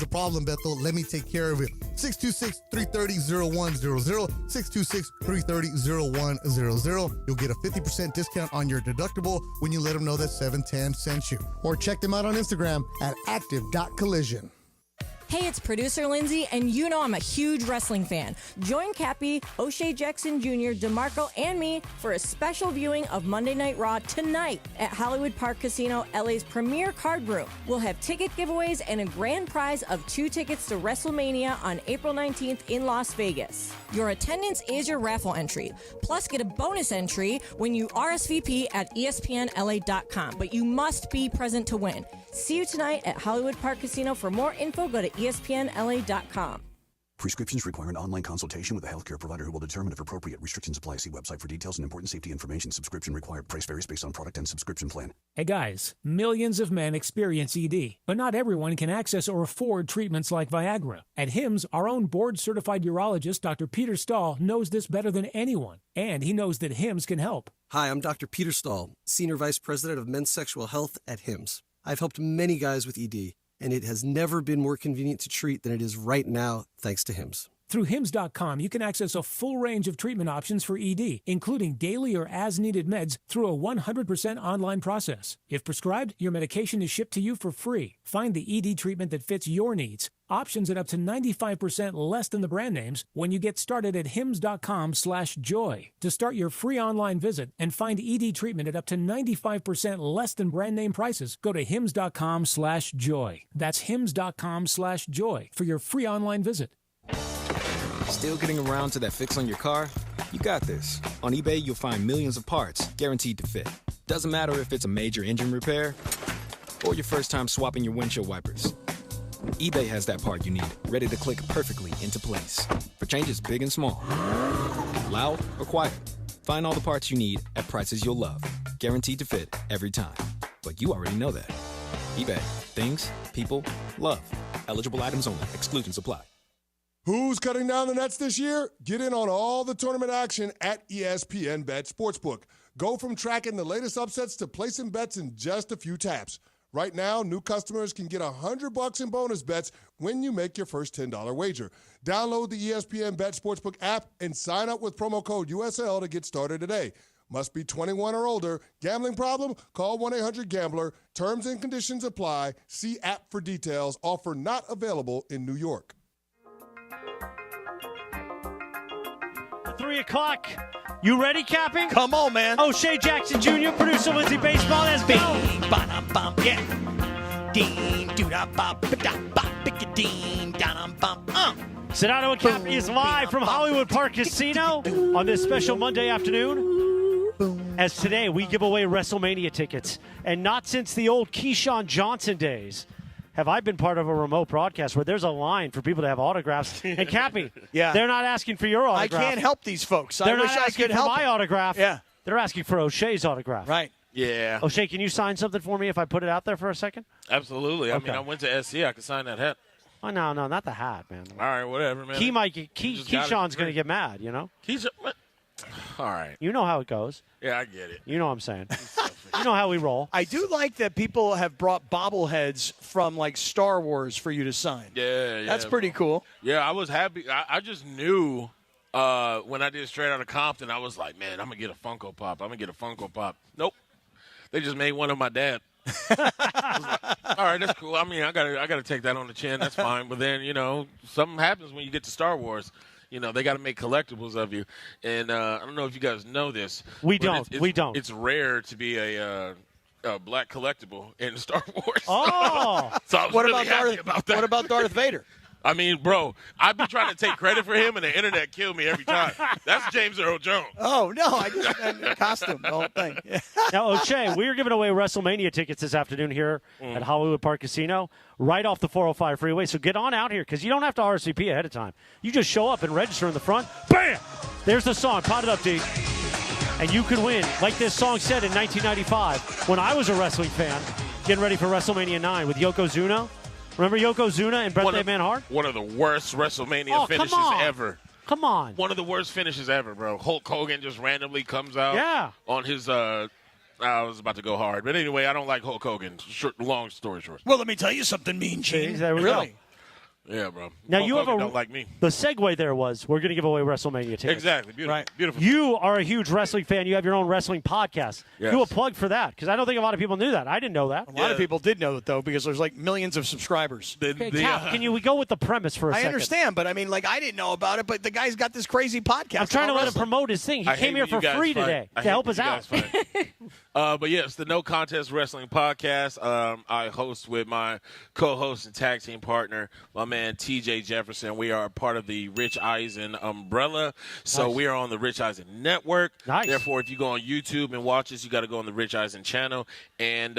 the problem, Bethel. Let me take care of it. 626-330-0100. 626-330-0100. You'll get a 50% discount on your deductible when you let them know that 710 sent you. Or check them out on Instagram at active.collision. Hey, it's producer Lindsay, and you know I'm a huge wrestling fan. Join Cappy, O'Shea Jackson Jr., DeMarco, and me for a special viewing of Monday Night Raw tonight at Hollywood Park Casino, LA's premier card room. We'll have ticket giveaways and a grand prize of 2 tickets to WrestleMania on April 19th in Las Vegas. Your attendance is your raffle entry. Plus, get a bonus entry when you RSVP at ESPNLA.com. But you must be present to win. See you tonight at Hollywood Park Casino. For more info, go to ESPNLA.com. Prescriptions require an online consultation with a healthcare provider who will determine if appropriate. Restrictions apply. See website for details and important safety information. Subscription required. Price varies based on product and subscription plan. Hey guys, millions of men experience ED, but not everyone can access or afford treatments like Viagra. At HIMSS, our own board-certified urologist, Dr. Peter Stahl, knows this better than anyone, and he knows that HIMSS can help. Hi, I'm Dr. Peter Stahl, Senior Vice President of Men's Sexual Health at HIMSS. I've helped many guys with ED, and it has never been more convenient to treat than it is right now, thanks to HIMSS. Through HIMSS.com, you can access a full range of treatment options for ED, including daily or as-needed meds through a 100% online process. If prescribed, your medication is shipped to you for free. Find the ED treatment that fits your needs. Options at up to 95% less than the brand names when you get started at hims.com/joy. To start your free online visit and find ED treatment at up to 95% less than brand name prices, go to hims.com/joy. That's hims.com/joy for your free online visit. Still getting around to that fix on your car? You got this. On eBay, you'll find millions of parts guaranteed to fit. Doesn't matter if it's a major engine repair or your first time swapping your windshield wipers. eBay has that part you need, ready to click perfectly into place. For changes big and small, loud or quiet, find all the parts you need at prices you'll love. Guaranteed to fit every time. But you already know that. eBay. Things, people, love. Eligible items only. Exclusions apply. Who's cutting down the nets this year? Get in on all the tournament action at ESPN Bet Sportsbook. Go from tracking the latest upsets to placing bets in just a few taps. Right now, new customers can get $100 in bonus bets when you make your first $10 wager. Download the ESPN Bet Sportsbook app and sign up with promo code USL to get started today. Must be 21 or older. Gambling problem? Call 1-800-GAMBLER. Terms and conditions apply. See app for details. Offer not available in New York. 3 o'clock. You ready, Capping? Come on, man. O'Shea Jackson Jr., producer Lindsay Baseball. Let's go. Sedano Kap is live from Hollywood Park Casino on this special Monday afternoon. As today we give away WrestleMania tickets. And not since the old Keyshawn Johnson days have I been part of a remote broadcast where there's a line for people to have autographs. And Cappy, yeah, they're not asking for your autograph. I can't help these folks. They're I wish not I asking could for help my autograph. Yeah. They're asking for O'Shea's autograph. Right. Yeah. O'Shea, can you sign something for me if I put it out there for a second? Absolutely. Okay. I mean, I went to SC. I could sign that hat. Oh, no, not the hat, man. All right, whatever, man. Keyshawn's going to get mad, you know? What? All right. You know how it goes. Yeah, I get it. You know what I'm saying. You know how we roll. I do like that people have brought bobbleheads from, like, Star Wars for you to sign. Yeah. That's pretty cool. Yeah, I was happy. I just knew when I did Straight Outta Compton, I was like, man, I'm going to get a Funko Pop. Nope. They just made one of my dad. I was like, all right, that's cool. I mean, I gotta take that on the chin. That's fine. But then, something happens when you get to Star Wars. They got to make collectibles of you. And I don't know if you guys know this. We don't. It's rare to be a black collectible in Star Wars. Oh. So I was really happy about that. What about Darth Vader? I mean, bro, I've been trying to take credit for him, and the internet killed me every time. That's James Earl Jones. Oh, no, I just meant costume, the whole thing. Yeah. Now, O'Shea, we are giving away WrestleMania tickets this afternoon here at Hollywood Park Casino, right off the 405 freeway. So get on out here, because you don't have to RSVP ahead of time. You just show up and register in the front. Bam! There's the song. Pot it up, D. And you could win, like this song said in 1995, when I was a wrestling fan, getting ready for WrestleMania 9 with Yokozuna. Remember Yokozuna and Bret the Man Hart? One of the worst WrestleMania finishes ever. Come on. One of the worst finishes ever, bro. Hulk Hogan just randomly comes out on his I was about to go hard. But anyway, I don't like Hulk Hogan. Long story short. Well, let me tell you something, Mean Gene. There we really? go. Yeah, bro. Now you have don't like me. The segue there was we're going to give away WrestleMania tickets. Exactly. Beautiful. Right. Beautiful. You are a huge wrestling fan. You have your own wrestling podcast. Yes. Do a plug for that because I don't think a lot of people knew that. I didn't know that. A lot of people did know it, though, because there's like millions of subscribers. Okay, Cal, can we go with the premise for a second? I understand, but I mean, like, I didn't know about it, but the guy's got this crazy podcast. I'm trying to about let him wrestling. promote his thing. He I came hate here when for you guys free fight. today I to help hate us when you out. guys fight. But yes, the No Contest Wrestling Podcast. I host with my co-host and tag team partner, my man TJ Jefferson. We are part of the Rich Eisen umbrella, so Nice. we are on the Rich Eisen Network. Nice. Therefore, if you go on YouTube and watch us, you got to go on the Rich Eisen channel, and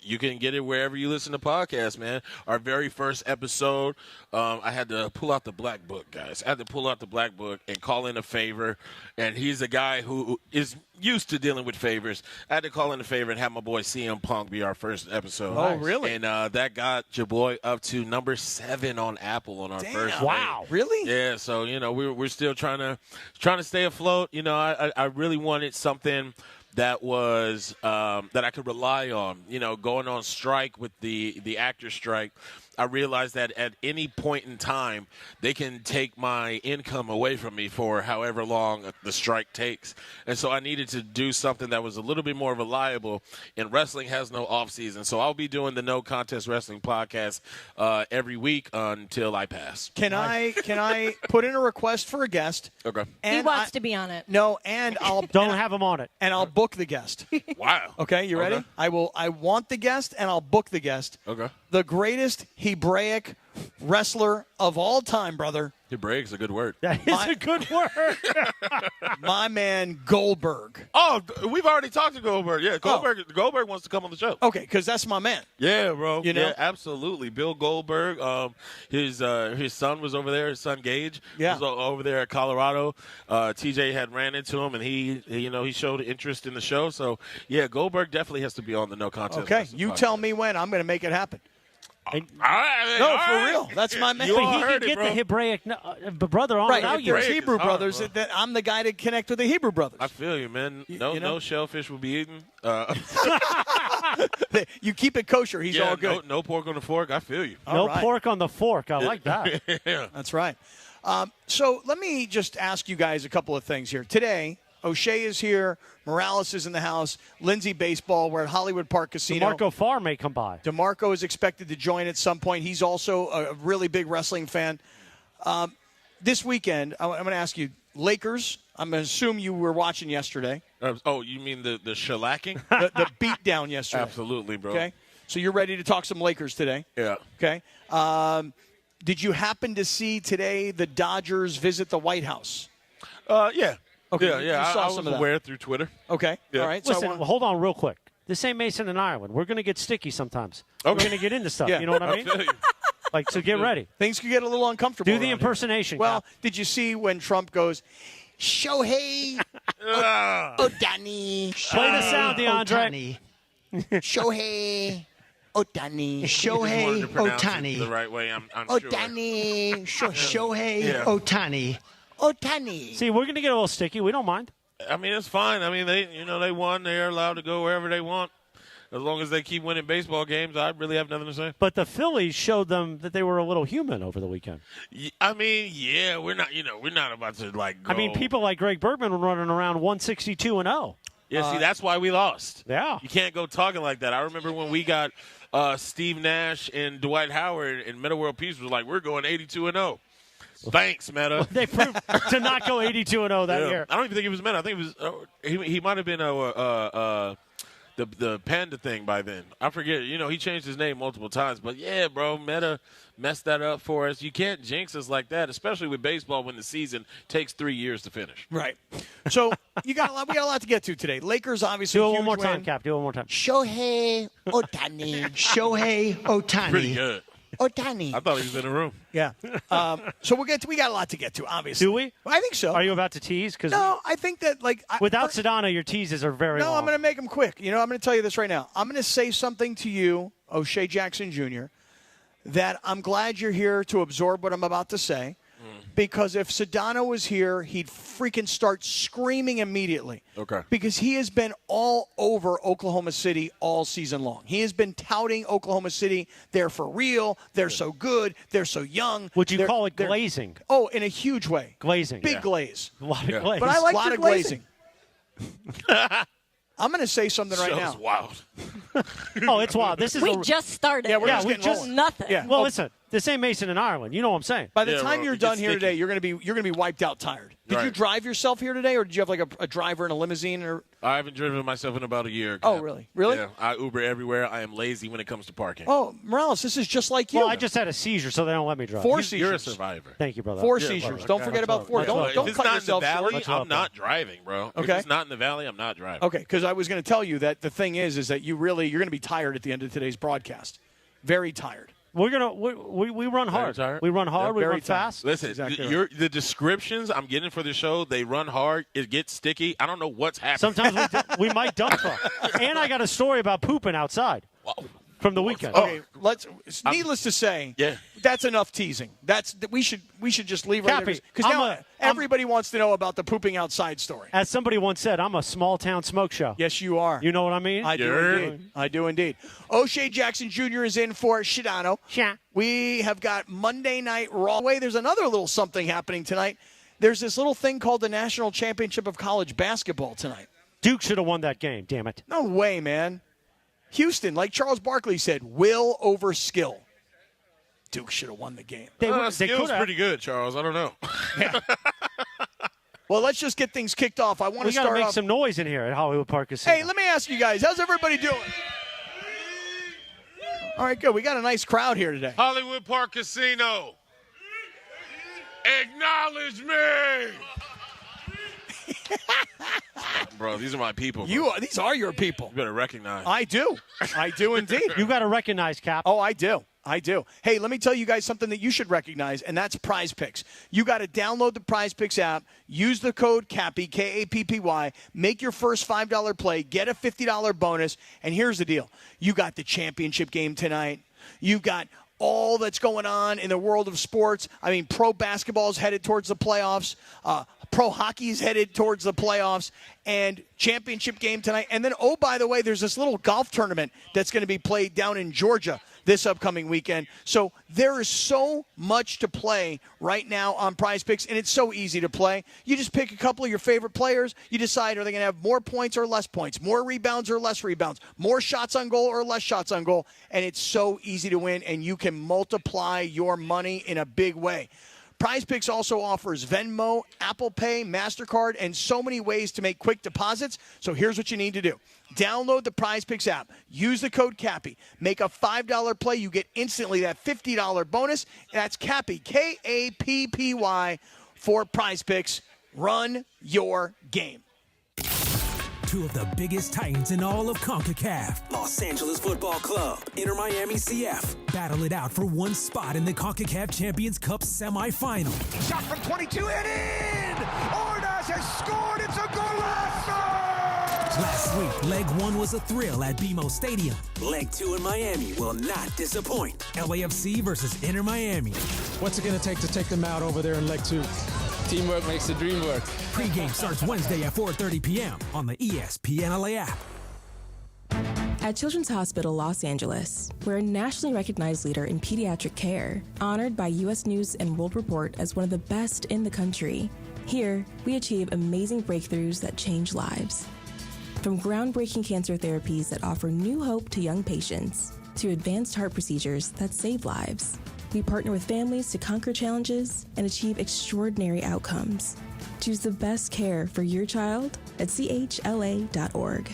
you can get it wherever you listen to podcasts, man. Our very first episode, I had to pull out the black book, guys. I had to pull out the black book and call in a favor. And he's a guy who is used to dealing with favors. I had to call in a favor and have my boy CM Punk be our first episode. Oh, really? And that got your boy up to number 7 on Apple on our first day. Wow. Really? Yeah, so, we're still trying to stay afloat. I really wanted something that was that I could rely on. Going on strike with the actor strike, I realized that at any point in time they can take my income away from me for however long the strike takes. And so I needed to do something that was a little bit more reliable, and wrestling has no off season. So I'll be doing the No Contest Wrestling Podcast every week until I pass. Can I put in a request for a guest? Okay. He wants to be on it. No, and I'll Don't have him on it. and I'll book the guest. Wow. Okay, you ready? Okay. I want the guest, and I'll book the guest. Okay. The greatest Hebraic wrestler of all time, brother. Hebraic's a good word. That is a good word. My man Goldberg. Oh, we've already talked to Goldberg. Yeah, Goldberg wants to come on the show. Okay, because that's my man. Yeah, bro. You know? Yeah, absolutely. Bill Goldberg. His son was over there. His son Gage was over there at Colorado. TJ had ran into him, and he showed interest in the show. So yeah, Goldberg definitely has to be on the No Contest. Okay, Wrestling you podcast. tell me when. I'm going to make it happen. All right, No, all for right. real. That's my man. You But all he heard can it, get bro. the Hebraic brother on Right, without if you. there's Hebraic Hebrew is hard, brothers, bro. that I'm the guy to connect with the Hebrew brothers. I feel you, man. No, you know? no shellfish will be eaten. You keep it kosher. He's all good. No pork on the fork. I feel you. No All right. pork on the fork. I like that. Yeah. That's right. So let me just ask you guys a couple of things here. Today, O'Shea is here. Morales is in the house. Lindsay Baseball. We're at Hollywood Park Casino. Marco Farr may come by. DeMarco is expected to join at some point. He's also a really big wrestling fan. This weekend, I'm going to ask you, Lakers, I'm going to assume you were watching yesterday. You mean the shellacking? The beatdown yesterday. Absolutely, bro. Okay. So you're ready to talk some Lakers today. Yeah. Okay. Did you happen to see today the Dodgers visit the White House? Yeah. Okay, Yeah, you yeah. saw I some was of that. aware through Twitter. Okay. Yeah. All right. Listen, hold on real quick. This ain't Mason and Ireland. We're going to get sticky sometimes. Okay. We're going to get into stuff. Yeah. You know what I mean? feel you. So get ready. Things could get a little uncomfortable. Do the around here. impersonation. Well, Cap. did you see when Trump goes, Shohei Ohtani? Play the sound, DeAndre. Shohei Ohtani. Just wanted to Shohei pronounce it Ohtani. the right way. I'm sure. Ohtani. Shohei Yeah. Ohtani. Ohtani. See, we're going to get a little sticky. We don't mind. I mean, it's fine. I mean, they won. They're allowed to go wherever they want. As long as they keep winning baseball games, I really have nothing to say. But the Phillies showed them that they were a little human over the weekend. I mean, yeah, we're not about to like go. I mean, people like Greg Bergman were running around 162-0. Yeah, see, that's why we lost. Yeah. You can't go talking like that. I remember when we got Steve Nash and Dwight Howard and Meta World Peace was like, we're going 82-0. Thanks, Meta. They proved to not go 82-0 that year. I don't even think it was Meta. I think it was he might have been the Panda thing by then. I forget. He changed his name multiple times. But, yeah, bro, Meta messed that up for us. You can't jinx us like that, especially with baseball when the season takes 3 years to finish. Right. So we got a lot to get to today. Lakers, obviously, Do it huge one more time, win. Cap. Do it one more time. Shohei Ohtani. Shohei Ohtani. Pretty good. Ohtani. I thought he was in the room. Yeah. So we got a lot to get to, obviously. Do we? I think so. Are you about to tease? Because No, I think that, without Sedano, your teases are very long. I'm going to make them quick. I'm going to tell you this right now. I'm going to say something to you, O'Shea Jackson Jr., that I'm glad you're here to absorb what I'm about to say. because if Sedano was here, he'd freaking start screaming immediately. Okay. Because he has been all over Oklahoma City all season long. He has been touting Oklahoma City. They're for real. They're so good. They're so young. Would you call it glazing? Oh, in a huge way. Glazing. Big glaze. A lot of glaze. But I like a lot of glazing. I'm going to say something right now. Show's wild. Oh, it's wild. This is We just started. Yeah, we're just we getting just rolling. nothing. Yeah. Well, listen, this ain't Mason and Ireland. You know what I'm saying? By the Yeah, time bro, you're it done gets here sticky. today, you're gonna be wiped out, tired. Did you Right. drive yourself here today, or did you have like a driver in a limousine? Or I haven't driven myself in about a year. Oh, Cap. really? Really? Yeah, I Uber everywhere. I am lazy when it comes to parking. oh, Morales, this is just like you. Well, I just had a seizure, so they don't let me drive. 4 You're a seizures. survivor. Thank you, brother. 4 Yeah, seizures. brother. Don't Okay. forget about 4. That's Don't what- don't if it's cut not in the yourself valley, short. I'm not driving, bro. Okay. If it's not in the valley, I'm not driving. Okay, because I was going to tell you that the thing is that you're going to be tired at the end of today's broadcast. Very tired. We run hard. tired? We run hard. We very run tired. fast. Listen, Exactly the descriptions I'm getting for the show, they run hard. It gets sticky. I don't know what's happening. Sometimes we might dump truck. And I got a story about pooping outside from the weekend. Okay, needless to say, Yeah. that's enough teasing. we should just leave right there Cappy, because now I'm everybody wants to know about the pooping outside story. As somebody once said, I'm a small town smoke show. Yes, you are. You know what I mean? I do You're- indeed. I do indeed. O'Shea Jackson Jr. is in for Sedano. Yeah. We have got Monday Night Raw. Wait, there's another little something happening tonight. There's this little thing called the National Championship of College Basketball tonight. Duke should have won that game, damn it. No way, man. Houston, like Charles Barkley said, will over skill. Duke should have won the game. They Skill's could have. pretty good, Charles. I don't know. Well, let's just get things kicked off. I want We to got to start make off. some noise in here at Hollywood Park Casino. Hey, let me ask you guys, how's everybody doing? All right, good. We got a nice crowd here today. Hollywood Park Casino. Acknowledge me. Bro, these are my people. Bro. These are your people. You better recognize. I do. I do indeed. You got to recognize, Cap. Oh, I do. I do. Hey, let me tell you guys something that you should recognize, and that's Prize Picks. You got to download the Prize Picks app, use the code CAPPY, K-A-P-P-Y, make your first $5 play, get a $50 bonus, and here's the deal. You got the championship game tonight. You've got all that's going on in the world of sports. I mean, pro basketball is headed towards the playoffs. Pro hockey is headed towards the playoffs. And championship game tonight. And then, oh, by the way, there's this little golf tournament that's going to be played down in Georgia this upcoming weekend. So there is so much to play right now on Prize Picks, and it's so easy to play. You just pick a couple of your favorite players. You decide, are they going to have more points or less points, more rebounds or less rebounds, more shots on goal or less shots on goal, and it's so easy to win, and you can multiply your money in a big way. Prize Picks also offers Venmo, Apple Pay, MasterCard, and so many ways to make quick deposits. So here's what you need to do. Download the Prize Picks app. Use the code CAPPY. Make a $5 play. You get instantly that $50 bonus. That's CAPPY, K-A-P-P-Y, for Prize Picks. Run your game. Two of the biggest titans in all of CONCACAF. Los Angeles Football Club, Inter Miami CF. Battle it out for one spot in the CONCACAF Champions Cup semifinal. Shot from 22 and in! Ordaz has scored! It's a golazo! Last week, leg one was a thrill at BMO Stadium. Leg two in Miami will not disappoint. LAFC versus Inter Miami. What's it going to take them out over there in leg two? Teamwork makes the dream work. Pre-game starts Wednesday at 4:30 p.m. on the ESPN LA app. At Children's Hospital Los Angeles, we're a nationally recognized leader in pediatric care, honored by U.S. News and World Report as one of the best in the country. Here, we achieve amazing breakthroughs that change lives. From groundbreaking cancer therapies that offer new hope to young patients, to advanced heart procedures that save lives, we partner with families to conquer challenges and achieve extraordinary outcomes. Choose the best care for your child at chla.org.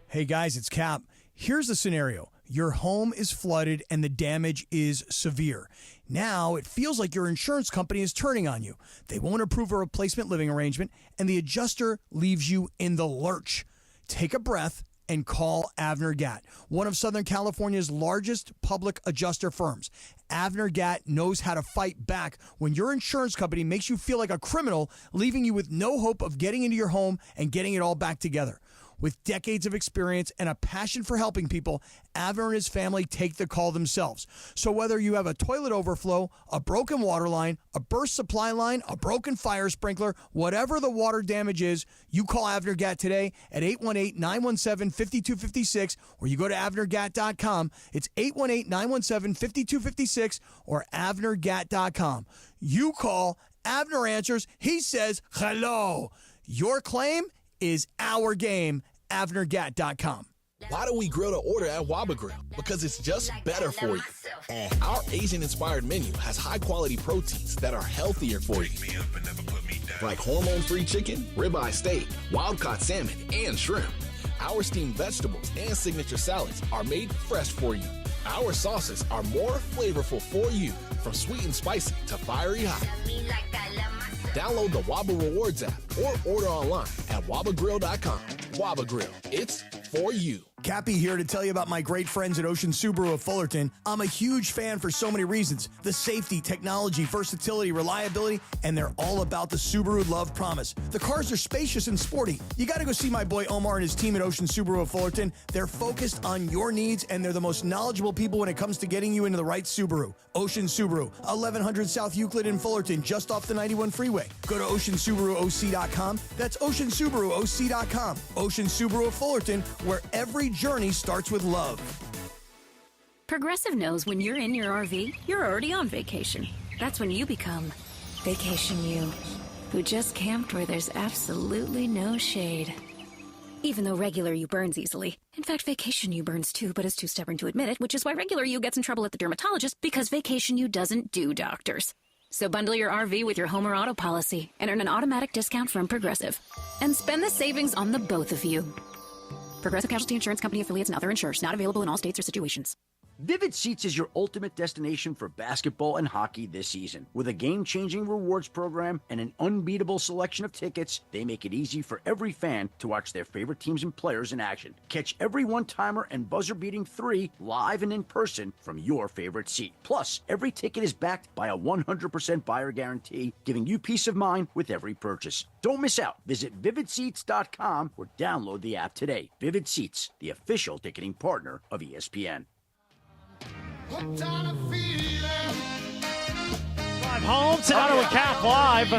Hey guys, it's Cap. Here's the scenario. Your home is flooded and the damage is severe. Now it feels like your insurance company is turning on you. They won't approve a replacement living arrangement and the adjuster leaves you in the lurch. Take a breath and call Avner Gatt, one of Southern California's largest public adjuster firms. Avner Gatt knows how to fight back when your insurance company makes you feel like a criminal, leaving you with no hope of getting into your home and getting it all back together. With decades of experience and a passion for helping people, Avner and his family take the call themselves. So whether you have a toilet overflow, a broken water line, a burst supply line, a broken fire sprinkler, whatever the water damage is, you call Avner Gat today at 818-917-5256, or you go to avnergat.com. It's 818-917-5256 or avnergat.com. You call, Avner answers, he says hello. Your claim is our game, avnergat.com. Why do we grill to order at Waba Grill? Because it's just better for you. And our Asian-inspired menu has high-quality proteins that are healthier for you. Like hormone-free chicken, ribeye steak, wild-caught salmon, and shrimp. Our steamed vegetables and signature salads are made fresh for you. Our sauces are more flavorful for you, from sweet and spicy to fiery hot. Download the Waba Rewards app or order online at wabagrill.com. Waba Grill, it's for you. Cappy here to tell you about my great friends at Ocean Subaru of Fullerton. I'm a huge fan for so many reasons. The safety, technology, versatility, reliability, and they're all about the Subaru Love Promise. The cars are spacious and sporty. You got to go see my boy Omar and his team at Ocean Subaru of Fullerton. They're focused on your needs, and they're the most knowledgeable people when it comes to getting you into the right Subaru. Ocean Subaru, 1100 South Euclid in Fullerton, just off the 91 freeway. Go to OceanSubaruOC.com. That's OceanSubaruOC.com. Ocean Subaru of Fullerton, where every journey starts with love. Progressive knows when you're in your RV, you're already on vacation. That's when you become Vacation You, who just camped where there's absolutely no shade. Even though regular you burns easily. In fact, Vacation You burns too, but is too stubborn to admit it, which is why regular you gets in trouble at the dermatologist, because Vacation You doesn't do doctors. So bundle your RV with your home or auto policy and earn an automatic discount from Progressive. And spend the savings on the both of you. Progressive Casualty Insurance Company affiliates and other insurers. Not available in all states or situations. Vivid Seats is your ultimate destination for basketball and hockey this season. With a game-changing rewards program and an unbeatable selection of tickets, they make it easy for every fan to watch their favorite teams and players in action. Catch every one-timer and buzzer-beating 3 live and in person from your favorite seat. Plus, every ticket is backed by a 100% buyer guarantee, giving you peace of mind with every purchase. Don't miss out. Visit VividSeats.com or download the app today. Vivid Seats, the official ticketing partner of ESPN. Live home, Sedano Kap live.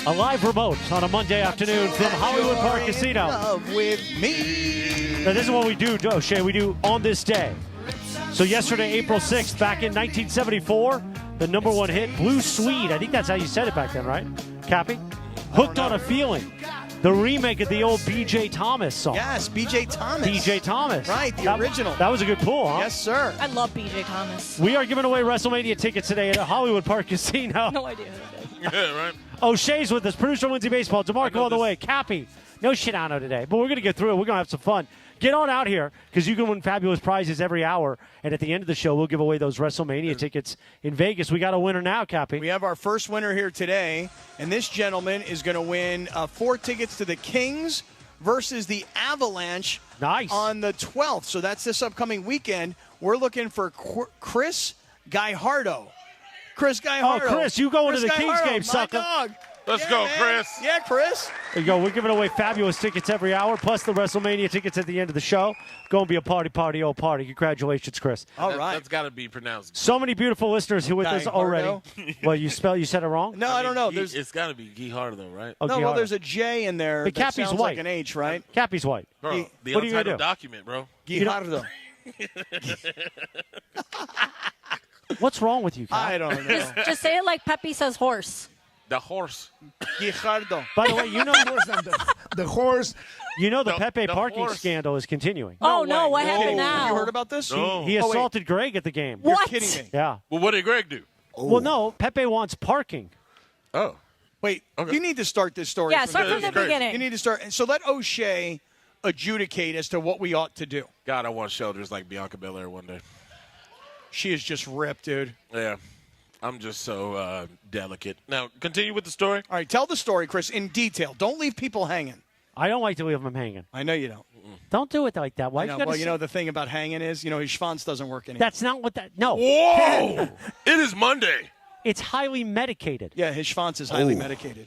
A live remote on a Monday afternoon from Hollywood Park Casino. Love with me. Now, this is what we do, O'Shea. We do on this day. So yesterday, April 6th, back in 1974, the #1 hit, Blue Swede. I think that's how you said it back then, right? Cappy? Hooked on a Feeling. The remake of the old B.J. Thomas song. Yes, B.J. Thomas. B.J. Thomas. Right, the original. That was a good pull, huh? Yes, sir. I love BJ Thomas. We are giving away WrestleMania tickets today at Hollywood Park Casino. No idea who it is. Yeah, right. O'Shea's with us. Producer Lindsay Baseball. DeMarco on the way. Cappy. No Sedano today. But we're going to get through it. We're going to have some fun. Get on out here because you can win fabulous prizes every hour. And at the end of the show, we'll give away those WrestleMania tickets in Vegas. We got a winner now, Cappy. We have our first winner here today. And this gentleman is going to win 4 tickets to the Kings versus the Avalanche on the 12th. So that's this upcoming weekend. We're looking for Chris Guijardo. Chris Guijardo. Oh, Chris, you going to the Kings Guijardo, game, sucker. My dog. Let's go, man. Chris. Yeah, Chris. There you go. We're giving away fabulous tickets every hour, plus the WrestleMania tickets at the end of the show. Going to be a party, old party. Congratulations, Chris. All right. That's got to be pronounced. So many beautiful listeners here with us already. Well, you said it wrong? No, I don't know. It's got to be Guijardo, though, right? Oh, no, well, there's a J in there. But that Cappy's sounds white. like an H, right? Cappy's white. Bro, the what are you going to untitled do? document, bro. Guijardo. What's wrong with you, Cap? I don't know. Just say it like Pepe says horse. The horse. Guijardo. By the way, you know the horse. You know the Pepe the parking horse. scandal is continuing. Oh, no, what happened Have now? you heard about this? No. He Oh, wait. assaulted Greg at the game. You're What? kidding me. Yeah. Well, what did Greg do? Well, no, Pepe wants parking. Oh. Wait, Okay. you need to start this story. Yeah, start from the great. beginning. You need to start. So let O'Shea adjudicate as to what we ought to do. God, I want shoulders like Bianca Belair one day. She is just ripped, dude. Yeah. I'm just so delicate. Now, continue with the story. All right, tell the story, Chris, in detail. Don't leave people hanging. I don't like to leave him hanging. I know you don't. Don't do it like that. Why I know. you gotta Well, you say- know, the thing about hanging is, his schwanz doesn't work anymore. That's not what that. No. Whoa! It is Monday. It's highly medicated. Yeah, his schwanz is highly medicated.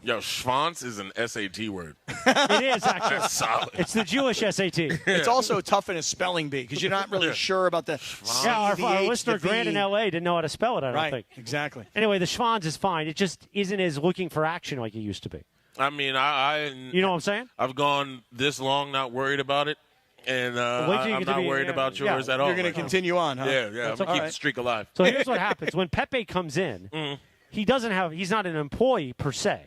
Yo, schwanz is an SAT word. It is, actually. That's solid. It's the Jewish SAT. It's also tough in a spelling bee because you're not really sure about the Yeah, our H, listener the V. Grant in L.A. didn't know how to spell it, I don't think. Exactly. Anyway, the schwanz is fine. It just isn't as looking for action like it used to be. I mean, You know what I'm saying? I've gone this long not worried about it, and Wait till you I'm get to not be- worried yeah, about yeah. yours at all. You're going to continue on, huh? Yeah, I'm That's going to keep okay. the streak alive. So here's what happens. When Pepe comes in, he's not an employee per se.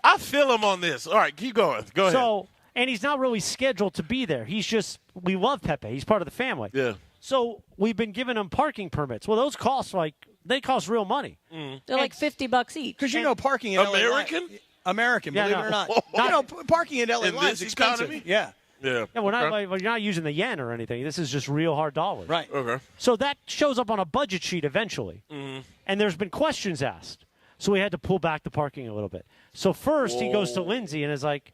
I feel him on this. All right, keep going. Go ahead. So, and he's not really scheduled to be there. We love Pepe. He's part of the family. Yeah. So we've been giving him parking permits. Well, those cost real money. They're like $50 each. Because parking in American? LA. American, Yeah, believe no. it or not. Parking in LA In Live is this expensive. economy? Yeah. Yeah. Yeah, we're not using the yen or anything. This is just real hard dollars. Right. Okay. So that shows up on a budget sheet eventually. And there's been questions asked. So we had to pull back the parking a little bit. So first he goes to Lindsay and is like,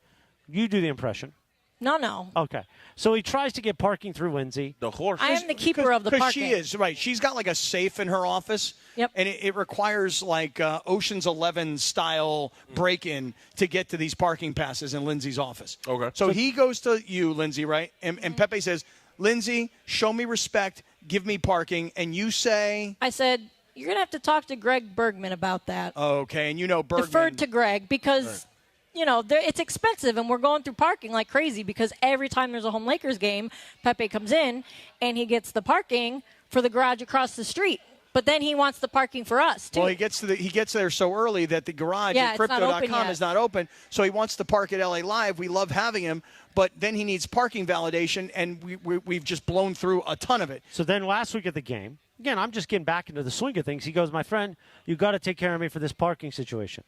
you do the impression. No. Okay. So he tries to get parking through Lindsay. The horse. I am the keeper of the Because parking. she is, right. She's got like a safe in her office. Yep. And it requires like Ocean's 11 style break-in to get to these parking passes in Lindsay's office. Okay. So he goes to you, Lindsay, right? And Pepe says, Lindsay, show me respect, give me parking. And you say? I said, you're going to have to talk to Greg Bergman about that. Okay, and you know Bergman. Deferred to Greg because, it's expensive and we're going through parking like crazy because every time there's a home Lakers game, Pepe comes in and he gets the parking for the garage across the street. But then he wants the parking for us, too. Well, he gets there so early that the garage at it's not open Crypto.com yet. is not open. So he wants to park at LA Live. We love having him. But then he needs parking validation, and we've just blown through a ton of it. So then last week at the game, again, I'm just getting back into the swing of things. He goes, my friend, you got to take care of me for this parking situation.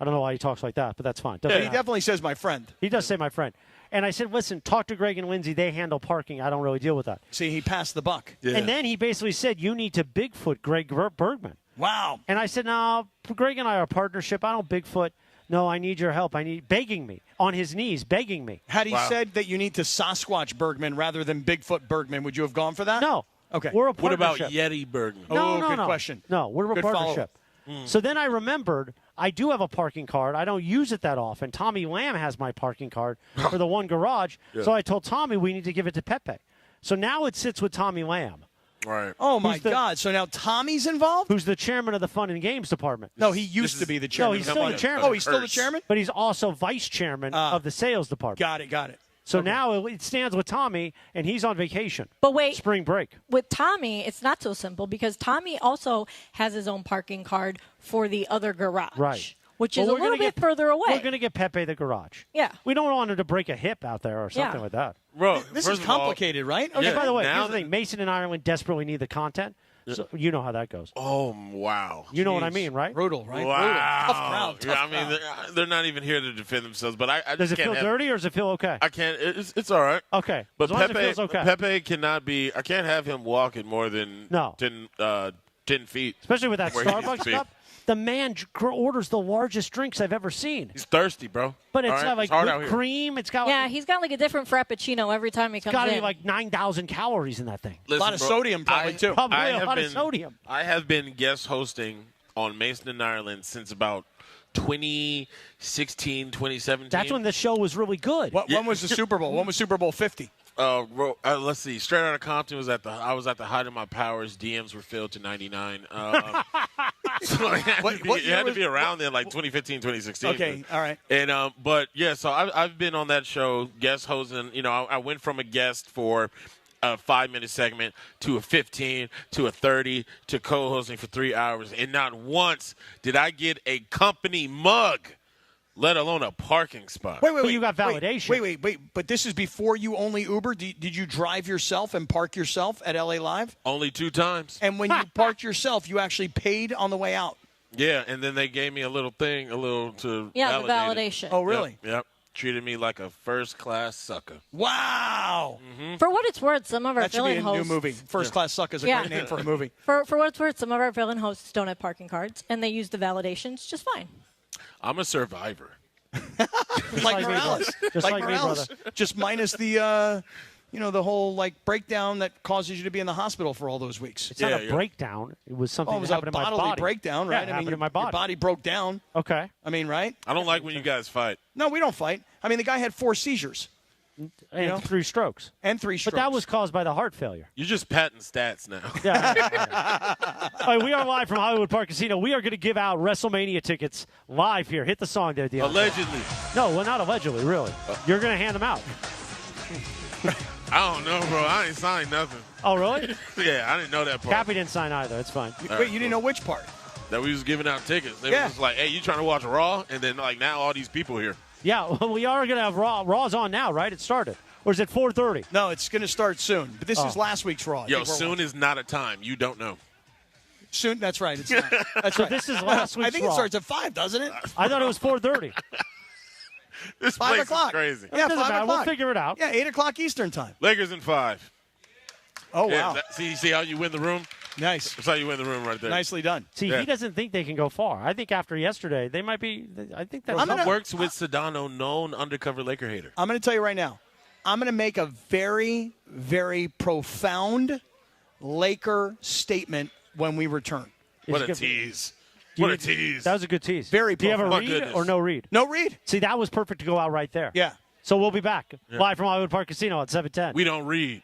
I don't know why he talks like that, but that's fine. Yeah, he definitely says my friend. He does say my friend. And I said, listen, talk to Greg and Lindsay. They handle parking. I don't really deal with that. See, he passed the buck. Yeah. And then he basically said, you need to Bigfoot Greg Bergman. Wow. And I said, no, Greg and I are a partnership. I don't Bigfoot. No, I need your help. Begging me, on his knees, begging me. Had he said that you need to Sasquatch Bergman rather than Bigfoot Bergman, would you have gone for that? No. Okay. We're a What about partnership. Yeti Bergman? No, good question. No, we're a Good partnership. follow-up. So then I remembered I do have a parking card. I don't use it that often. Tommy Lamb has my parking card for the one garage. Yeah. So I told Tommy we need to give it to Pepe. So now it sits with Tommy Lamb. Right. Oh, my God. So now Tommy's involved? Who's the chairman of the Fun and Games department. No, he used to be the chairman. No, he's still the chairman. Oh, he's still the chairman? But he's also vice chairman of the sales department. Got it. So now it stands with Tommy, and he's on vacation. But wait. Spring break. With Tommy, it's not so simple because Tommy also has his own parking card for the other garage. Right. Which is Well, a we're little gonna bit further away. We're going to get Pepe the garage. Yeah. We don't want him to break a hip out there or something Yeah. like that. Bro, This first is of all- complicated, right? Okay, Yeah, by the way, now here's the thing. Mason and Ireland desperately need the content. So you know how that goes. Oh, wow. You know what I mean, right? Brutal, right? Wow. Brutal. Tough crowd. Yeah, I mean, they're not even here to defend themselves. But I Does just it can't feel have, dirty or does it feel okay? I can't. It's all right. Okay. But as long as Pepe, it feels okay. Pepe cannot be. I can't have him walking more than 10 feet. Especially with that where he needs to Starbucks be. cup. The man orders the largest drinks I've ever seen. He's thirsty, bro. But it's All right? got like It's hard out whipped here. cream. It's got Yeah, he's got like a different Frappuccino every time he it's comes got to in. be like 9,000 calories in that thing. Listen, a lot of bro, sodium probably, too. Probably I a have lot been, of sodium. I have been guest hosting on Mason and Ireland since about 2016, 2017. That's when the show was really good. When was the Super Bowl? When was Super Bowl 50? Let's see. Straight Outta Compton was I was at the height of my powers. DMs were filled to 99. So it had to be around then, like 2015, 2016. Okay, all right. And but yeah, so I've been on that show, guest hosting. You know, I went from a guest for a 5-minute segment to a 15 to a 30 to co-hosting for 3 hours, and not once did I get a company mug, let alone a parking spot. Wait. But you got validation. Wait. But this is before you only Uber? Did you drive yourself and park yourself at LA Live? Only 2 times. And when you parked yourself, you actually paid on the way out? Yeah, and then they gave me a little thing, to Yeah, the validate it. validation. Oh, really? Yep. Treated me like a first-class sucker. Wow. For what it's worth, some of our That should be fill-in a new hosts. movie. First Class Sucker is a Yeah. great name for a movie. For what it's worth, some of our fill-in hosts don't have parking cards, and they use the validations just fine. I'm a survivor. Like Morales. Just like me, Morales. brother. Just minus the the whole breakdown that causes you to be in the hospital for all those weeks. It's not a breakdown. It was something that happened in my body. It was a bodily breakdown, right? Yeah, it happened in my body. Your body broke down. Okay. I mean, right? I don't like when you guys fight. No, we don't fight. I mean, the guy had 4 seizures. And 3 strokes. And 3 strokes. But that was caused by the heart failure. You're just patting stats now. Yeah. All right, we are live from Hollywood Park Casino. We are going to give out WrestleMania tickets live here. Hit the song there, Dion. Allegedly. No, well, not allegedly, really. You're going to hand them out. I don't know, bro. I ain't signed nothing. Oh, really? Yeah, I didn't know that part. Cappy didn't sign either. It's fine. Wait, you didn't know which part? That we was giving out tickets. They was just like, hey, you trying to watch Raw? And then, now all these people here. Yeah, well, we are going to have Raw. Raw's on now, right? It started. Or is it 4:30? No, it's going to start soon. But this is last week's Raw. Yo, soon is not a time. You don't know. Soon, that's right. It's not. That's So right. this is last week's I think Raw. it starts at 5, doesn't it? I thought it was 4:30. This 5 place o'clock. is crazy. Yeah, doesn't 5 matter. o'clock. We'll figure it out. Yeah, 8 o'clock Eastern time. Lakers in 5. Oh, Yeah, wow. see how you win the room? Nice. That's how you win the room right there. Nicely done. See, Yeah. he doesn't think they can go far. I think after yesterday, they might be. I think that's. He works with Sedano, known undercover Laker hater. I'm going to tell you right now. I'm going to make a very, very profound Laker statement when we return. What a tease. What a tease. That was a good tease. Very Do you have a profound. read or no read? No read. See, that was perfect to go out right there. Yeah. So we'll be back Yeah. live from Hollywood Park Casino at 7:10. We don't read.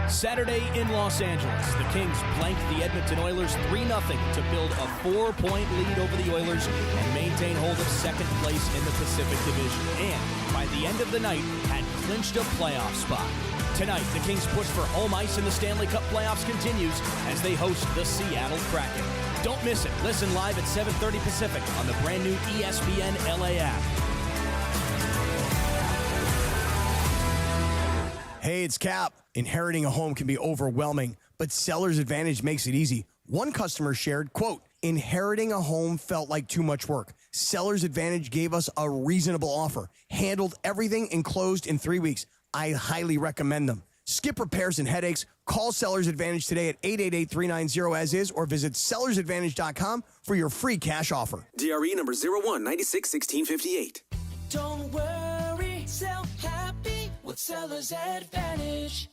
Saturday in Los Angeles, the Kings blanked the Edmonton Oilers 3-0 to build a 4-point lead over the Oilers and maintain hold of second place in the Pacific Division. And by the end of the night, had clinched a playoff spot. Tonight, the Kings' push for home ice in the Stanley Cup playoffs continues as they host the Seattle Kraken. Don't miss it. Listen live at 7:30 Pacific on the brand new ESPN LA app. Hey, it's Cap. Inheriting a home can be overwhelming, but Seller's Advantage makes it easy. One customer shared, quote, inheriting a home felt like too much work. Seller's Advantage gave us a reasonable offer, handled everything, and closed in 3 weeks. I highly recommend them. Skip repairs and headaches. Call Seller's Advantage today at 888-390-AS-IS or visit sellersadvantage.com for your free cash offer. DRE number 01961658. Don't worry, sell happy with Seller's Advantage.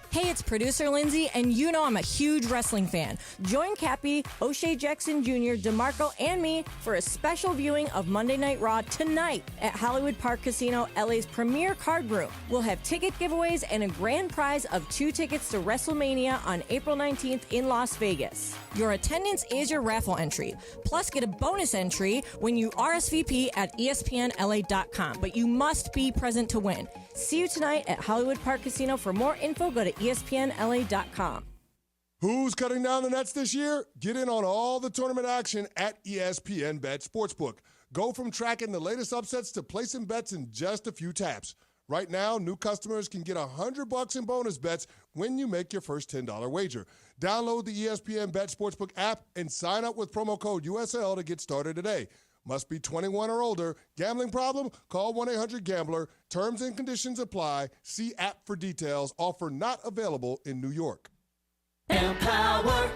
Hey, it's producer Lindsay, and you know I'm a huge wrestling fan. Join Cappy, O'Shea Jackson Jr., DeMarco, and me for a special viewing of Monday Night Raw tonight at Hollywood Park Casino, LA's premier card room. We'll have ticket giveaways and a grand prize of 2 tickets to WrestleMania on April 19th in Las Vegas. Your attendance is your raffle entry. Plus, get a bonus entry when you RSVP at ESPNLA.com. But you must be present to win. See you tonight at Hollywood Park Casino. For more info, go to ESPNLA.com. Who's cutting down the nets this year? Get in on all the tournament action at ESPN Bet Sportsbook. Go from tracking the latest upsets to placing bets in just a few taps. Right now, new customers can get $100 in bonus bets when you make your first $10 wager. Download the ESPN Bet Sportsbook app and sign up with promo code USL to get started today. Must be 21 or older. Gambling problem? Call 1-800-GAMBLER. Terms and conditions apply. See app for details. Offer not available in New York. Empower.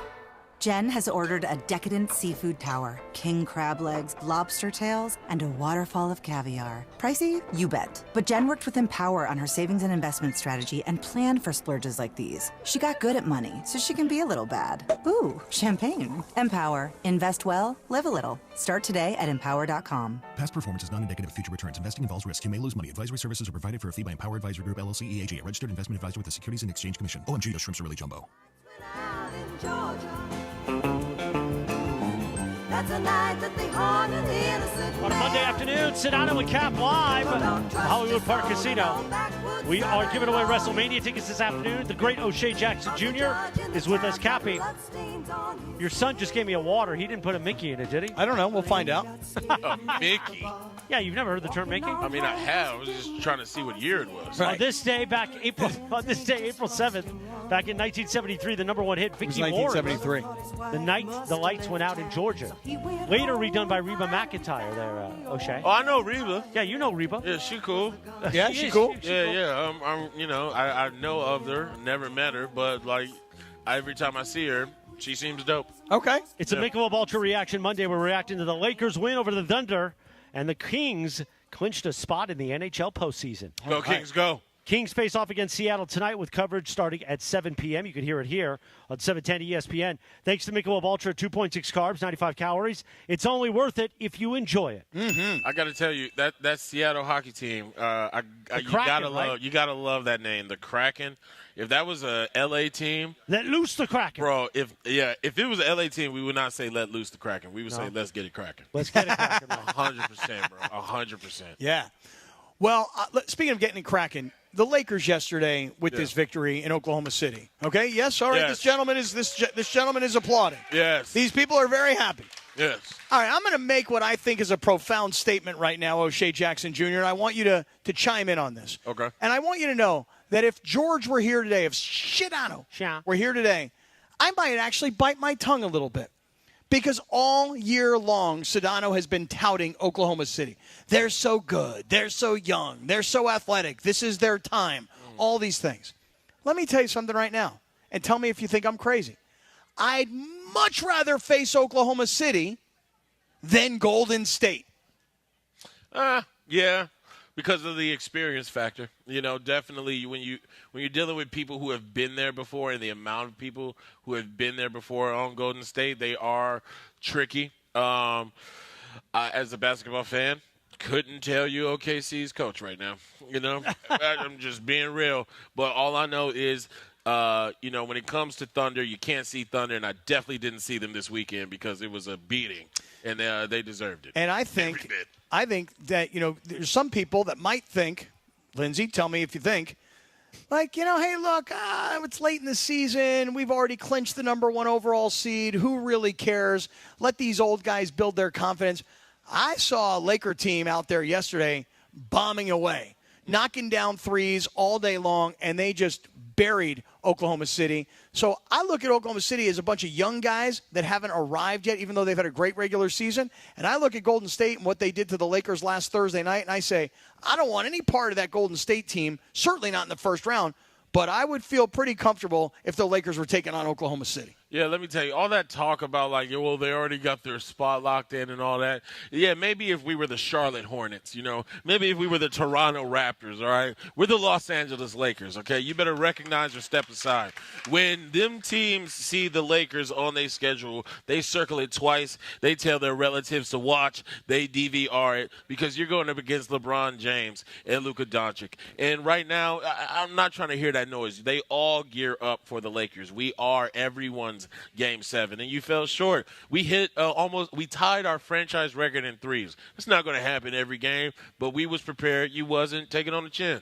Jen has ordered a decadent seafood tower, king crab legs, lobster tails, and a waterfall of caviar. Pricey? You bet. But Jen worked with Empower on her savings and investment strategy and planned for splurges like these. She got good at money, so she can be a little bad. Ooh, champagne. Empower. Invest well, live a little. Start today at empower.com. Past performance is not indicative of future returns. Investing involves risk. You may lose money. Advisory services are provided for a fee by Empower Advisory Group, LLC, EAG, a registered investment advisor with the Securities and Exchange Commission. OMG, those shrimps are really jumbo. That's a night that they hung an innocent On a Monday afternoon, Sedano and Kap live at Hollywood Park Casino. We are giving away WrestleMania tickets this afternoon. The great O'Shea Jackson Jr. is with us. Cappy, your son just gave me a water. He didn't put a Mickey in it, did he? I don't know. We'll find out. A Mickey? Yeah, you've never heard the term Mickey? I mean, I have. I was just trying to see what year it was. On this day, April 7th, back in 1973, the number one hit, Vicky Morris. 1973. The night the lights went out in Georgia. Later redone by Reba McEntire there, O'Shea. Oh, I know Reba. Yeah, you know Reba. Yeah, she cool. Yeah, she cool. Yeah. I know of her. Never met her, but like every time I see her, she seems dope. Okay. It's a Michelob Ultra Reaction Monday. We're reacting to the Lakers' win over the Thunder, and the Kings clinched a spot in the NHL postseason. Go Kings, go. Kings face off against Seattle tonight with coverage starting at 7 p.m. You can hear it here on 710 ESPN. Thanks to Michelob Ultra, 2.6 carbs, 95 calories. It's only worth it if you enjoy it. Mm-hmm. I got to tell you, that Seattle hockey team, you gotta love that name, the Kraken. If that was a LA team, let loose the Kraken, bro. If it was an LA team, we would not say let loose the Kraken. We would say let's get it cracking. Let's get it cracking, 100%, bro. 100%. Yeah. Well, speaking of getting it cracking, the Lakers yesterday with this victory in Oklahoma City. Okay, yes, all right. Yes. This gentleman is applauding. Yes. These people are very happy. Yes. All right, I'm going to make what I think is a profound statement right now, O'Shea Jackson Jr., and I want you to chime in on this. Okay. And I want you to know that if George were here today, if Sedano were here today, I might actually bite my tongue a little bit. Because all year long, Sedano has been touting Oklahoma City. They're so good. They're so young. They're so athletic. This is their time. All these things. Let me tell you something right now, and tell me if you think I'm crazy. I'd much rather face Oklahoma City than Golden State. Yeah, because of the experience factor. You know, definitely when you're dealing with people who have been there before, and the amount of people who have been there before on Golden State, they are tricky. As a basketball fan, couldn't tell you OKC's coach right now. You know, I'm just being real. But all I know is, when it comes to Thunder, you can't see Thunder, and I definitely didn't see them this weekend because it was a beating, and they deserved it. And I think that, there's some people that might think, Lindsay, tell me if you think, hey, look, it's late in the season. We've already clinched the number 1 overall seed. Who really cares? Let these old guys build their confidence. I saw a Laker team out there yesterday bombing away, knocking down threes all day long, and they just buried Oklahoma City. So I look at Oklahoma City as a bunch of young guys that haven't arrived yet, even though they've had a great regular season. And I look at Golden State and what they did to the Lakers last Thursday night, and I say, I don't want any part of that Golden State team, certainly not in the first round, but I would feel pretty comfortable if the Lakers were taking on Oklahoma City. Yeah, let me tell you, all that talk about they already got their spot locked in and all that. Yeah, maybe if we were the Charlotte Hornets, maybe if we were the Toronto Raptors, all right? We're the Los Angeles Lakers, okay? You better recognize or step aside. When them teams see the Lakers on their schedule, they circle it twice. They tell their relatives to watch. They DVR it because you're going up against LeBron James and Luka Doncic. And right now, I'm not trying to hear that noise. They all gear up for the Lakers. We are everyone's Game 7, and you fell short. We hit we tied our franchise record in threes. It's not going to happen every game, but we was prepared. You wasn't. Taking on the chin.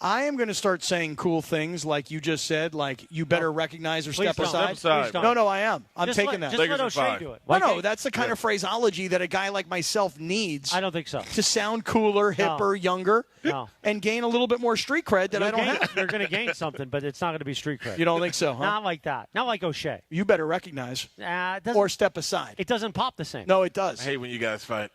I am going to start saying cool things like you just said, like you better recognize or step aside. No, I am. I'm taking that. Just let O'Shea do it. No, that's the kind of phraseology that a guy like myself needs. I don't think so. To sound cooler, hipper, younger, and gain a little bit more street cred that I don't have. You're going to gain something, but it's not going to be street cred. You don't think so, huh? Not like that. Not like O'Shea. You better recognize or step aside. It doesn't pop the same. No, it does. I hate when you guys fight.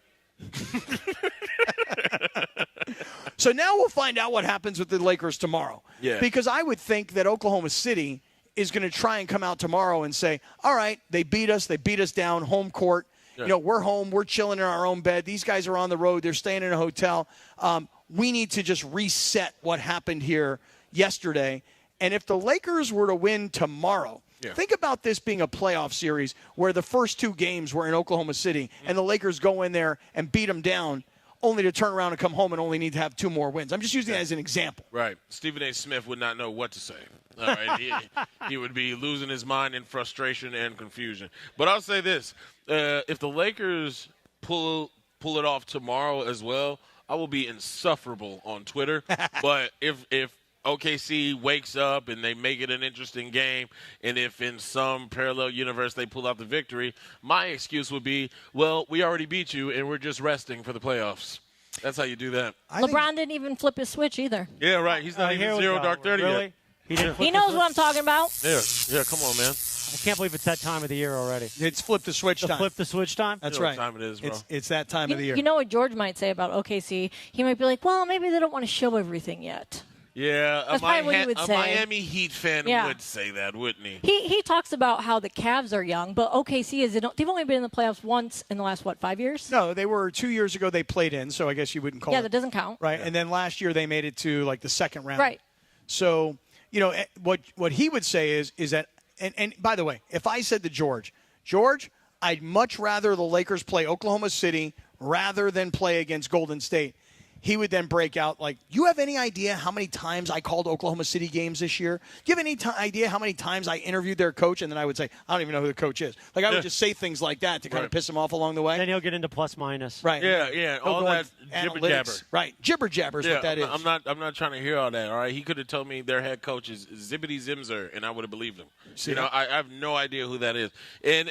So now we'll find out what happens with the Lakers tomorrow. Yeah. Because I would think that Oklahoma City is going to try and come out tomorrow and say, all right, they beat us down, home court. Yeah. We're home, we're chilling in our own bed. These guys are on the road, they're staying in a hotel. We need to just reset what happened here yesterday. And if the Lakers were to win tomorrow, think about this being a playoff series where the first 2 games were in Oklahoma City and the Lakers go in there and beat them down, only to turn around and come home and only need to have 2 more wins. I'm just using that as an example. Right. Stephen A. Smith would not know what to say. All right. He would be losing his mind in frustration and confusion. But I'll say this. If the Lakers pull it off tomorrow as well, I will be insufferable on Twitter. But if OKC wakes up and they make it an interesting game, and if in some parallel universe they pull out the victory, my excuse would be, well, we already beat you and we're just resting for the playoffs. That's how you do that. LeBron didn't even flip his switch either. Yeah, right. He's not even zero dark 30 yet. He knows what I'm talking about. Yeah, come on, man. I can't believe it's that time of the year already. It's flip the switch time. Flip the switch time? That's You know right. what time it is, bro. It's that time of the year. You know what George might say about OKC? He might be like, well, maybe they don't want to show everything yet. Yeah, That's probably what he would say. Miami Heat fan would say that, wouldn't he? He talks about how the Cavs are young, but OKC they've only been in the playoffs once in the last 5 years? No, they were 2 years ago. They played in, so I guess you wouldn't call it. Yeah, that doesn't count. Right, and then last year they made it to like the second round. Right. So what he would say is that, and by the way, if I said to George, I'd much rather the Lakers play Oklahoma City rather than play against Golden State. He would then break out like, you have any idea how many times I called Oklahoma City games this year? Do you have any idea how many times I interviewed their coach? And then I would say, I don't even know who the coach is. Like, I would just say things like that to kind of piss him off along the way. Then he'll get into plus minus. Right. Yeah. All that jibber jabber. Right. Jibber jabber is what that is. I'm not trying to hear all that. All right. He could have told me their head coach is Zibbity Zimzer, and I would have believed him. See, I have no idea who that is. And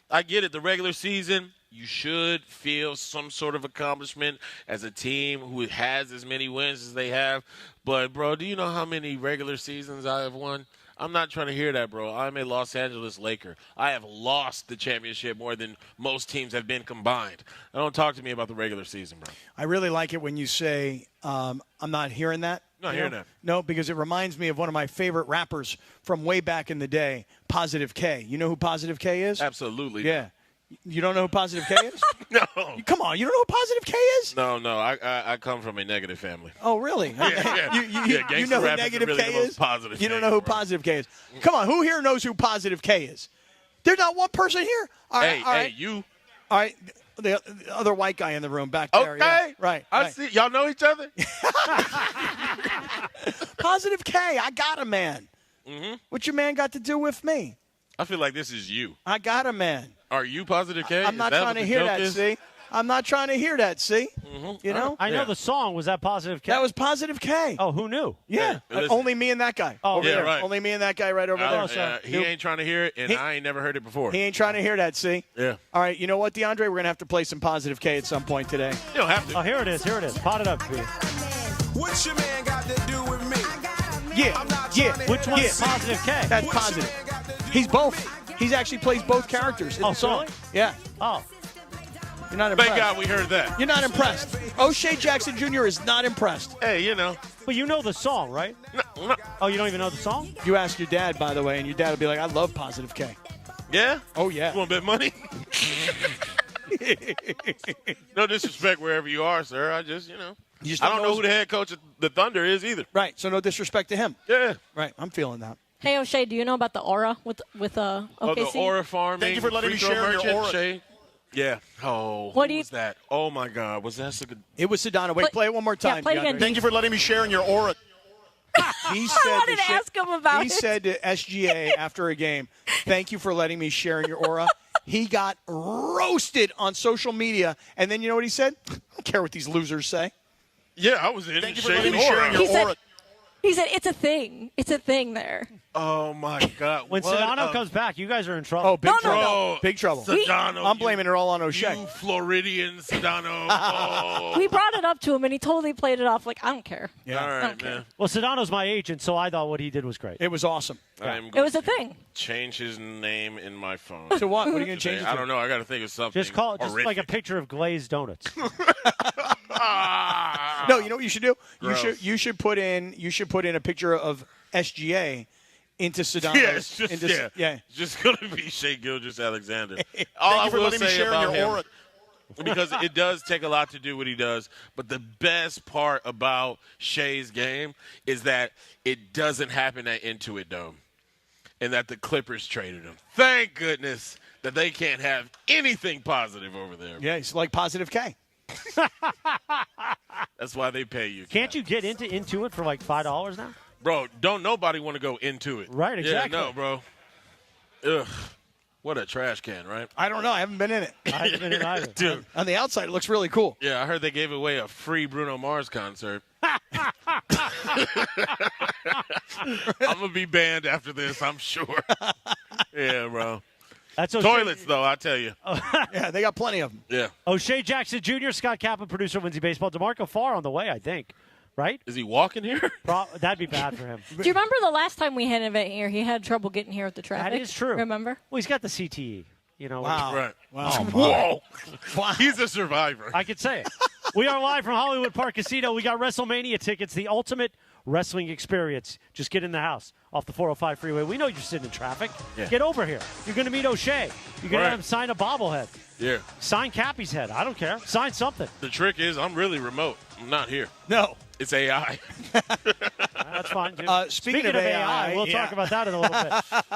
I get it. The regular season, you should feel some sort of accomplishment as a team who has as many wins as they have. But, bro, do you know how many regular seasons I have won? I'm not trying to hear that, bro. I'm a Los Angeles Laker. I have lost the championship more than most teams have been combined. Don't talk to me about the regular season, bro. I really like it when you say, I'm not hearing that. Not hearing that. No, because it reminds me of one of my favorite rappers from way back in the day, Positive K. You know who Positive K is? Absolutely. Yeah. You don't know who Positive K is? No. Come on, you don't know who Positive K is? No. I come from a negative family. Oh, really? You know who Negative really K the most is? positive You don't name, know who bro. Positive K is? Come on, who here knows who Positive K is? There's not one person here. All right, all right. You. All right, the other white guy in the room back there. Okay. Yeah. Right. I see. Y'all know each other? Positive K, I got a man. Mm-hmm. What your man got to do with me? I feel like this is you. I got a man. Are you Positive K? I'm not trying to hear that, see? I'm not trying to hear that, see? Mm-hmm. You know? I know the song. Was that Positive K? That was Positive K. Oh, who knew? Yeah. Listen. Only me and that guy. Oh, over yeah, there. right. Only me and that guy right over there. He ain't trying to hear it, and I ain't never heard it before. He ain't trying to hear that, see? Yeah. All right, you know what, DeAndre? We're going to have to play some Positive K at some point today. You don't have to. Oh, here it is. Pot it up, B. What your man got to do with me? Yeah. Which one's Yeah. Positive K? That's Positive. He's both. He actually plays both characters in the song. Really? Yeah. Oh. You're not impressed. Thank God we heard that. You're not impressed. O'Shea Jackson Jr. is not impressed. Hey, you know. But you know the song, right? No. Oh, you don't even know the song? You ask your dad, by the way, and your dad will be like, I love Positive K. Yeah? Oh, yeah. You want to bet money? No disrespect wherever you are, sir. I just, I don't know who the head coach of the Thunder is either. Right, so no disrespect to him. Yeah. Right, I'm feeling that. Hey, O'Shea, do you know about the Aura with OKC? Oh, the Aura farming. Thank you for letting me free throw share your merchant, Aura. Shay. Yeah. Oh, What who was that? Oh, my God. Was that so good? It was Sedano. Wait, play it one more time. Yeah, play it again. Thank you for letting me share in your aura. He said I wanted to ask him about He it. said to SGA after a game, thank you for letting me share in your aura. He got roasted on social media. And then you know what he said? I don't care what these losers say. Yeah, I was in Thank you for Shay's letting me share in aura. your aura. He said it's a thing. It's a thing there. Oh, my God. When What Sedano a- comes back, you guys are in trouble. Oh, big No, trouble. no. Big trouble. Sedano, I'm blaming it all on O'Shea. You Floridian Sedano. Oh. We brought it up to him, and he totally played it off like, I don't care. All right, man. Well, Sedano's my agent, so I thought what he did was great. It was awesome. I'm It was a thing. change his name in my phone. To what? What are you going to change it to? I don't know. I got to think of something. Just call it just like a horrific. picture of glazed donuts. No, you know what you should do? Gross. You should put in a picture of SGA into Sedano's. Yeah, it's just, yeah. It's just going to be Shea Gilgeous-Alexander. All I will say about him, because it does take a lot to do what he does, but the best part about Shea's game is that it doesn't happen at Intuit Dome and that the Clippers traded him. Thank goodness that they can't have anything positive over there. Yeah, he's like Positive K. That's why they pay you. Can't you get into it for like $5 now? Bro, don't nobody want to go into it. Right, exactly. Yeah, no, bro. Ugh. What a trash can, right? I don't know. I haven't been in it. I haven't been in either. Dude. On the outside, it looks really cool. Yeah, I heard they gave away a free Bruno Mars concert. I'm going to be banned after this, I'm sure. Yeah, bro. That's Toilets, though, I tell you. Yeah, they got plenty of them. Yeah. O'Shea Jackson Jr., Scott Kappa, producer of Wednesday Baseball. DeMarco Farr on the way, I think. Right? Is he walking here? That'd be bad for him. Do you remember the last time we had an event here? He had trouble getting here with the traffic. That is true. Remember? Well, he's got the CTE. You know. Wow. Right. Wow. Whoa. He's a survivor. I could say it. We are live from Hollywood Park Casino. We got WrestleMania tickets, the ultimate wrestling experience. Just get in the house off the 405 freeway. We know you're sitting in traffic. Yeah. Get over here. You're going to meet O'Shea. You're going to have him sign a bobblehead. Yeah. Sign Cappy's head. I don't care. Sign something. The trick is I'm really remote. I'm not here. No. It's AI. That's fine, too. Speaking of AI, we'll talk about that in a little bit.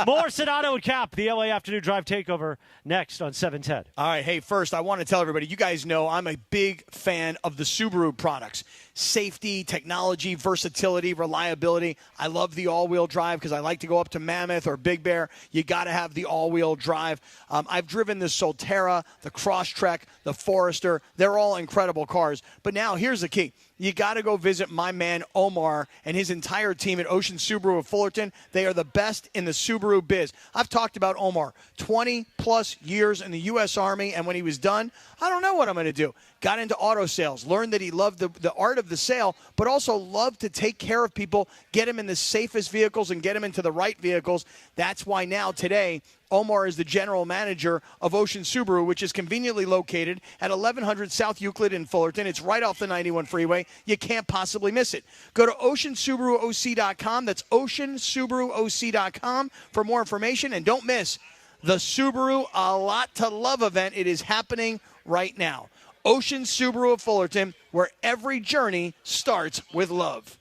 More Sedano and Cap, the LA Afternoon Drive Takeover, next on 710. All right, hey, first, I want to tell everybody, you guys know I'm a big fan of the Subaru products. Safety, technology, versatility, reliability. I love the all-wheel drive because I like to go up to Mammoth or Big Bear. You got to have the all-wheel drive. I've driven the Solterra, the Crosstrek, the Forester. They're all incredible cars. But now, here's the key. You got to go visit my man Omar and his entire team at Ocean Subaru of Fullerton. They are the best in the Subaru biz. I've talked about Omar, 20-plus years in the U.S. Army, and when he was done, I don't know what I'm going to do. Got into auto sales, learned that he loved the art of the sale, but also loved to take care of people, get them in the safest vehicles and get them into the right vehicles. That's why now, today, Omar is the general manager of Ocean Subaru, which is conveniently located at 1100 South Euclid in Fullerton. It's right off the 91 freeway. You can't possibly miss it. Go to OceanSubaruOC.com. That's OceanSubaruOC.com for more information. And don't miss the Subaru A Lot to Love event. It is happening right now. Ocean Subaru of Fullerton, where every journey starts with love.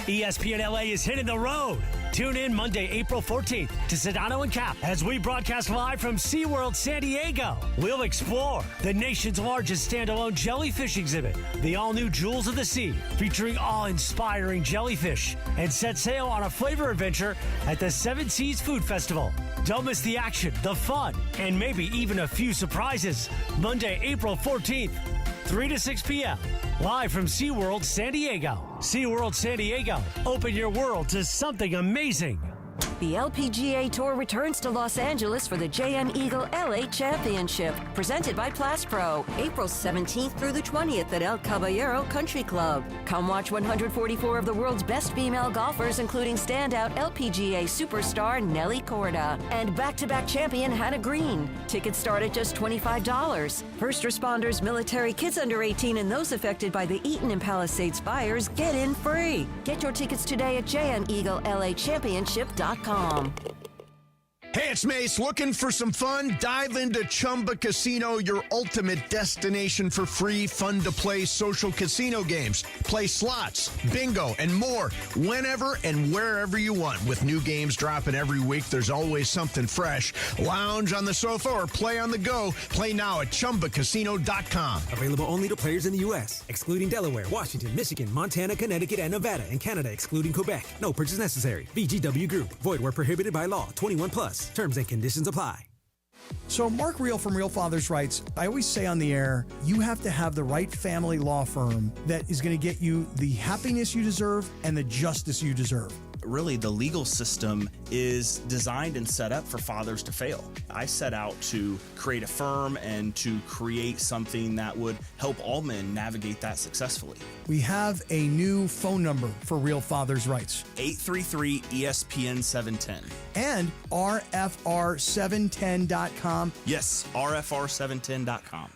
ESPN LA is hitting the road. Tune in Monday, April 14th to Sedano and Cap as we broadcast live from SeaWorld San Diego. We'll explore the nation's largest standalone jellyfish exhibit, the all-new Jewels of the Sea, featuring awe-inspiring jellyfish, and set sail on a flavor adventure at the Seven Seas Food Festival. Don't miss the action, the fun, and maybe even a few surprises. Monday, April 14th, 3 to 6 p.m. Live from SeaWorld San Diego. SeaWorld San Diego. Open your world to something amazing. The LPGA Tour returns to Los Angeles for the JM Eagle LA Championship, presented by Plastpro, April 17th through the 20th at El Caballero Country Club. Come watch 144 of the world's best female golfers, including standout LPGA superstar Nelly Korda and back-to-back champion Hannah Green. Tickets start at just $25. First responders, military, kids under 18, and those affected by the Eaton and Palisades fires get in free. Get your tickets today at jmeagleLAchampionship.com. Hey, it's Mace. Looking for some fun? Dive into Chumba Casino, your ultimate destination for free, fun-to-play social casino games. Play slots, bingo, and more whenever and wherever you want. With new games dropping every week, there's always something fresh. Lounge on the sofa or play on the go. Play now at ChumbaCasino.com. Available only to players in the U.S., excluding Delaware, Washington, Michigan, Montana, Connecticut, and Nevada, and Canada, excluding Quebec. No purchase necessary. VGW Group. Void where prohibited by law. 21 plus. Terms and conditions apply. So Mark Real from Real Fathers writes, I always say on the air, you have to have the right family law firm that is going to get you the happiness you deserve and the justice you deserve. Really, the legal system is designed and set up for fathers to fail. I set out to create a firm and to create something that would help all men navigate that successfully. We have a new phone number for Real Fathers Rights. 833-ESPN-710. And RFR710.com. Yes, RFR710.com.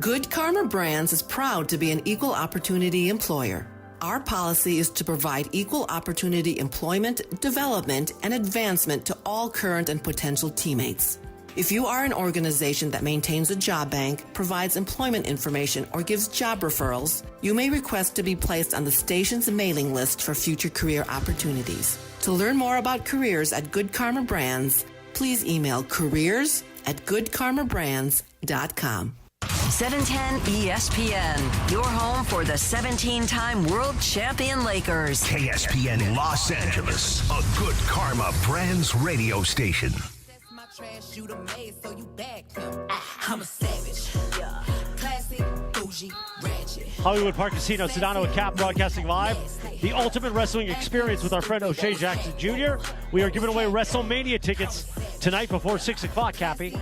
Good Karma Brands is proud to be an equal opportunity employer. Our policy is to provide equal opportunity employment, development, and advancement to all current and potential teammates. If you are an organization that maintains a job bank, provides employment information, or gives job referrals, you may request to be placed on the station's mailing list for future career opportunities. To learn more about careers at Good Karma Brands, please email careers@goodkarmabrands.com. 710 ESPN, your home for the 17-time world champion Lakers. KSPN Los Angeles, a Good Karma Brands radio station. I'm a savage. Classic, bougie, ratchet. Hollywood Park Casino, Sedano and Cap broadcasting live. The ultimate wrestling experience with our friend O'Shea Jackson Jr. We are giving away WrestleMania tickets tonight before 6 o'clock, Cappy.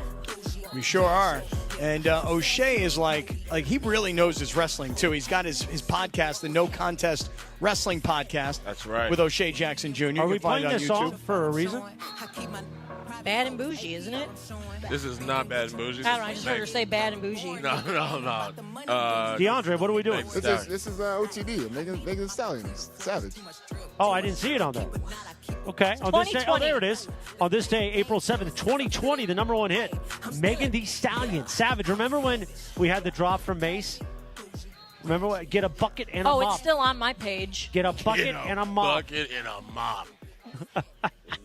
We sure are. And O'Shea is like he really knows his wrestling, too. He's got his podcast, the No Contest Wrestling Podcast. That's right. With O'Shea Jackson Jr. Are we playing this song for a reason? Bad and bougie, isn't it? This is not bad and bougie. I don't know. I just heard her say bad and bougie. No. DeAndre, what are we doing? This is OTD, Megan Thee Stallion, Savage. Oh, I didn't see it on there. Okay. On this day, there it is. On this day, April 7th, 2020, the #1 hit, Megan Thee Stallion, Savage. Remember when we had the drop from Mace? Remember what? Get a bucket and a mop. Oh, it's still on my page. Get a bucket and a mop. Bucket and a mop.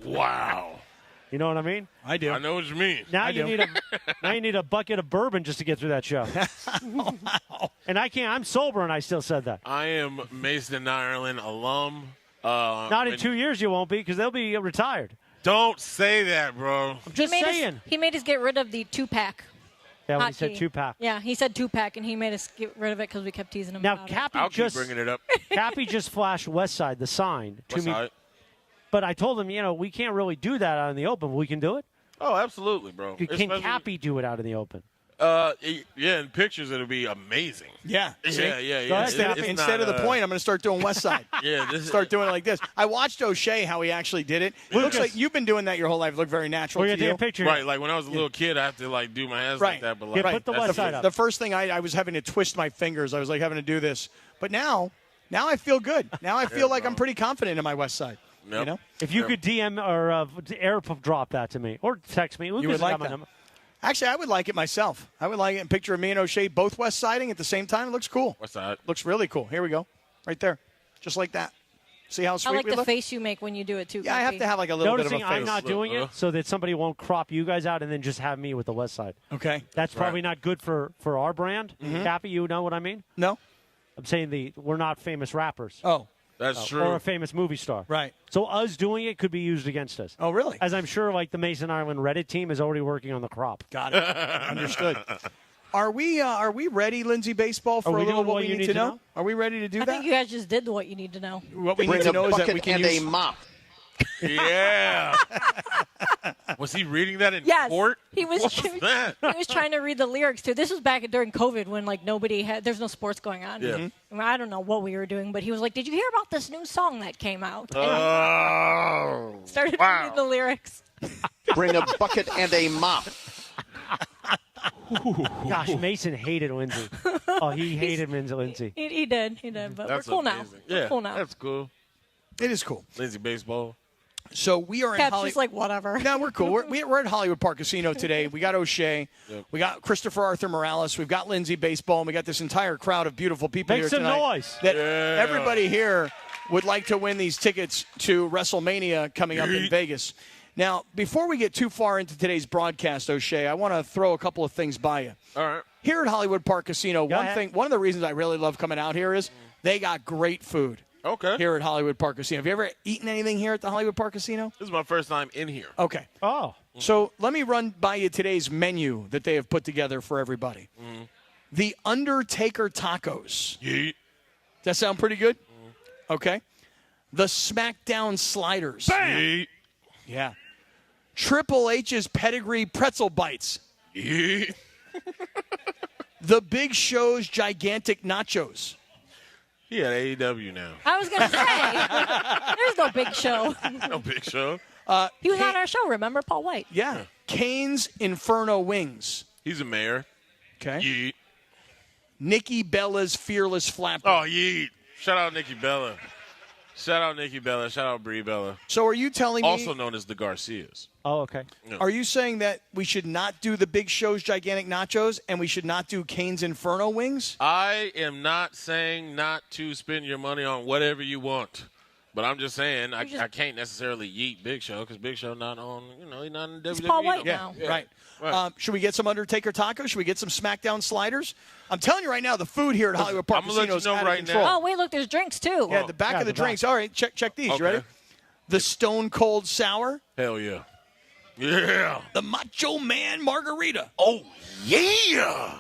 Wow. You know what I mean? I do. I know what you mean. Now you need a bucket of bourbon just to get through that show. And I can't. I'm sober, and I still said that. I am Mason Ireland alum. Not in 2 years, you won't be, because they'll be retired. Don't say that, bro. I'm just saying. He made us get rid of the 2-pack. Yeah, when he said 2-pack. Yeah, he said 2-pack, and he made us get rid of it because we kept teasing him. Now, about Cappy I'll just keep bringing it up. Cappy just flashed West Side, the sign, to West me. Side. But I told him, we can't really do that out in the open. We can do it. Oh, absolutely, bro. Can Cappy do it out in the open? Yeah, in pictures it'll be amazing. Yeah. Yeah. Instead of the point, I'm going to start doing West Side. Start doing it like this. I watched O'Shea, how he actually did it. It looks like you've been doing that your whole life. It looked very natural to you. A picture. Right, like when I was a little kid, I have to do my hands like that. But put the West Side up. The first thing I was having to twist my fingers. I was having to do this. But now I feel good. Now I feel like I'm pretty confident in my West Side. Yep. You know? If you could DM or AirDrop that to me or text me, you would like that. Actually, I would like it myself. I would like it. A picture of me and O'Shea both West Siding at the same time. It looks cool. West Side. Looks really cool. Here we go. Right there. Just like that. See how sweet I like we the look? face you make when you do it, too. Yeah, I have to have a little bit of a face. I'm not doing it so that somebody won't crop you guys out and then just have me with the West Side. Okay. That's probably not good for our brand. Mm-hmm. Cappy, you know what I mean? No. I'm saying we're not famous rappers. Oh. That's true. Or a famous movie star. Right. So us doing it could be used against us. Oh, really? As I'm sure the Mason Island Reddit team is already working on the crop. Got it. Understood. Are we ready, Lindsay Baseball, for a little what we need to know? Are we ready to do that? I think you guys just did what you need to know. What we need to know is that we can use a mop. Yeah. Was he reading that in court? He was. What was that? He was trying to read the lyrics too. This was back during COVID when there's no sports going on. Yeah. I mean, I don't know what we were doing, but he was like, "Did you hear about this new song that came out?" Oh. Started reading the lyrics. Bring a bucket and a mop. Gosh, Mason hated Lindsay. Oh, he hated Lindsay. He did. But That's we're cool amazing. now. Yeah, We're cool now. that's cool. It is cool. Lindsay Baseball. So we are in Cap's Hollywood. just like, whatever. No, we're cool. We're at Hollywood Park Casino today. We got O'Shea. Yep. We got Christopher Arthur Morales. We've got Lindsay Baseball. And we got this entire crowd of beautiful people Make here some tonight. noise. That everybody here would like to win these tickets to WrestleMania coming up in Vegas. Now, before we get too far into today's broadcast, O'Shea, I want to throw a couple of things by you. All right. Here at Hollywood Park Casino, Go ahead. one of the reasons I really love coming out here is they got great food. Okay. Here at Hollywood Park Casino. Have you ever eaten anything here at the Hollywood Park Casino? This is my first time in here. Okay. Oh. So let me run by you today's menu that they have put together for everybody. Mm-hmm. The Undertaker Tacos. Yeet. Does that sound pretty good? Okay. The SmackDown Sliders. Bam. Yeet. Yeah. Triple H's Pedigree Pretzel Bites. Yeet. The Big Show's Gigantic Nachos. He at AEW now. I was going to say, there's no Big Show. No Big Show. He was on our show, remember? Paul White. Yeah. Kane's Inferno Wings. He's a mayor. Okay. Yeet. Nikki Bella's Fearless Flapper. Oh, yeet. Shout out Nikki Bella. Shout out Nikki Bella. Shout out Brie Bella. So are you telling me... Also known as the Garcias. Oh, okay. Yeah. Are you saying that we should not do the Big Show's Gigantic Nachos and we should not do Kane's Inferno Wings? I am not saying not to spend your money on whatever you want. But I'm just saying I can't necessarily yeet Big Show because Big Show not on, he's not in WWE. It's Paul White no now. more. Right. Right. Should we get some Undertaker tacos? Should we get some SmackDown sliders? I'm telling you right now, the food here at Hollywood Park I'm gonna let Casino is you know out right of control. Oh, wait, look, there's drinks, too. Yeah, the back of the drinks. All right, check these. Okay. You ready? The Stone Cold Sour. Hell yeah. Yeah. The Macho Man Margarita. Oh, yeah.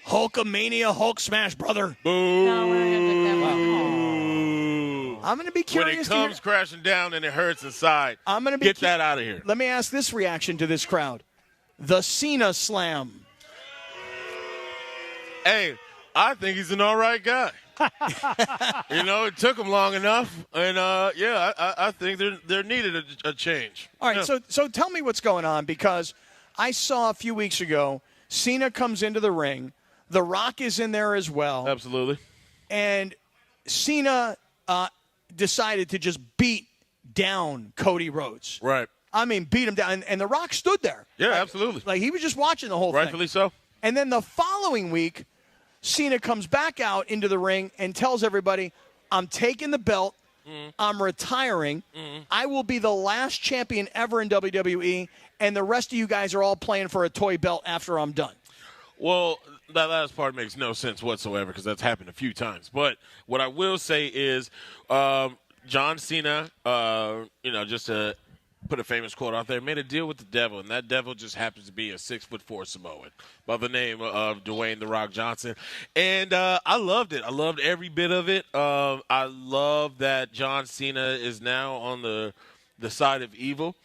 Hulkamania Hulk Smash, brother. Boo. No, we're not going to drink that one. I'm going to be When curious. it comes crashing down and it hurts inside, I'm going to get that out of here. Let me ask this reaction to this crowd. The Cena Slam. Hey, I think he's an all right guy. You know, it took them long enough, and I think there needed a change. All right, so tell me what's going on, because I saw a few weeks ago Cena comes into the ring, The Rock is in there as well. Absolutely. And Cena decided to just beat down Cody Rhodes. Right. I mean, beat him down. And The Rock stood there. Yeah, absolutely. Like he was just watching the whole thing. Rightfully so. And then the following week, Cena comes back out into the ring and tells everybody, I'm taking the belt. I'm retiring. I will be the last champion ever in WWE, and the rest of you guys are all playing for a toy belt after I'm done. Well, that last part makes no sense whatsoever because that's happened a few times. But what I will say is John Cena, just to put a famous quote out there, made a deal with the devil, and that devil just happens to be a 6'4" Samoan by the name of Dwayne "The Rock" Johnson. And I loved it. I loved every bit of it. I love that John Cena is now on the side of evil.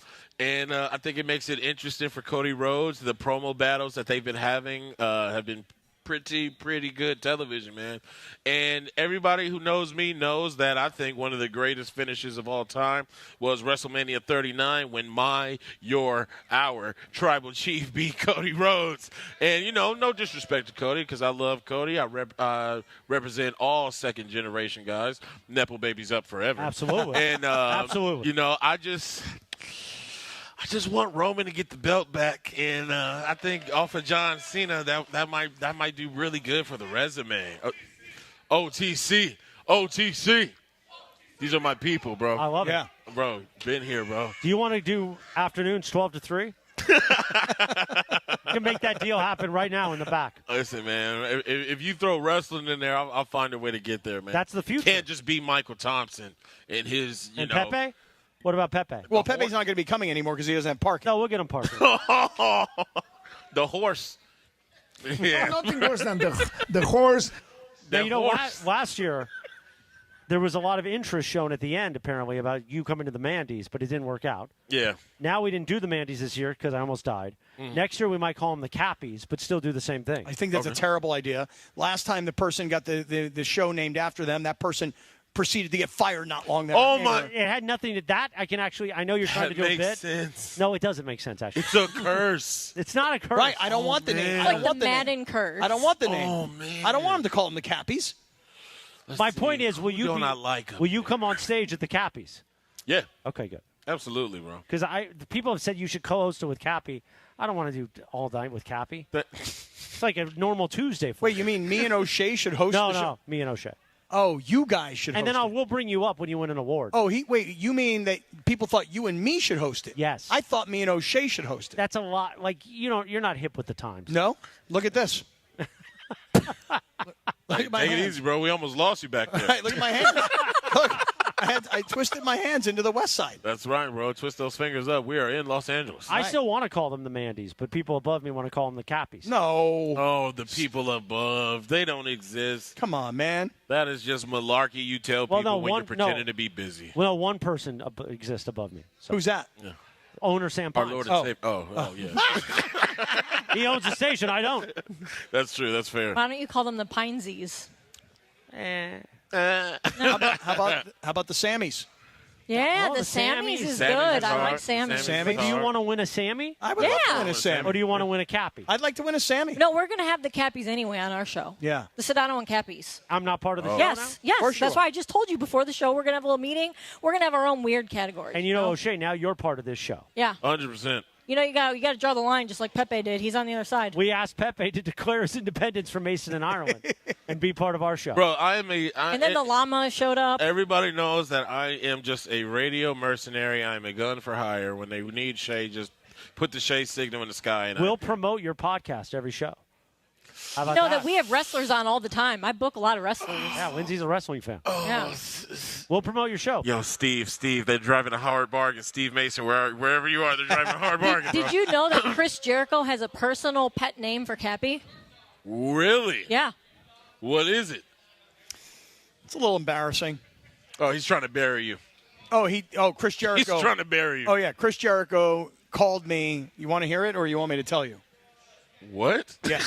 And I think it makes it interesting for Cody Rhodes. The promo battles that they've been having have been pretty good television, man. And everybody who knows me knows that I think one of the greatest finishes of all time was WrestleMania 39 when our Tribal Chief beat Cody Rhodes. And, no disrespect to Cody because I love Cody. I represent all second-generation guys. Nepo babies up forever. Absolutely. And, absolutely. I just want Roman to get the belt back, and I think off of John Cena, that might do really good for the resume. OTC. These are my people, bro. I love it. Bro, been here, bro. Do you want to do afternoons 12 to 3? You can make that deal happen right now in the back. Listen, man, if you throw wrestling in there, I'll find a way to get there, man. That's the future. Can't just be Michael Thompson and his, Pepe? What about Pepe? Well, Pepe's not going to be coming anymore because he doesn't have parking. No, we'll get him parking. The horse. Yeah. Nothing worse than the horse. Now, last year, there was a lot of interest shown at the end, apparently, about you coming to the Mandy's, but it didn't work out. Yeah. Now we didn't do the Mandy's this year because I almost died. Next year we might call them the Cappies, but still do the same thing. I think that's a terrible idea. Last time the person got the show named after them, that person proceeded to get fired not long thereafter. Oh, my. It had nothing to that. I know you're trying to do a bit. That makes sense. No, it doesn't make sense, actually. It's a curse. It's not a curse. Right, I don't want the name. I Like don't the want the Madden name. curse. I don't want the name. Oh, man. I don't want them to call them the Cappies. My point is, will you come on stage at the Cappies? Yeah. Okay, good. Absolutely, bro. Because people have said you should co-host it with Cappy. I don't want to do all night with Cappy. It's like a normal Tuesday for Wait, you mean me and O'Shea should host the show? No, me and O'Shea. Oh, you guys should and host then it. we'll bring you up when you win an award. Oh, wait, you mean that people thought you and me should host it? Yes. I thought me and O'Shea should host it. That's a lot. Like, you're not hip with the times. No? Look at this. Look at my Take it hands. easy, bro. We almost lost you back there. Right, look at my hands. Look, I twisted my hands into the west side. That's right, bro. Twist those fingers up. We are in Los Angeles. I still want to call them the Mandy's, but people above me want to call them the Cappies. No. Oh, the people above. They don't exist. Come on, man. That is just malarkey you tell people when you're pretending to be busy. Well, one person exists above me. So. Who's that? Yeah. Owner Sam Our Pines. Lord and Savior. Oh, yeah. He owns the station. I don't. That's true. That's fair. Why don't you call them the Pinesies? How about the Sammys? Yeah, Oh, the the Sammys is Sammys good. are I like hard. Sammys. Sammys. Do you want to win a Sammy? I would love to win a Yeah. Sammy. Or do you want to win a Cappy? I'd like to win a Sammy. No, we're going to have the Cappies anyway on our show. Yeah. The Sedano and Cappies. I'm not part of the show Yes, now? yes. course you That's are. why I just told you before the show we're going to have a little meeting. We're going to have our own weird category. And you know, O'Shea, now you're part of this show. Yeah. 100%. You got to draw the line just like Pepe did. He's on the other side. We asked Pepe to declare his independence from Mason and Ireland and be part of our show. Bro, and then the llama showed up. Everybody knows that I am just a radio mercenary. I'm a gun for hire. When they need Shay, just put the Shay signal in the sky. And We'll promote your podcast every show. How about No, that we have wrestlers on all the time. I book a lot of wrestlers. Yeah, Lindsay's a wrestling fan. Yeah. We'll promote your show. Yo, Steve, they're driving a hard bargain. Steve Mason, wherever you are, they're driving a hard bargain. Did you know that Chris Jericho has a personal pet name for Cappy? Really? Yeah. What is it? It's a little embarrassing. Oh, he's trying to bury you. Chris Jericho. He's trying to bury you. Oh, yeah. Chris Jericho called me. You want to hear it or you want me to tell you? What? Yeah.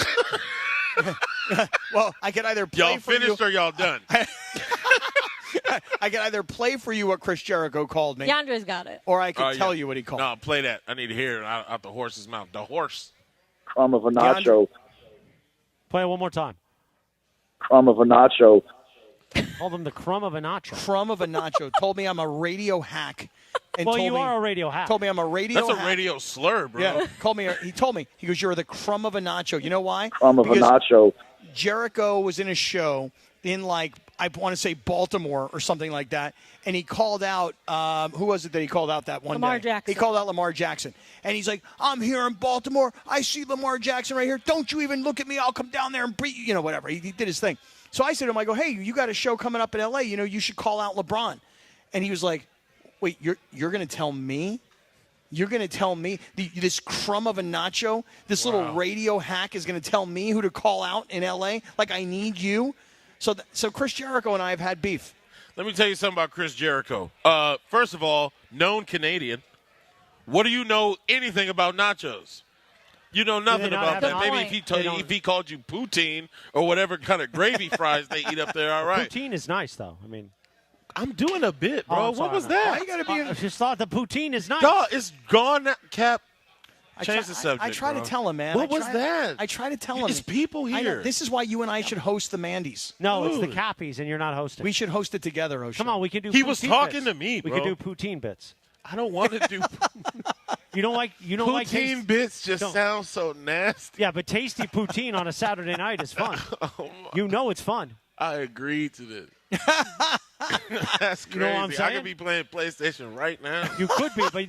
Well, I can either play y'all for you. finished or y'all done? I can either play for you what Chris Jericho called me. DeAndre's got it. Or I can tell you what he called. No, play that. I need to hear it out the horse's mouth. The horse. Crumb of a nacho. Play it one more time. Crumb of a nacho. Called him the crumb of a nacho. Crumb of a nacho. Told me I'm a radio hack. And Well, told you me, are a radio hack. Told me I'm a radio That's a hack. radio slur, bro. Yeah, he told me. He goes, you're the crumb of a nacho. You know why? Crumb of a Because nacho. Jericho was in a show in, like, I want to say Baltimore or something like that, and he called out, who was it that he called out that one Lamar day? Jackson. He called out Lamar Jackson. And he's like, I'm here in Baltimore. I see Lamar Jackson right here. Don't you even look at me. I'll come down there and breathe, whatever. He did his thing. So I said to him, I go, hey, you got a show coming up in L.A. You should call out LeBron. And he was like, wait, you're going to tell me? You're going to tell me, this crumb of a nacho, this little radio hack is going to tell me who to call out in L.A.? Like, I need you? So Chris Jericho and I have had beef. Let me tell you something about Chris Jericho. First of all, known Canadian. What do you know anything about nachos? You know nothing about that. Maybe if he called you poutine or whatever kind of gravy fries they eat up there, all right. Poutine is nice, though. I mean, I'm doing a bit, bro. Oh, what was that? Why you gotta be? I just thought the poutine is nice. Dog, it's gone now. Cap. Change the subject. I try bro. to tell him, man. What was that? I try to tell him. It's people I know. here. This is why you and I should host the Mandy's. No, it's the Cappies, and you're not hosting. We should host it together, O'Shea. Come on, we can do. He was poutine talking bits. to me, We bro. could do poutine bits. I don't want to do. You don't like Poutine taste- bits just don't. sound so nasty. Yeah, but tasty poutine on a Saturday night is fun. You know it's fun. I agreed to this. That's crazy. You know what I'm I saying? could be playing PlayStation right now. You could be, but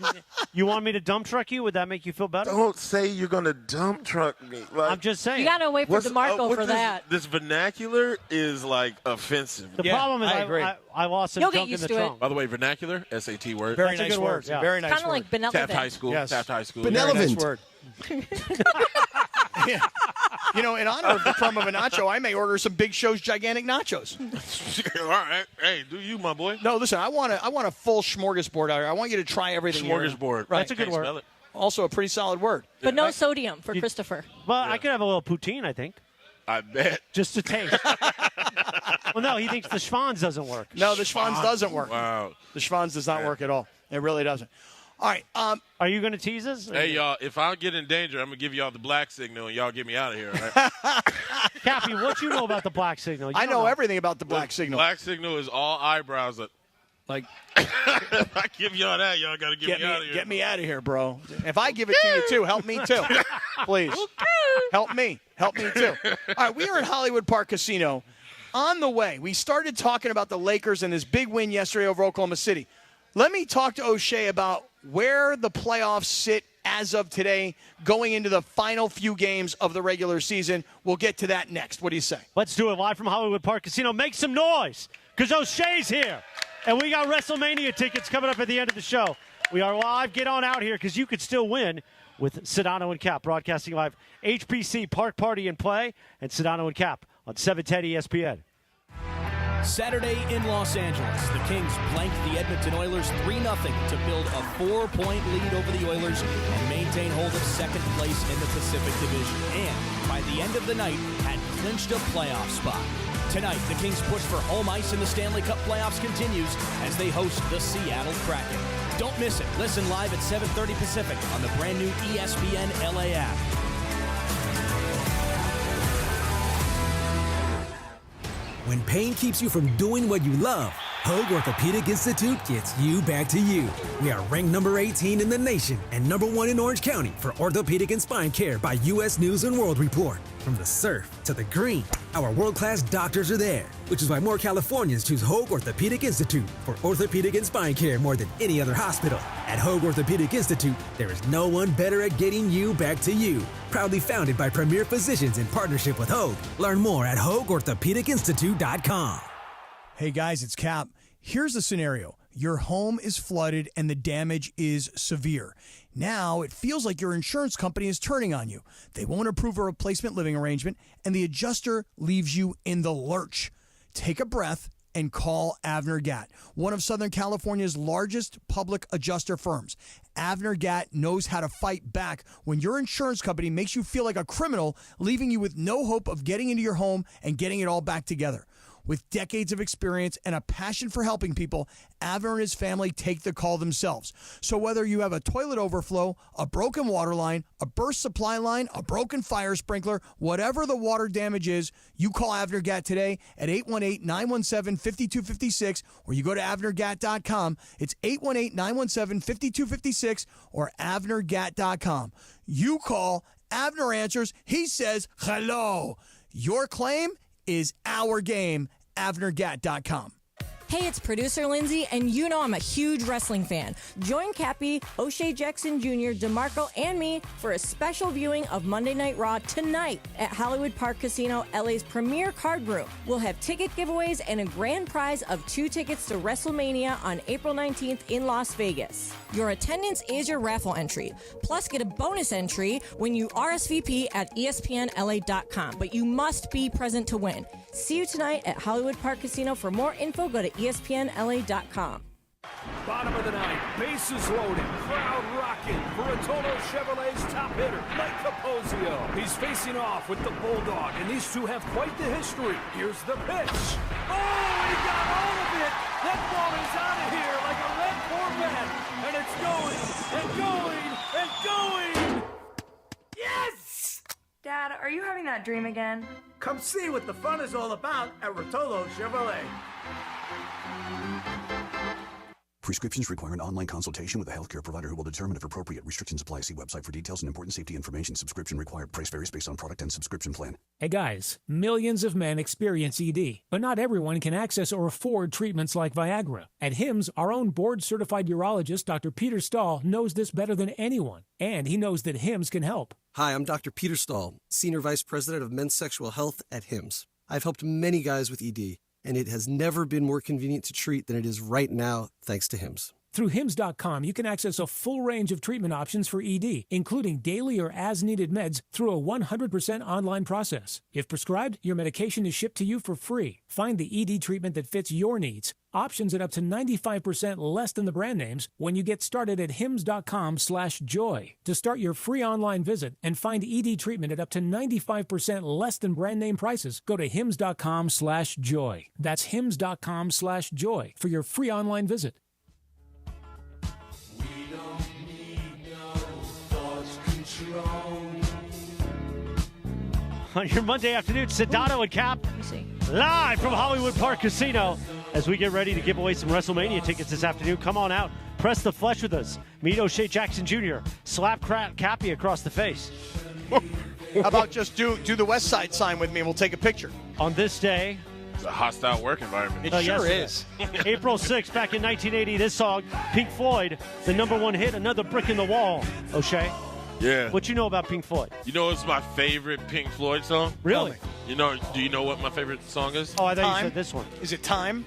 you want me to dump truck you? Would that make you feel better? Don't say you're gonna dump truck me. Like, I'm just saying. You got to wait for DeMarco for that. This vernacular is like offensive. The problem is I agree. I lost some You'll get junk in used the to it. trunk. By the way, vernacular, SAT word. Very That's a nice good word. word, yeah. Very nice Kind of word. like benevolent. Taft High School. Yes. Taft High School. Very Benevolent. nice word. Yeah. In honor of the crumb of a nacho, I may order some Big Show's gigantic nachos. All right. Hey, do you, my boy? No, listen, I want a full smorgasbord out here. I want you to try everything. here. Smorgasbord. Right. That's a good Can't word. spell it. Also a pretty solid word. But no sodium for Christopher. Well, I could have a little poutine, I think, I bet. just to taste. Well, no, he thinks the schwanz doesn't work. No, the Schwanz doesn't work. Wow. The Schwanz does not work at all. It really doesn't. All right. Are you going to tease us? Hey, y'all, if I get in danger, I'm going to give y'all the black signal and y'all get me out of here, all right? Cappy, what you know about the black signal? You I don't know everything about the black signal. Black signal is all eyebrows up. Like, If I give y'all that, y'all got to get me out of here. Get me out of here, bro. If I give it to you, too, help me, too. Please. Help me. Help me, too. All right, we are at Hollywood Park Casino. On the way, we started talking about the Lakers and this big win yesterday over Oklahoma City. Let me talk to O'Shea about where the playoffs sit as of today, going into the final few games of the regular season. We'll get to that next. What do you say? Let's do it live from Hollywood Park Casino. Make some noise, because O'Shea's here. And we got WrestleMania tickets coming up at the end of the show. We are live. Get on out here, because you could still win with Sedano and Kap, broadcasting live HPC Park Party and Play, and Sedano and Kap on 710 ESPN. Saturday in Los Angeles, the Kings blanked the Edmonton Oilers 3-0 to build a 4-point lead over the Oilers and maintain hold of second place in the Pacific Division. And by the end of the night, had clinched a playoff spot. Tonight, the Kings' push for home ice in the Stanley Cup playoffs continues as they host the Seattle Kraken. Don't miss it. Listen live at 7:30 Pacific on the brand new ESPN LA app. When pain keeps you from doing what you love, Hoag Orthopedic Institute gets you back to you. We are ranked number 18 in the nation and number 1 in Orange County for orthopedic and spine care by U.S. News and World Report. From the surf to the green, our world-class doctors are there, which is why more Californians choose Hoag Orthopedic Institute for orthopedic and spine care more than any other hospital. At Hoag Orthopedic Institute, there is no one better at getting you back to you. Proudly founded by premier physicians in partnership with Hoag. Learn more at HoagOrthopedicInstitute.com. Hey, guys, it's Cap. Here's the scenario. Your home is flooded and the damage is severe. Now it feels like your insurance company is turning on you. They won't approve a replacement living arrangement, and the adjuster leaves you in the lurch. Take a breath and call Avner Gatt, one of Southern California's largest public adjuster firms. Avner Gatt knows how to fight back when your insurance company makes you feel like a criminal, leaving you with no hope of getting into your home and getting it all back together. With decades of experience and a passion for helping people, Avner and his family take the call themselves. So whether you have a toilet overflow, a broken water line, a burst supply line, a broken fire sprinkler, whatever the water damage is, you call Avner Gatt today at 818-917-5256, or you go to avnergatt.com. It's 818-917-5256 or avnergatt.com. You call, Avner answers, he says hello. Your claim is our game. avnergatt.com. Hey, it's producer Lindsay, and you know I'm a huge wrestling fan. Join Cappy, O'Shea Jackson Jr., DeMarco, and me for a special viewing of Monday Night Raw tonight at Hollywood Park Casino, LA's premier card room. We'll have ticket giveaways and a grand prize of 2 tickets to WrestleMania on April 19th in Las Vegas. Your attendance is your raffle entry. Plus, get a bonus entry when you RSVP at ESPNLA.com. But you must be present to win. See you tonight at Hollywood Park Casino. For more info, go to ESPNLA.com. Bottom of the ninth, bases loaded, crowd rocking for Rotolo Chevrolet's top hitter, Mike Capozio. He's facing off with the Bulldog, and these two have quite the history. Here's the pitch. Oh, he got all of it. That ball is out of here like a red Corvette, and it's going and going and going. Yes! Dad, are you having that dream again? Come see what the fun is all about at Rotolo Chevrolet. Prescriptions require an online consultation with a healthcare provider who will determine if appropriate. Restrictions apply. See website for details and important safety information. Subscription required. Price varies based on product and subscription plan. Hey guys, millions of men experience ED, but not everyone can access or afford treatments like Viagra. At HIMSS, our own board-certified urologist, Dr. Peter Stahl, knows this better than anyone, and he knows that HIMSS can help. Hi, I'm Dr. Peter Stahl, Senior Vice President of Men's Sexual Health at HIMSS. I've helped many guys with ED, and it has never been more convenient to treat than it is right now, thanks to HIMSS. Through HIMSS.com, you can access a full range of treatment options for ED, including daily or as-needed meds through a 100% online process. If prescribed, your medication is shipped to you for free. Find the ED treatment that fits your needs. Options at up to 95% less than the brand names when you get started at hims.com/joy. To start your free online visit and find ED treatment at up to 95% less than brand name prices, go to hims.com/joy. That's hims.com/joy for your free online visit. On your Monday afternoon, Sedano and Kap live from Hollywood Park Casino as we get ready to give away some WrestleMania tickets this afternoon. Come on out, press the flesh with us. Meet O'Shea Jackson Jr., slap Cappy across the face. How about just do the West Side sign with me and we'll take a picture? On this day, it's a hostile work environment. It sure is. April 6th, back in 1980, this song, Pink Floyd, the #1 hit, Another Brick in the Wall. O'Shea? Yeah. What you know about Pink Floyd? You know it's my favorite Pink Floyd song? Really? Do you know what my favorite song is? Oh, I thought you said this one. Is it Time?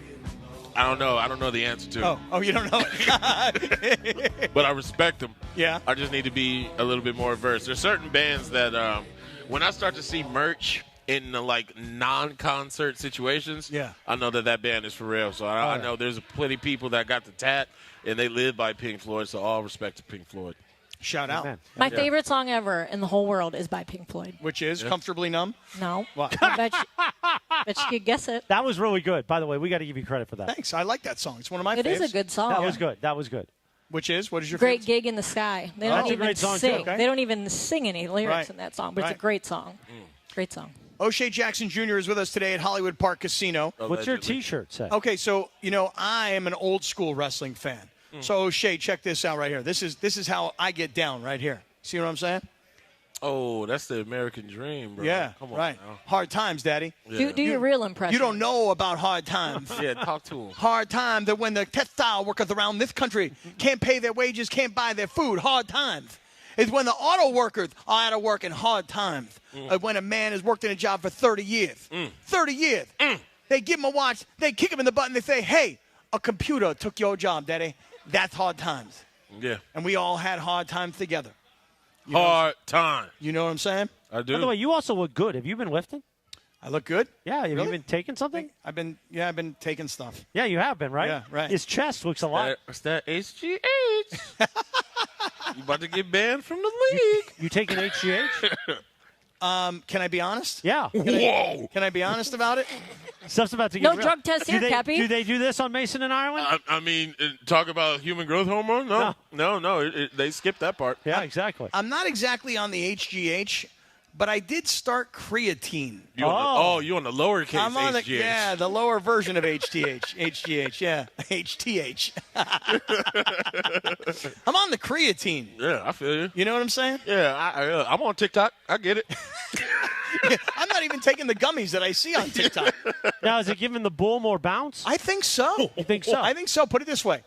I don't know. I don't know the answer to it. Oh, you don't know it. But I respect them. Yeah. I just need to be a little bit more versed. There's certain bands that when I start to see merch in non-concert situations, I know that band is for real. So I know there's plenty of people that got the tat and they live by Pink Floyd. So all respect to Pink Floyd. Shout out. My favorite song ever in the whole world is by Pink Floyd. Which is Comfortably Numb? No. What? I bet you could guess it. That was really good. By the way, we got to give you credit for that. Thanks. I like that song. It's one of my It faves. is a good song. That was good. That was good. Which is? What is your Great favorite? Gig in the Sky. They That's don't a even great song, too. sing. Okay. They don't even sing any lyrics Right. in that song, but it's Right. a great song. Great song. O'Shea Jackson Jr. is with us today at Hollywood Park Casino. What's your T-shirt say? Okay, so, I am an old school wrestling fan. So, O'Shea, check this out right here. This is how I get down right here. See what I'm saying? Oh, that's the American dream, bro. Yeah, Come on right. now. Hard times, Daddy. Yeah. Do your real impression. You don't know about hard times. Yeah, talk to him. Hard times that when the textile workers around this country can't pay their wages, can't buy their food. Hard times. It's when the auto workers are out of work in hard times. When a man has worked in a job for 30 years. 30 years. They give him a watch. They kick him in the butt and they say, hey, a computer took your job, Daddy. That's hard times. Yeah. And we all had hard times together. Hard time. You know what I'm saying? I do. By the way, you also look good. Have you been lifting? I look good? Yeah, have Really? you been taking something? I've been taking stuff. Yeah, you have been, right? Yeah, right. His chest looks a lot. It's that HGH. You about to get banned from the league. You taking HGH? Can I be honest? Yeah. Can I be honest about it? Stuff's about to get No real. drug test here, Cappy. Do they do this on Mason and Ireland? I mean, talk about human growth hormone? No. They skipped that part. Yeah, exactly. I'm not exactly on the HGH, but I did start creatine. You on the lowercase I'm on HGH. the lower version of HGH, yeah. HTH. I'm on the creatine. Yeah, I feel you. You know what I'm saying? Yeah, I'm on TikTok. I get it. I'm not even taking the gummies that I see on TikTok. Now, is it giving the bull more bounce? I think so. You think so? I think so. Put it this way.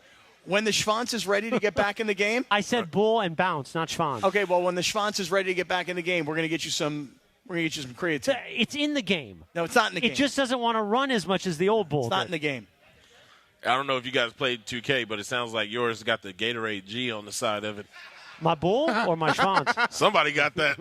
When the Schwanz is ready to get back in the game. I said bull and bounce, not Schwanz. Okay, well, when the Schwanz is ready to get back in the game, we're going to get you some creatine. It's in the game. No, it's not in the game. It just doesn't want to run as much as the old bull. It's not in the game. I don't know if you guys played 2K, but it sounds like yours got the Gatorade G on the side of it. My bull or my Schwanz? Somebody got that.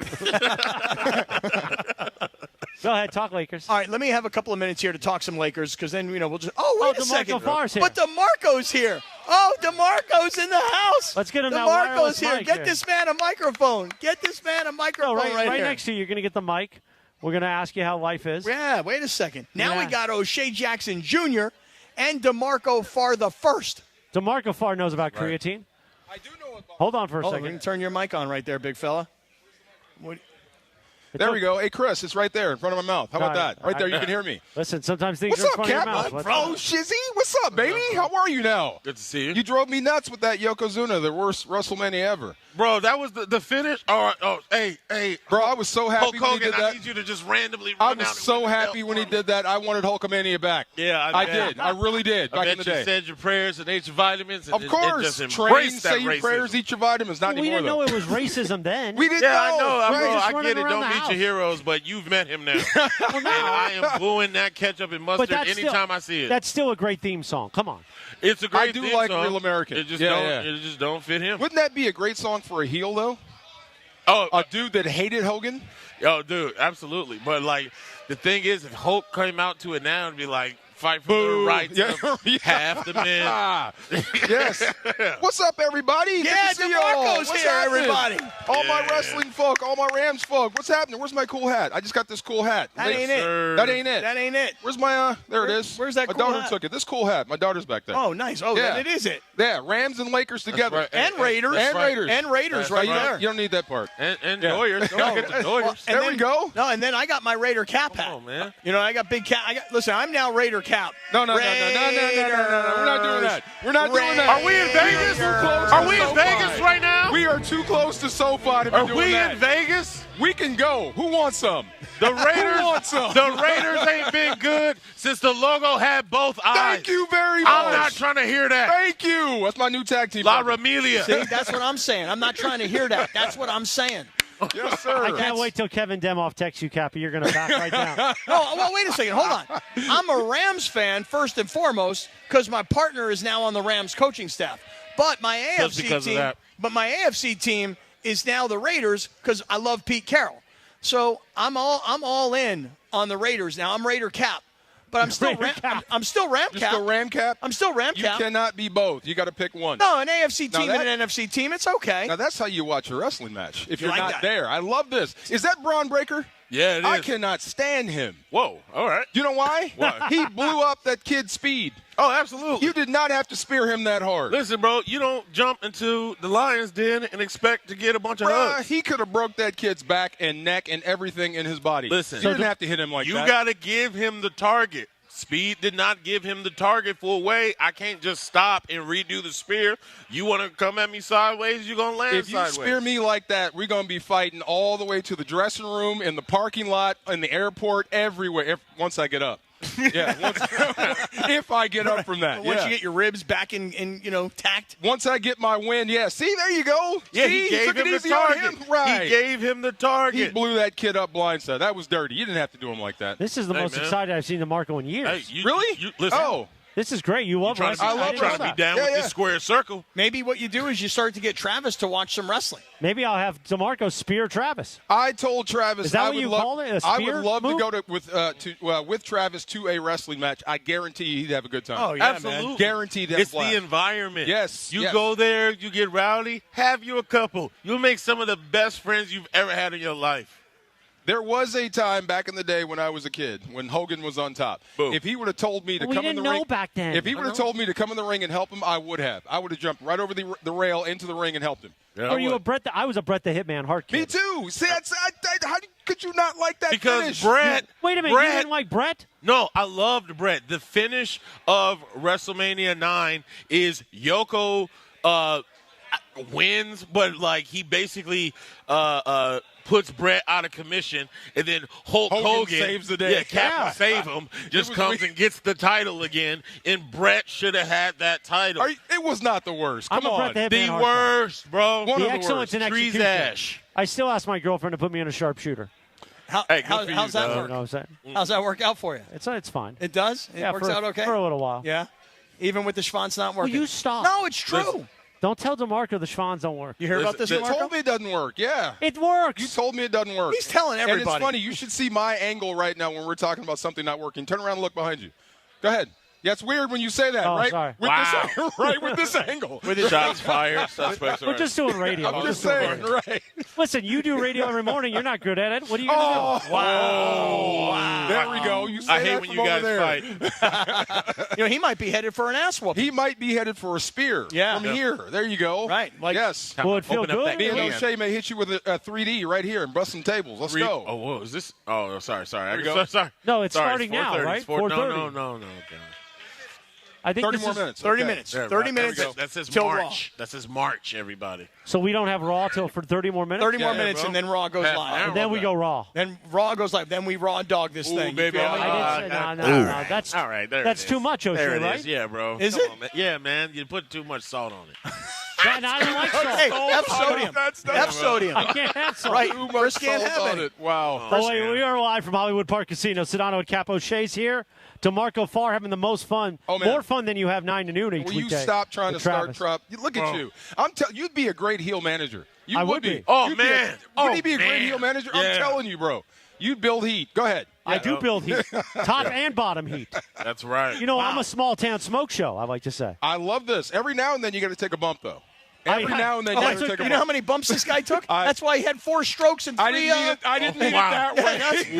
Go ahead, talk Lakers. All right, let me have a couple of minutes here to talk some Lakers, because then, we'll just – wait a second. Farr's here. But DeMarco's here. Oh, DeMarco's in the house. Let's get him that DeMarco's wireless here. mic Get here. this man a microphone. Get this man a microphone right here. next to you. You're going to get the mic. We're going to ask you how life is. Yeah, wait a second. Now Yeah. we got O'Shea Jackson Jr. and DeMarco Farr the first. DeMarco Farr knows about creatine. I do know about. Hold on for a Hold on, second. we can turn your mic on right there, big fella. There we go. Hey, Chris, it's right there in front of my mouth. How about that? Right there, you can hear me. Listen, sometimes things What's are in up, front of your Cap? mouth. What's Bro, up? Shizzy, what's up, baby? How are you now? Good to see you. You drove me nuts with that Yokozuna, the worst WrestleMania ever. Bro, that was the finish? Hey. Bro, I was so happy Hulk when he Hogan, did that. I need you to just randomly I run was out so happy when he did that. I wanted Hulkamania back. Yeah, I did. I really did I back bet in the you day. said your prayers and ate your vitamins. And Of course. just Train, embraced say that your racism. prayers, eat your vitamins. Not We anymore, didn't know though. it was racism then. We didn't Yeah, know. I know. Right. I running get it. around Don't the meet house. your heroes, but you've met him now. And I am booing that ketchup and mustard anytime I see it. That's still a great theme song. Come on. It's a great I do theme like song. Real American. It just Yeah, don't. It just don't fit him. Wouldn't that be a great song for a heel, though? Oh, a dude that hated Hogan? Oh, dude, absolutely. But, like, the thing is, if Hulk came out to it now and be like, fight for the rights of half the men. Yes. What's up, everybody? Good Yeah, to see DeMarco's y'all. What's here, happening? everybody. All my wrestling folk, all my Rams folk. What's happening? Where's my cool hat? I just got this cool hat. That ain't it. That ain't it. That ain't it. Where's my, there it is. Where's that My cool daughter hat? took it. This cool hat. My daughter's back there. Oh, nice. Oh, Yeah. then it is it. Yeah, Rams and Lakers together. right. And Raiders. And Raiders. And Raiders That's right you, there. don't, you don't need that part. And Yeah. Doyers. Don't forget the Doyers. And There we go. No, and then I got my Raider cap hat. Come on, man. You know, I got big cap. Listen, I'm now Raider cap. No. We're not doing that. We're not doing that. Are we in Vegas? Are we in Vegas right now? We are too close to SoFi to be Are doing we that. in Vegas? We can go. Who wants some? The Raiders. Who wants some? The Raiders ain't been good since the logo had both eyes. Thank you very much. I'm not trying to hear that. Thank you. That's my new tag team. La partner. Ramelia. See, that's what I'm saying. I'm not trying to hear that. That's what I'm saying. Yes, sir. I can't wait till Kevin Demoff texts you, Cappy. You're going to back right down. No, well, wait a second. Hold on. I'm a Rams fan first and foremost because my partner is now on the Rams coaching staff. But my Just AFC because of team, that. but my AFC team is now the Raiders because I love Pete Carroll. So I'm all in on the Raiders now. I'm Raider cap. But I'm still I'm still Ram You're cap. still Ram cap? I'm still Ram You cap. cannot be both. You got to pick one. No, an AFC Now team that- and an NFC team, it's okay. Now, that's how you watch a wrestling match if You you're like not that? there. I love this. Is that Braun Breaker? Yeah, it is. I cannot stand him. Whoa. All right. You know why? Why? He blew up that kid's speed. Oh, absolutely. You did not have to spear him that hard. Listen, bro, you don't jump into the lion's den and expect to get a bunch of Bruh, hugs. he could have broke that kid's back and neck and everything in his body. Listen. You didn't have to hit him like You that. got to give him the target. Speed did not give him the target full way. I can't just stop and redo the spear. You want to come at me sideways, you're going to land If you sideways. spear me like that, we're going to be fighting all the way to the dressing room, in the parking lot, in the airport, everywhere, once I get up. Yeah, if I get up from that. Once yeah. you get your ribs back in tact. Once I get my win, yeah. See, there you go. Yeah, See, he gave took him it the easy on target. him. Right. He gave him the target. He blew that kid up blindside. That was dirty. You didn't have to do him like that. This is the most man. excited I've seen DeMarco in years. Hey, Really? Listen, Oh. This is great. You love wrestling. I'm trying to be down with this square circle. Maybe what you do is you start to get Travis to watch some wrestling. Maybe I'll have DeMarco spear Travis. I told Travis Is that what you called it? A spear I would love move? to go with Travis to a wrestling match. I guarantee you he'd have a good time. Oh, yeah, absolutely. Man. Guaranteed to have It's a blast. the environment. Yes. You go there, you get rowdy, have you a couple. You'll make some of the best friends you've ever had in your life. There was a time back in the day when I was a kid, when Hogan was on top. Boom. If he would have told me to We come in didn't the ring, know back then. if he would have told me to come in the ring and help him, I would have. I would have jumped right over the rail into the ring and helped him. Were you a Bret? I was a Bret the Hitman Hart kid. Me too. See, how could you not like that Because finish? Bret. Wait a minute. You didn't like Bret? No, I loved Bret. The finish of WrestleMania 9 is Yoko wins, but like he basically puts Bret out of commission, and then Hulk Hogan saves the day. Yeah, Captain Save him just comes and gets the title again, and Bret should have had that title. It was not the worst. Come I'm a on. Bret the Hitman Hart worst, bro. One the of the excellence worst. in Trees execution. ash. I still ask my girlfriend to put me in a sharpshooter. How's that work? You know what I'm saying? How's that work out for you? It's fine. It does? It works out okay? For a little while. Yeah? Even with the Schwanz not working? Will you stop? No, it's true. Listen. Don't tell DeMarco the Schwans don't work. You hear about this, You DeMarco? told me it doesn't work. Yeah. It works. You told me it doesn't work. He's telling everybody. And it's funny. You should see my angle right now when we're talking about something not working. Turn around and look behind you. Go ahead. Yeah, it's weird when you say that, Oh, right? sorry. With Wow. this, right, with this angle. With his shots fired. Suspects We're are just doing radio. I'm We're just doing saying, radio. right? Listen, you do radio every morning. You're not good at it. What are you going to do? Wow. There we go. You say I hate that when from you over guys there. fight. He might be headed for an ass whooping. He might be headed for a spear from here. There you go. Right. Like, yes. Will it feel Open up good? that Me and can. O'Shea may hit you with a 3D right here and bust some tables. Let's go. Oh, whoa, is this? Oh, sorry. There you go. Sorry. No, it's Sorry, starting now, 4:30. right? It's 4:30. 4:30. No. God. I think 30 this more is, minutes. 30 Okay. minutes. There, 30 right, minutes there we go. That says till March. That says March, everybody. So we don't have Raw till for 30 more minutes? 30 more Yeah, minutes, bro. and then Raw goes Half an live. hour. And then we go Raw. Then Raw goes live. Then we Raw dog this Ooh, thing. You baby, feel me? I didn't say, no. That's, All right, there that's it is. too much, O'Shea, There it right? is. Yeah, bro. Is Come it? on, man. Yeah, man. You put too much salt on it. I don't like salt. Hey, F sodium. F sodium. I can't have salt. Right. Too much Chris can't salt have on it. it. Wow. Oh, wait, we are live from Hollywood Park Casino. Sedano and Kap O'Shea's here. DeMarco Farr having the most fun. Oh, man. More fun than you have 9 to noon each Will you weekday stop trying to with start Travis. Trump? Look at you. You'd be a great heel manager. You I would be. Oh, You'd be man. Wouldn't he be a Oh, great man. heel manager? Yeah. I'm telling you, bro. You'd build heat. Go ahead. I do build heat. Top and bottom heat. That's right. You know, I'm a small town smoke show, I like to say. I love this. Every now and then you got to take a bump, though. Every now and then you got to take a You know how bump. many bumps this guy took? That's why he had 4 strokes and 3. I didn't mean it that way.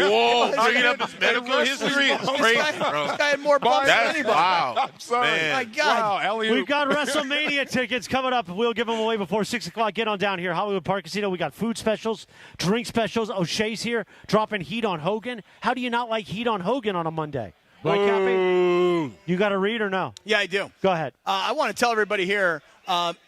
Whoa, bringing up his medical history is crazy, bro. This guy had more bumps than That's anybody. wow. I'm sorry. Man. My God. Wow, alley-oop. We've got WrestleMania tickets coming up. We'll give them away before 6 o'clock. Get on down here, Hollywood Park Casino. We got food specials, drink specials. O'Shea's here, dropping heat on Hogan. How do you not like heat on Hogan on a Monday? Right, Cappy? You got to read or no? Yeah, I do. Go ahead. I want to tell everybody here,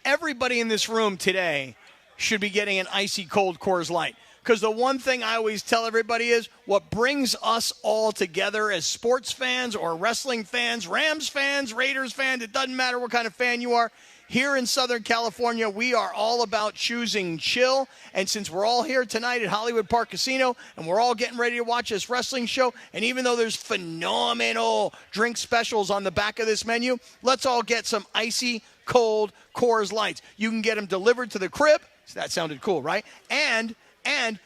everybody in this room today should be getting an icy cold Coors Light. Because the one thing I always tell everybody is what brings us all together as sports fans or wrestling fans, Rams fans, Raiders fans, it doesn't matter what kind of fan you are. Here in Southern California, we are all about choosing chill. And since we're all here tonight at Hollywood Park Casino and we're all getting ready to watch this wrestling show, and even though there's phenomenal drink specials on the back of this menu, let's all get some icy cold Coors Lights. You can get them delivered to the crib. So that sounded cool, right? And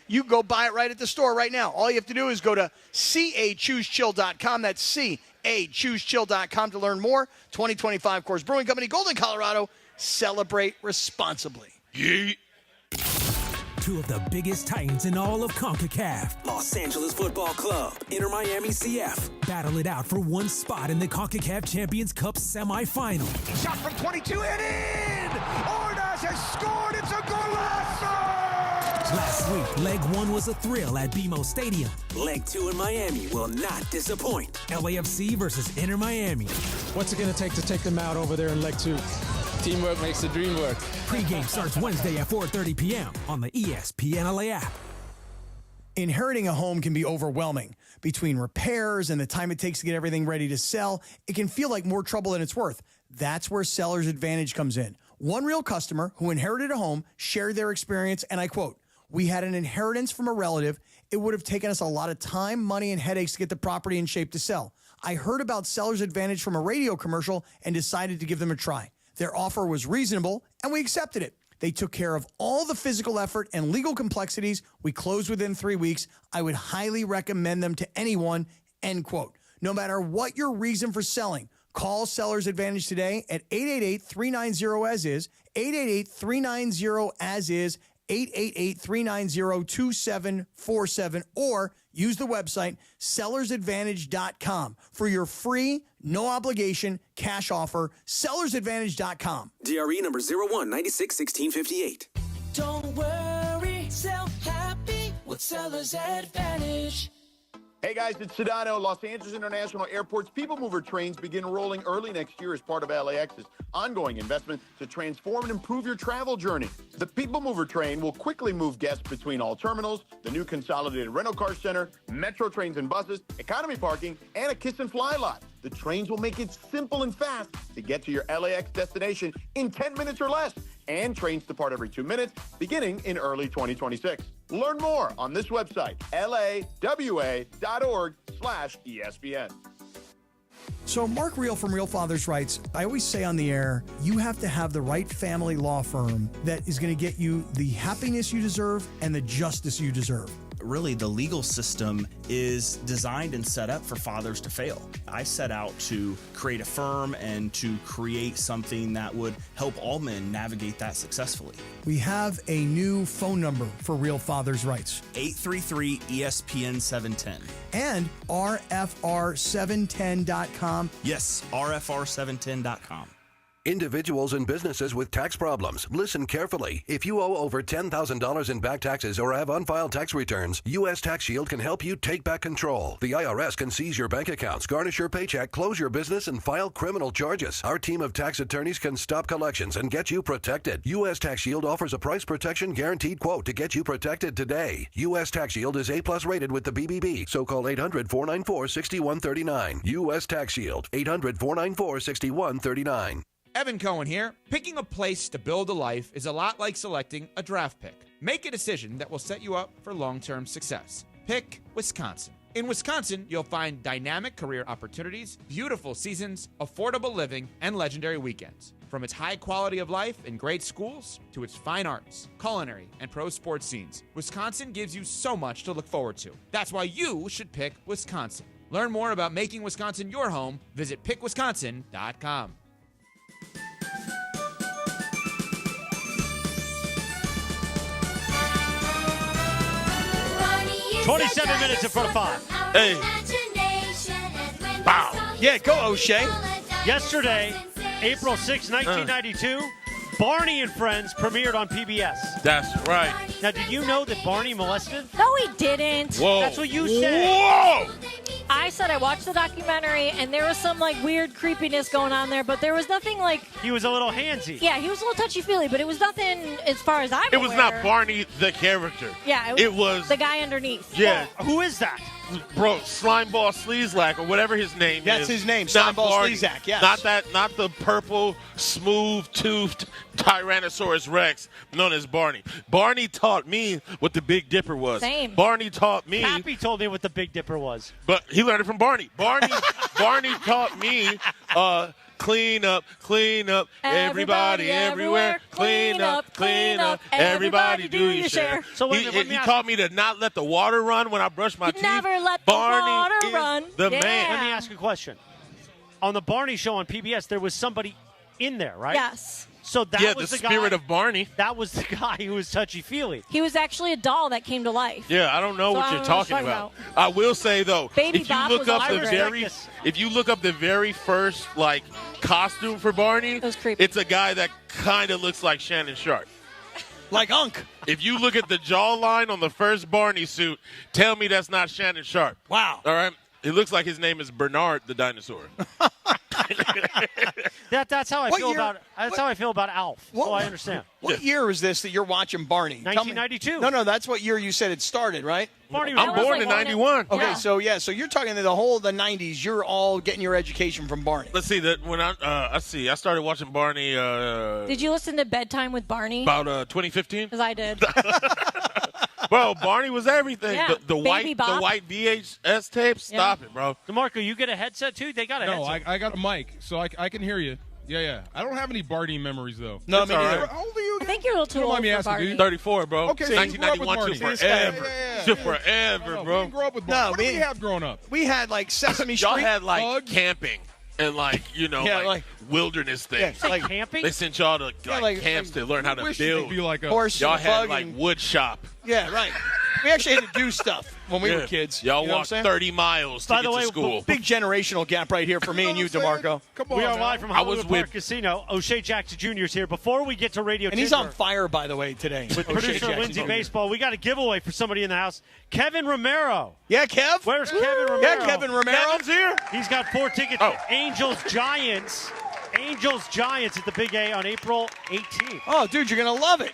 you go buy it right at the store right now. All you have to do is go to CAChooseChill.com. That's CAChooseChill.com to learn more. 2025 Coors Brewing Company, Golden, Colorado. Celebrate responsibly. Yeet. 2 of the biggest titans in all of CONCACAF. Los Angeles Football Club, Inter Miami CF. Battle it out for one spot in the CONCACAF Champions Cup semifinal. Shot from 22 and in! Ordaz has scored! It's a golazo! Last week, leg 1 was a thrill at BMO Stadium. Leg 2 in Miami will not disappoint. LAFC versus Inter Miami. What's it going to take them out over there in leg 2? Teamwork makes the dream work. Pre-game starts Wednesday at 4:30 p.m. on the ESPN LA app. Inheriting a home can be overwhelming. Between repairs and the time it takes to get everything ready to sell, it can feel like more trouble than it's worth. That's where Seller's Advantage comes in. One real customer who inherited a home shared their experience, and I quote, "We had an inheritance from a relative. It would have taken us a lot of time, money, and headaches to get the property in shape to sell. I heard about Seller's Advantage from a radio commercial and decided to give them a try. Their offer was reasonable, and we accepted it. They took care of all the physical effort and legal complexities. We closed within 3 weeks. I would highly recommend them to anyone, end quote. No matter what your reason for selling, call Seller's Advantage today at 888-390-AS-IS, 888-390-AS-IS, 888-390-2747, or use the website sellersadvantage.com for your free, no obligation cash offer. Sellersadvantage.com. DRE number 01961658. Don't worry, sell happy with Seller's Advantage. Hey guys, it's Sedano. Los Angeles International Airport's People Mover trains begin rolling early next year as part of LAX's ongoing investment to transform and improve your travel journey. The People Mover train will quickly move guests between all terminals, the new consolidated rental car center, metro trains and buses, economy parking, and a kiss and fly lot. The trains will make it simple and fast to get to your LAX destination in 10 minutes or less. And trains depart every 2 minutes, beginning in early 2026. Learn more on this website, lawa.org/ESPN. So Mark Real from Real Fathers writes, I always say on the air, you have to have the right family law firm that is going to get you the happiness you deserve and the justice you deserve. Really, the legal system is designed and set up for fathers to fail. I set out to create a firm and to create something that would help all men navigate that successfully. We have a new phone number for Real Fathers Rights. 833-ESPN-710. And RFR710.com. Yes, RFR710.com. Individuals and businesses with tax problems, listen carefully. If you owe over $10,000 in back taxes or have unfiled tax returns, U.S. Tax Shield can help you take back control. The IRS can seize your bank accounts, garnish your paycheck, close your business, and file criminal charges. Our team of tax attorneys can stop collections and get you protected. U.S. Tax Shield offers a price protection guaranteed quote to get you protected today. U.S. Tax Shield is A+ rated with the BBB, so call 800-494-6139. U.S. Tax Shield, 800-494-6139. Evan Cohen here. Picking a place to build a life is a lot like selecting a draft pick. Make a decision that will set you up for long-term success. Pick Wisconsin. In Wisconsin, you'll find dynamic career opportunities, beautiful seasons, affordable living, and legendary weekends. From its high quality of life and great schools to its fine arts, culinary, and pro sports scenes, Wisconsin gives you so much to look forward to. That's why you should pick Wisconsin. Learn more about making Wisconsin your home. Visit pickwisconsin.com. 27 minutes in front of 5. Hey. Wow. Yeah, go O'Shea. Yesterday, April 6, 1992, Barney and Friends premiered on PBS. That's right. Now, did you know that Barney molested? No, he didn't. Whoa. That's what you said. Whoa! I said I watched the documentary, and there was some, weird creepiness going on there, but there was nothing, He was a little handsy. Yeah, he was a little touchy-feely, but it was nothing as far as I'm It was aware. not Barney the character. Yeah, it was the guy underneath. Yeah. Who is that? Bro, Slimeball Sleazak or whatever his name is. That's his name, Not Slimeball Barney. Sleazak, yes. Not the purple, smooth-toothed Tyrannosaurus Rex known as Barney. Barney taught me what the Big Dipper was. Same. Barney taught me. Happy told me what the Big Dipper was. But he learned it from Barney. Barney taught me clean up, everybody, everywhere. Clean up, everybody do your share. So wait a minute, he taught me to not let the water run when I brush my teeth. Never let Barney the water is run. the Yeah. man. Let me ask you a question. On the Barney show on PBS, there was somebody in there, right? Yes. So that was the the spirit guy, of Barney. That was the guy who was touchy-feely. He was actually a doll that came to life. Yeah, I don't know So what I you're don't know what talking you're about. I will say though, Baby if you Bop look was up also the great. if you look up the very first costume for Barney, It was creepy. it's a guy that kind of looks like Shannon Sharp. Like Unc. If you look at the jawline on the first Barney suit, tell me that's not Shannon Sharp. Wow. All right? It looks like his name is Bernard the dinosaur. That's how I What feel year- about. That's how I feel about Alf. So I understand. What year is this that you're watching Barney? Tell me- 1992. No, that's what year you said it started, right? Barney I'm born in 91. Okay, so you're talking the whole of the 90s. You're all getting your education from Barney. Let's see that when I started watching Barney Did you listen to Bedtime with Barney? about 2015. Because I did. Bro, Barney was everything. Yeah, The Baby Bop. white VHS tape. Stop it, bro. DeMarco, you get a headset too? They got a No, headset. I got a mic, so I can hear you. Yeah. I don't have any Barney memories, though. No, It's me all neither. right. How old are you I again? think you're a little too You don't old mind me for asking, Barney. dude? 34, bro. Okay, so you grew up with 1991 to Barney. forever. Yeah. To forever, No, we bro. didn't grow up with Barney. No, What did we have growing up? We had like Sesame Street. Y'all had like Bug. camping and like like wilderness things. Yeah, like camping? They sent y'all to like, camps to learn how to build. Be like a horse, Y'all and had bug, like and, wood shop. yeah, right. We actually had to do stuff when we were kids. Y'all you know walked what I'm saying? 30 miles to By get the way, to school. Big generational gap right here for me and you, DeMarco. Come on, We are now. live from Hollywood Park Casino. O'Shea Jackson Jr. is here. Before we get to Radio And he's Tinder, on fire, by the way, today. with O'Shea producer Jackson Lindsay Jr. Baseball, we got a giveaway for somebody in the house. Kevin Romero. Yeah, Kev? Where's Kevin Romero? Yeah, Kevin Romero. Kevin's here. He's got 4 tickets Oh. to Angels Giants. Angels Giants at the Big A on April 18th. Oh, dude, you're going to love it.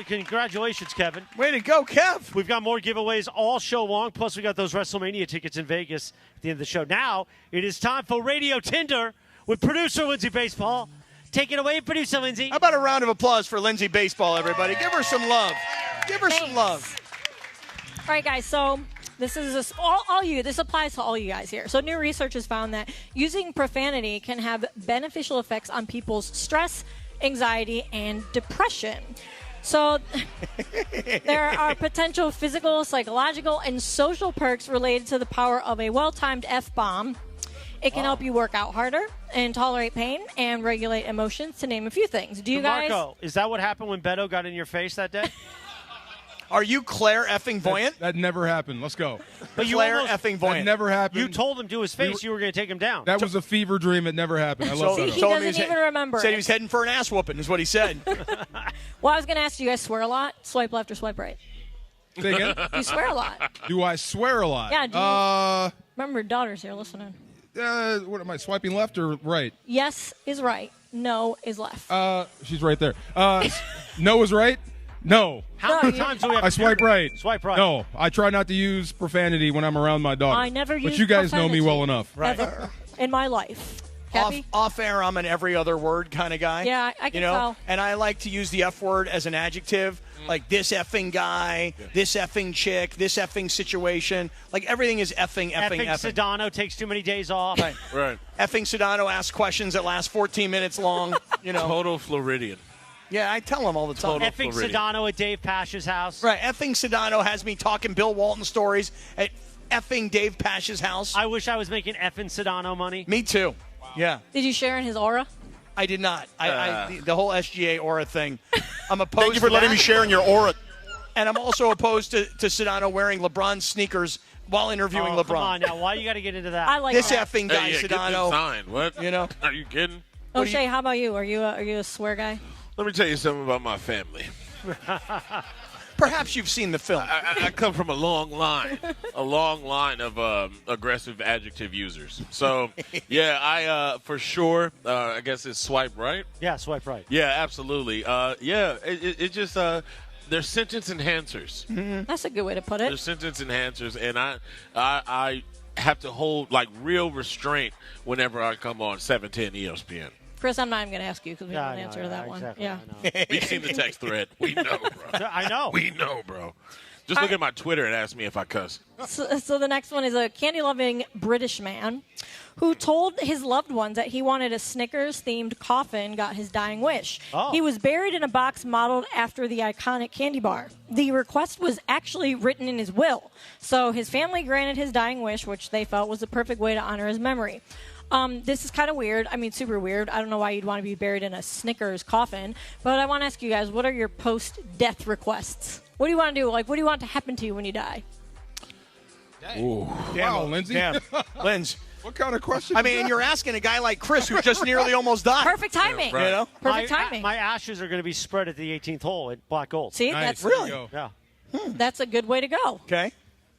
Congratulations, Kevin. Way to go, Kev. We've got more giveaways all show long. Plus, we got those WrestleMania tickets in Vegas at the end of the show. Now, it is time for Radio Tinder with producer Lindsay Baseball. Take it away, producer Lindsay. How about a round of applause for Lindsay Baseball, everybody? Give her some love. Give her some love. All right, guys. So this is all you. This applies to all you guys here. So new research has found that using profanity can have beneficial effects on people's stress, anxiety, and depression. So there are potential physical, psychological, and social perks related to the power of a well-timed F-bomb. It can help you work out harder and tolerate pain and regulate emotions, to name a few things. Do you guys? DeMarco, is that what happened when Beto got in your face that day? Are you Claire effing Voyant? That never happened. Let's go. But you Claire almost- effing That Voyant. never happened. You told him to his face you were going to take him down. That was a fever dream. It never happened. I love that. He doesn't even remember Said it. he was heading for an ass whooping, is what he said. Well, I was going to ask, do you guys swear a lot? Swipe left or swipe right? Say again? You swear a lot. Do I swear a lot? Yeah, do you? Remember, your daughter's here listening. What am I, swiping left or right? Yes is right. No is left. She's right there. No is right? No. How many times do we have I to swipe do- right. Swipe right. No, I try not to use profanity when I'm around my daughter. I never But use you guys know me profanity. well enough. Ever in my life. Cappy? Off air, I'm an every other word kind of guy. Yeah, I can you know? tell. And I like to use the F word as an adjective, like this effing guy, this effing chick, this effing situation. Like everything is effing. Sedano takes too many days off. Right. Effing Sedano asks questions that last 14 minutes long. You know. Total Floridian. Yeah, I tell him all the time. Effing Sedano at Dave Pash's house. Right. Effing Sedano has me talking Bill Walton stories at effing Dave Pash's house. I wish I was making effing Sedano money. Me too. Yeah. Did you share in his aura? I did not. The whole SGA aura thing. I'm opposed. Thank you for to letting that. me share in your aura. And I'm also opposed to Sedano wearing LeBron sneakers while interviewing Oh, LeBron. come on now. Why you got to get into that? I like This that. effing guy, Hey, yeah, get Sedano. this signed. What? You know? Are you kidding? O'Shea, how about you? Are you a swear guy? Let me tell you something about my family. Perhaps you've seen the film. I come from a long line of aggressive adjective users. So, yeah, I for sure, I guess it's swipe right. Yeah, swipe right. Yeah, absolutely. It just they're sentence enhancers. That's a good way to put They're it. sentence enhancers, and I have to hold like real restraint whenever I come on 710 ESPN. Chris, I'm not even going to ask you because we Yeah, know I the know, answer to that one. exactly, Yeah. I know. We've seen the text thread. We know, bro. I know. We know, bro. Just look at my Twitter and ask me if I cuss. So the next one is a candy-loving British man who told his loved ones that he wanted a Snickers-themed coffin got his dying wish. Oh. He was buried in a box modeled after the iconic candy bar. The request was actually written in his will. So his family granted his dying wish, which they felt was the perfect way to honor his memory. This is kind of weird. I mean, super weird. I don't know why you'd want to be buried in a Snickers coffin. But I want to ask you guys, what are your post-death requests? What do you want to do? Like, what do you want to happen to you when you die? Ooh. Wow, Lindsay. Damn. Linz. What kind of question? I mean, you're asking a guy like Chris who just nearly almost died. Perfect timing. right. You know? Perfect timing. My ashes are going to be spread at the 18th hole at Black Gold. See, Nice. that's There you go. Yeah. that's a good way to go. Okay.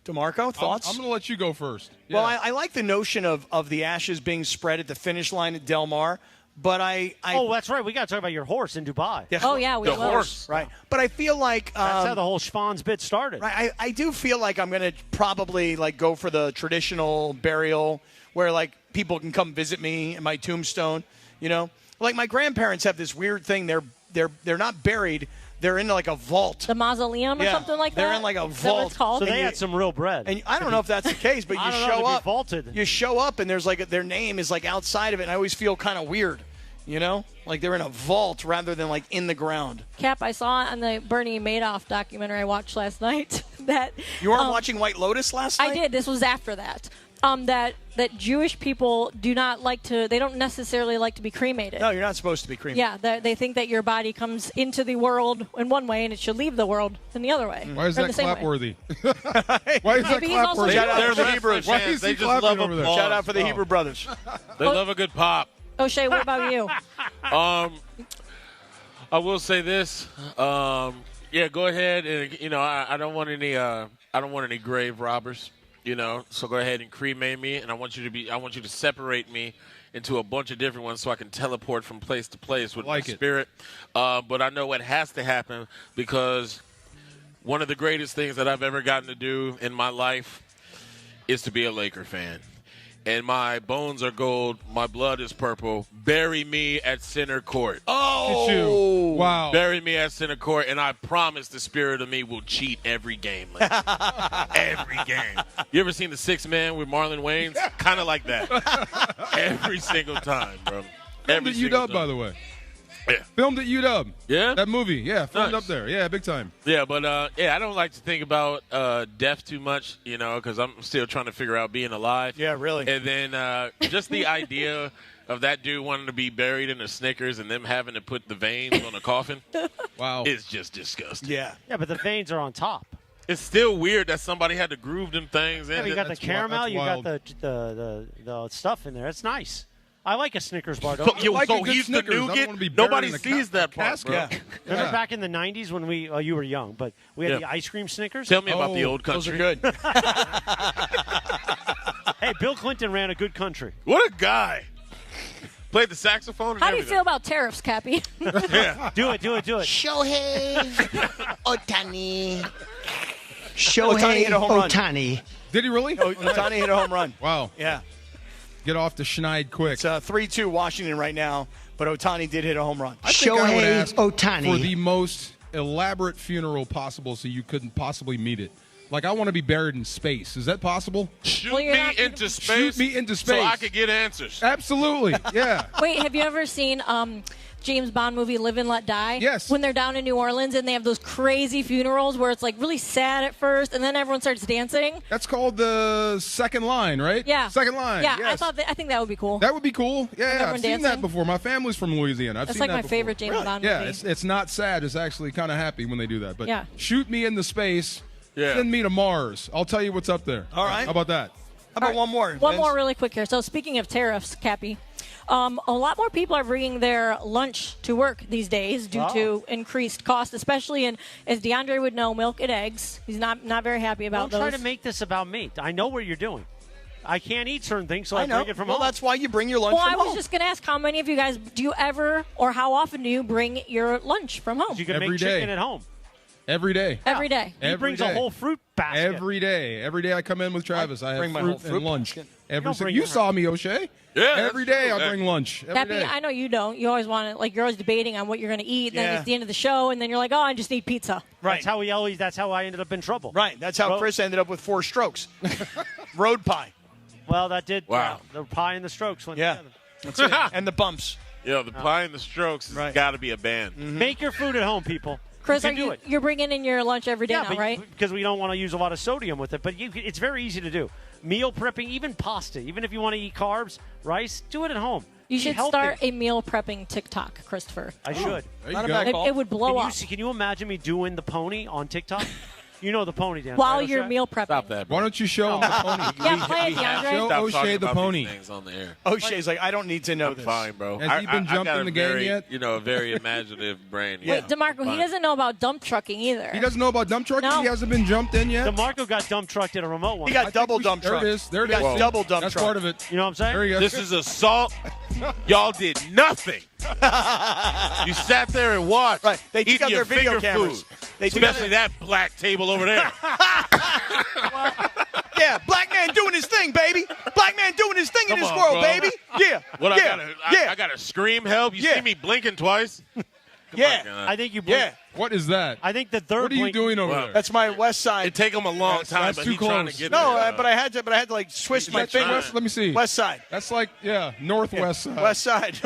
DeMarco, thoughts? I'm going to let you go first. Well, Yeah. I like the notion of the ashes being spread at the finish line at Del Mar, but I Oh, that's right. We got to talk about your horse in Dubai. Oh, yeah, we The will. horse. right. But I feel like That's how the whole Schwan's bit started. right, I do feel like I'm going to probably like go for the traditional burial where like people can come visit me in my tombstone, you know? Like my grandparents have this weird thing. They're not buried. they're in like a vault. The mausoleum or something like that? They're in like a Is that what vault. it's called? So they had some real bread. And I don't know if that's the case, but I you don't know, show to be up. vaulted. You show up, and there's like their name is like outside of it, and I always feel kind of weird. You know, like they're in a vault rather than like in the ground. Cap, I saw on the Bernie Madoff documentary I watched last night that You weren't watching White Lotus last night? I did. This was after that. That Jewish people do not like to. They don't necessarily like to be cremated. No, you're not supposed to be cremated. Yeah, they think that your body comes into the world in one way and it should leave the world in the other way. Why is Or that the same way. clap-worthy? Why is that Maybe he's also clap-worthy? Shout out Jewish. for the Hebrews. Why is They he just clapping love over there? applause. Shout out for the Hebrew brothers. They love a good pop. O'Shea, what about you? I will say this. Yeah, go ahead and I don't want any grave robbers. So go ahead and cremate me, and I want you to separate me into a bunch of different ones so I can teleport from place to place with my spirit. But I know what has to happen, because one of the greatest things that I've ever gotten to do in my life is to be a Laker fan. And my bones are gold, my blood is purple. Bury me at center court. Oh, wow! Bury me at center court, and I promise the spirit of me will cheat every game. Every game. You ever seen The Sixth Man with Marlon Wayans? Kind of like that. Every single time, bro. Filmed at UW, by the way. Yeah. Filmed at UW. Yeah? That movie, yeah, filmed Nice. up there. Yeah, big time. Yeah, but I don't like to think about death too much, because I'm still trying to figure out being alive. Yeah, really. And then just the idea of that dude wanting to be buried in a Snickers and them having to put the veins on a coffin. Wow. Is just disgusting. Yeah. Yeah, but the veins are on top. It's still weird that somebody had to groove them things in. Yeah, you got the That's caramel, that's you got wild. the stuff in there. It's nice. I like a Snickers bar. So, Don't you? like a good he's Snickers. I the don't nougat. wanna be buried Nobody in a sees that part, casket. bro. Yeah. Remember back in the 90s when you were young, but we had Yeah. the ice cream Snickers? Tell me about the Oh, old Those country. are good. Hey, Bill Clinton ran a good country. What a guy. Played the saxophone and How do you everything. feel about tariffs, Cappy? Do it. Shohei Ohtani. Ohtani hit a home run. Ohtani. Did he really? Ohtani hit a home run. Wow. Yeah. Get off the schneid quick. It's 3-2 Washington right now, but Ohtani did hit a home run. I think I would Shohei ask Ohtani. for the most elaborate funeral possible so you couldn't possibly meet it. Like, I want to be buried in space. Is that possible? Shoot Well, you're me not- into space. Shoot me into So space. I could get answers. Absolutely. Yeah. Wait, have you ever seen James Bond movie Live and Let Die? Yes. When they're down in New Orleans and they have those crazy funerals where it's like really sad at first and then everyone starts dancing. That's called the second line, right? Yeah. Second line. Yeah, Yes. I think that would be cool. That would be cool. Yeah, everyone I've seen dancing? that before. My family's from Louisiana. I've That's seen like that my before. favorite James Bond Yeah, movie. it's not sad. It's actually kind of happy when they do that. But Yeah. shoot me into space. Yeah. Send me to Mars. I'll tell you what's up there. All right. How about that? How about one more? One Vince? more really quick here. So speaking of tariffs, Cappy, a lot more people are bringing their lunch to work these days due to increased cost, especially in, as DeAndre would know, milk and eggs. He's not very happy about Don't those. try to make this about me. I know what you're doing. I can't eat certain things, so I, I know. bring it from Well, home. that's why you bring your lunch well, from I was home. just going to ask how many of you guys do you ever or how often do you bring your lunch from home? You can Every make day. chicken at home. Every day. Every day. He Every brings day. a whole fruit basket. Every day. Every day I come in with Travis. I have bring my fruit whole fruit and lunch. basket. You saw me, O'Shea. Yeah, Every that's day true. I bring lunch. Every Cappy, day. I know you don't. You always want to, like, you're always debating on what you're going to eat. Then Yeah. it's the end of the show, and then you're like, oh, I just need pizza. Right. That's how I ended up in trouble. Right. That's how Chris ended up with 4 strokes. Road pie. Well, that did. Wow. The pie and the strokes went Yeah. together. That's it. And the bumps. Yo, the pie and the strokes has Right. got to be a band. Make your food at home, people. Chris, you can do it. you're bringing in your lunch every day now, but right? Because we don't want to use a lot of sodium with it. But it's very easy to do. Meal prepping, even pasta, even if you want to eat carbs, rice, do it at home. You Eat should healthy. start a meal prepping TikTok, Christopher. I should. There you go. It would blow up. Can you imagine me doing the pony on TikTok? You know the pony dance. While right, you're O'Shea? meal prepping. Stop that, bro. Why don't you show him the pony? Yeah, play it, DeAndre. Show Stop O'Shea talking the about pony. these things on the air. O'Shea's like, I don't need to know I'm this. fine, bro. Has he been I jumped got in a the game very, yet? A very imaginative brain. Wait, DeMarco, he doesn't know about dump trucking either. He doesn't know about dump trucking? No. He hasn't been jumped in yet? DeMarco got dump trucked in a remote one. He got double dump There truck. it is. There it He is. got double dump That's truck. part of it. You know what I'm saying? There you go. This is assault. Y'all did nothing. You sat there and watched. Right. They took eating out your their video finger cameras. food. They took out Especially that black table over there. Yeah, black man doing his thing, baby. Black man doing his thing in Come this on, world, bro. baby. Yeah. What yeah. I gotta scream help? You Yeah. see me blinking twice? I think you. Yeah. What is that? I think the third. What are you doing over there? That's my west side. It take him a long time, that's but too he's trying to close. get No, there. but I had to like switch my fingers. Let me see. West side. That's like northwest side. West side.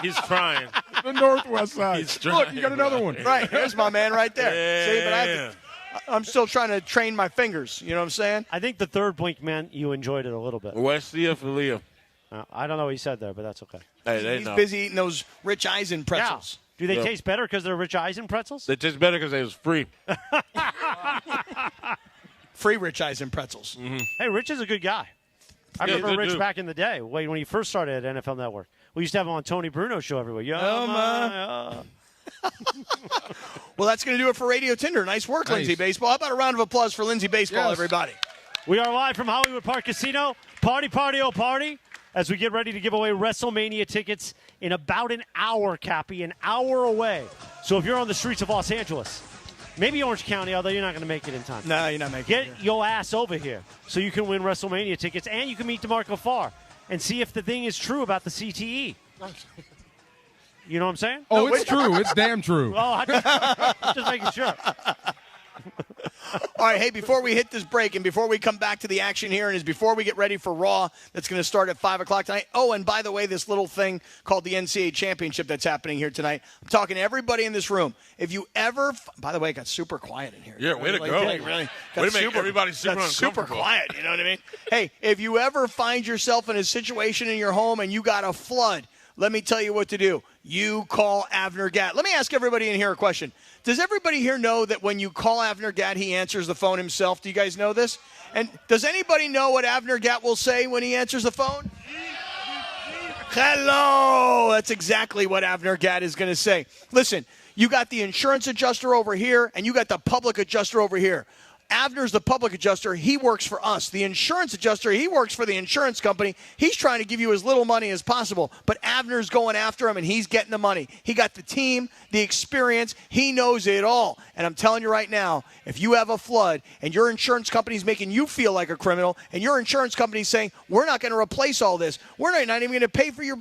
He's trying. The northwest side. He's Look, trying, you got another one. Right. Here's my man right there. See, but Yeah. I'm still trying to train my fingers. You know what I'm saying? I think the third blink meant you enjoyed it a little bit. Westia Filia. I don't know what he said there, but that's okay. Hey, they He's know. busy eating those Rich Eisen pretzels. Do they Yeah. taste better because they're Rich Eisen pretzels? They taste better because they was free. Free Rich Eisen pretzels. Hey, Rich is a good guy. I Yeah, remember good Rich dude. back in the day when he first started at NFL Network. We used to have him on Tony Bruno's show every week. Well, that's going to do it for Radio Tinder. Nice work, Nice. Lindsay Baseball. How about a round of applause for Lindsay Baseball, Yes. everybody? We are live from Hollywood Park Casino. Party, party, oh party. As we get ready to give away WrestleMania tickets in about an hour, Cappy, an hour away. So if you're on the streets of Los Angeles, maybe Orange County, although you're not going to make it in time. No, you're not making it. Get your ass over here so you can win WrestleMania tickets and you can meet DeMarco Farr and see if the thing is true about the CTE. You know what I'm saying? Oh, it's true. It's damn true. Oh, I'm just making sure. All right, hey, before we hit this break and before we come back to the action here and before we get ready for Raw that's going to start at 5 o'clock tonight. Oh, and by the way, this little thing called the NCAA Championship that's happening here tonight. I'm talking to everybody in this room. If you ever by the way, it got super quiet in here. Yeah, way to go. Really Way to make everybody super got super uncomfortable. quiet, you know what I mean? Hey, if you ever find yourself in a situation in your home and you got a flood, let me tell you what to do. You call Avner Gatt. Let me ask everybody in here a question. Does everybody here know that when you call Avner Gatt, he answers the phone himself? Do you guys know this? And does anybody know what Avner Gatt will say when he answers the phone? Hello! That's exactly what Avner Gatt is going to say. Listen, you got the insurance adjuster over here, and you got the public adjuster over here. Avner's the public adjuster. He works for us. The insurance adjuster, he works for the insurance company. He's trying to give you as little money as possible, but Avner's going after him, and he's getting the money. He got the team, the experience. He knows it all. And I'm telling you right now, if you have a flood and your insurance company's making you feel like a criminal and your insurance company's saying, we're not going to replace all this, we're not even going to pay for your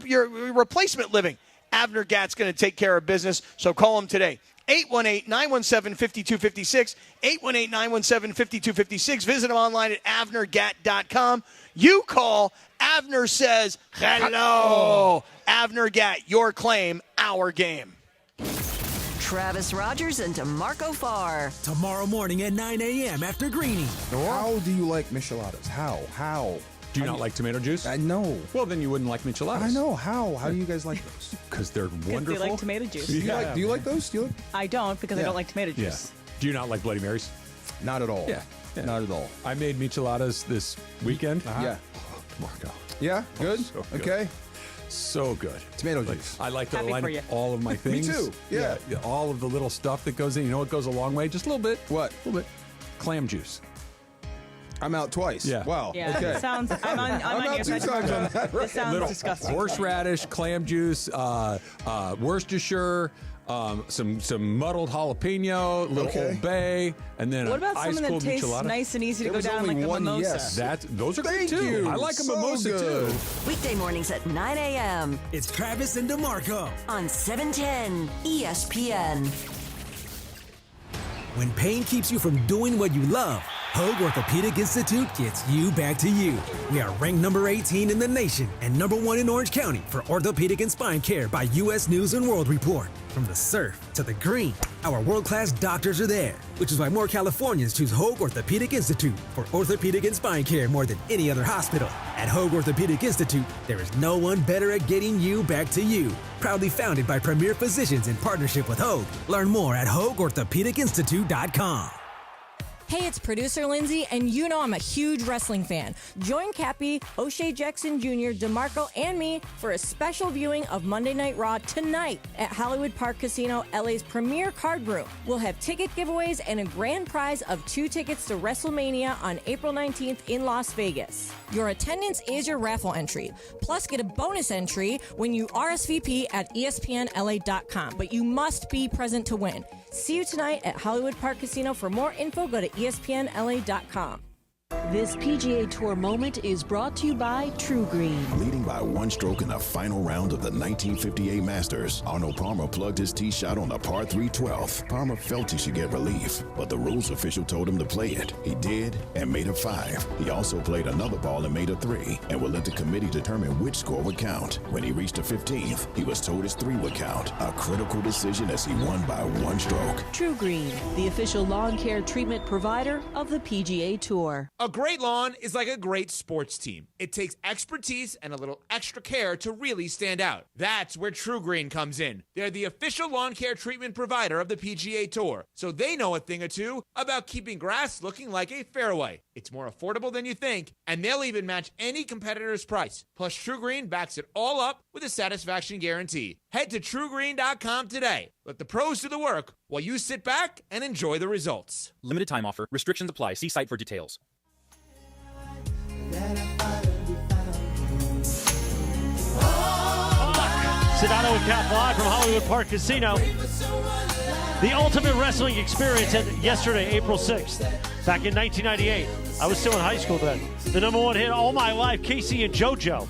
replacement living, Avner Gatt's going to take care of business, so call him today. 818-917-5256, 818-917-5256. Visit him online at avnergatt.com. You call, Avner says, hello. Avner Gatt, your claim, our game. Travis Rogers and DeMarco Farr. Tomorrow morning at 9 a.m. after Greenie. How do you like micheladas? How? Do you not like tomato juice? I know. Well, then you wouldn't like micheladas. I know. How do you guys like those? Because they're wonderful. Because they like tomato juice. Do you like those? I don't because I don't like tomato Yeah. juice. Do you not like Bloody Marys? Not at all. Yeah. Not at all. I made micheladas this weekend. Yeah. Marco. Yeah. Good. So good. Okay. So good. Tomato juice. I like to Happy line for up you. all of my Me things. too. Yeah. All of the little stuff that goes in. You know what goes a long way? Just a little bit. What? A little bit. Clam juice. I'm out twice. Yeah. Wow. Yeah, Okay. it sounds. I'm on out your two side. times on that. This sounds Little disgusting. horseradish, clam juice, Worcestershire, some muddled jalapeno, little Old Bay, and then What an about ice something cold that tastes michelada. nice and easy to There go was down only like a one mimosa? yes. Those are Thank good too. you. I like a So mimosa good. too. Weekday mornings at 9 a.m. It's Travis and DeMarco. on 710 ESPN. When pain keeps you from doing what you love, Hoag Orthopedic Institute gets you back to you. We are ranked number 18 in the nation and number 1 in Orange County for orthopedic and spine care by U.S. News & World Report. From the surf to the green, our world-class doctors are there, which is why more Californians choose Hoag Orthopedic Institute for orthopedic and spine care more than any other hospital. At Hoag Orthopedic Institute, there is no one better at getting you back to you. Proudly founded by premier physicians in partnership with Hoag. Learn more at HoagOrthopedicInstitute.com. Hey, it's producer Lindsay, and you know I'm a huge wrestling fan. Join Cappy, O'Shea Jackson Jr., DeMarco, and me for a special viewing of Monday Night Raw tonight at Hollywood Park Casino, LA's premier card room. We'll have ticket giveaways and a grand prize of 2 tickets to WrestleMania on April 19th in Las Vegas. Your attendance is your raffle entry. Plus, get a bonus entry when you RSVP at ESPNLA.com. But you must be present to win. See you tonight at Hollywood Park Casino. For more info, go to ESPNLA.com. This PGA Tour moment is brought to you by True Green. Leading by one stroke in the final round of the 1958 Masters, Arnold Palmer plugged his tee shot on the par 3 12th. Palmer felt he should get relief, but the rules official told him to play it. He did and made a 5. He also played another ball and made a 3, and would let the committee determine which score would count. When he reached the 15th, he was told his 3 would count. A critical decision as he won by one stroke. True Green, the official lawn care treatment provider of the PGA Tour. A great lawn is like a great sports team. It takes expertise and a little extra care to really stand out. That's where True Green comes in. They're the official lawn care treatment provider of the PGA Tour, so they know a thing or two about keeping grass looking like a fairway. It's more affordable than you think, and they'll even match any competitor's price. Plus, True Green backs it all up with a satisfaction guarantee. Head to TrueGreen.com today. Let the pros do the work while you sit back and enjoy the results. Limited time offer. Restrictions apply. See site for details. Sedano Kap live from Hollywood Park Casino. The ultimate wrestling experience ended yesterday, April 6th. Back in 1998. I was still in high school then. The number one hit all my life, Casey and JoJo.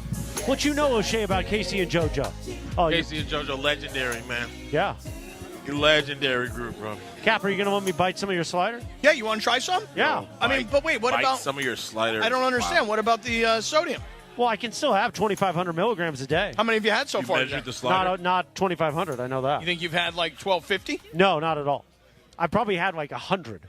What you know, O'Shea, about Casey and JoJo? Oh, Casey and JoJo, legendary, man. Yeah. Legendary group, bro. Cap, are you going to let me bite some of your slider? Yeah, you want to try some? Yeah. I mean, but wait, what Bite about some of your slider? I don't understand. Wow. What about the sodium? Well, I can still have 2,500 milligrams a day. How many have you had so far? Measured the slider? Not 2,500. I know that. You think you've had like 1,250? No, not at all. I probably had like 100.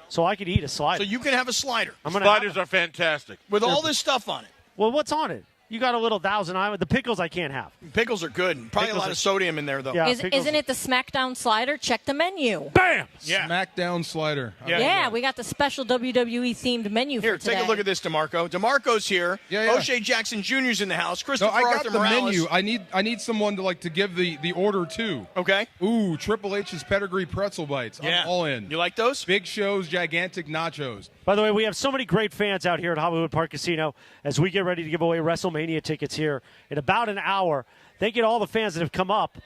So I could eat a slider. So you can have a slider. Sliders are fantastic. With all this stuff on it. Well, what's on it? You got a little Thousand Island. The pickles I can't have. Pickles are good. Probably Pickles a lot are- of sodium in there, though. Yeah, Isn't it the SmackDown slider? Check the menu. Bam! Yeah. Smackdown slider. Yeah, we got the special WWE themed menu Here, for today. take a look at this, DeMarco. DeMarco's here. Yeah. O'Shea Jackson Jr.'s in the house. No, Christopher I got Arthur the Morales. menu. I need someone to give the order to. Okay. Ooh, Triple H's pedigree pretzel bites. Yeah. I'm all in. You like those? Big Show's gigantic nachos. By the way, we have so many great fans out here at Hollywood Park Casino as we get ready to give away WrestleMania tickets here in about an hour. Thank you to all the fans that have come up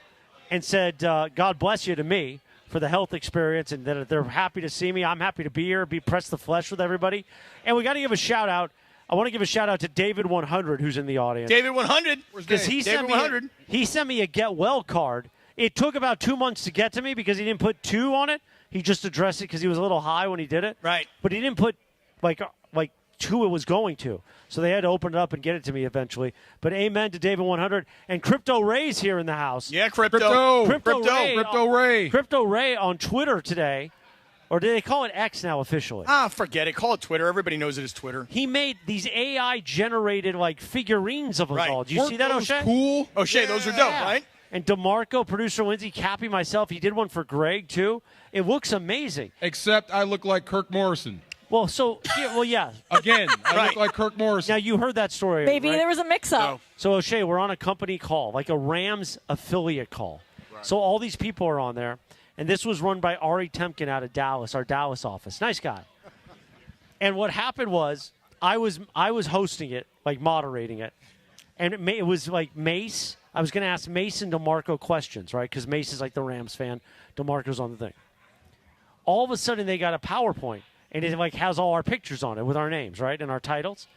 and said, God bless you to me for the health experience and that they're happy to see me. I'm happy to be here, press the flesh with everybody. And we got to give a shout out. I want to give a shout out to David 100 who's in the audience. David 100. Because he David 100. he sent me a get well card. It took about 2 months to get to me because he didn't put 2 on it. He just addressed it because he was a little high when he did it. Right. But he didn't put like 2 it was going to. So they had to open it up and get it to me eventually. But amen to David 100. And Crypto Ray's here in the house. Yeah, Crypto Ray. Crypto Ray on Twitter today. Or do they call it X now officially? Forget it. Call it Twitter. Everybody knows it as Twitter. He made these AI-generated figurines of us all. Did you see that, O'Shea? Cool. O'Shea, those are dope, right? And DeMarco, producer Lindsay, Cappy, myself, he did one for Greg, too. It looks amazing. Except I look like Kirk Morrison. Well, yeah. Again, I look like Kirk Morrison. Now, you heard that story, Maybe right? there was a mix-up. No. So, O'Shea, we're on a company call, like a Rams affiliate call. Right. So all these people are on there. And this was run by Ari Temkin out of Dallas, our Dallas office. Nice guy. And what happened was I was hosting it, like moderating it. And it was like Mace. I was going to ask Mace and DeMarco questions, right? Because Mace is like the Rams fan. DeMarco's on the thing. All of a sudden, they got a PowerPoint. And it has all our pictures on it with our names, right? And our titles.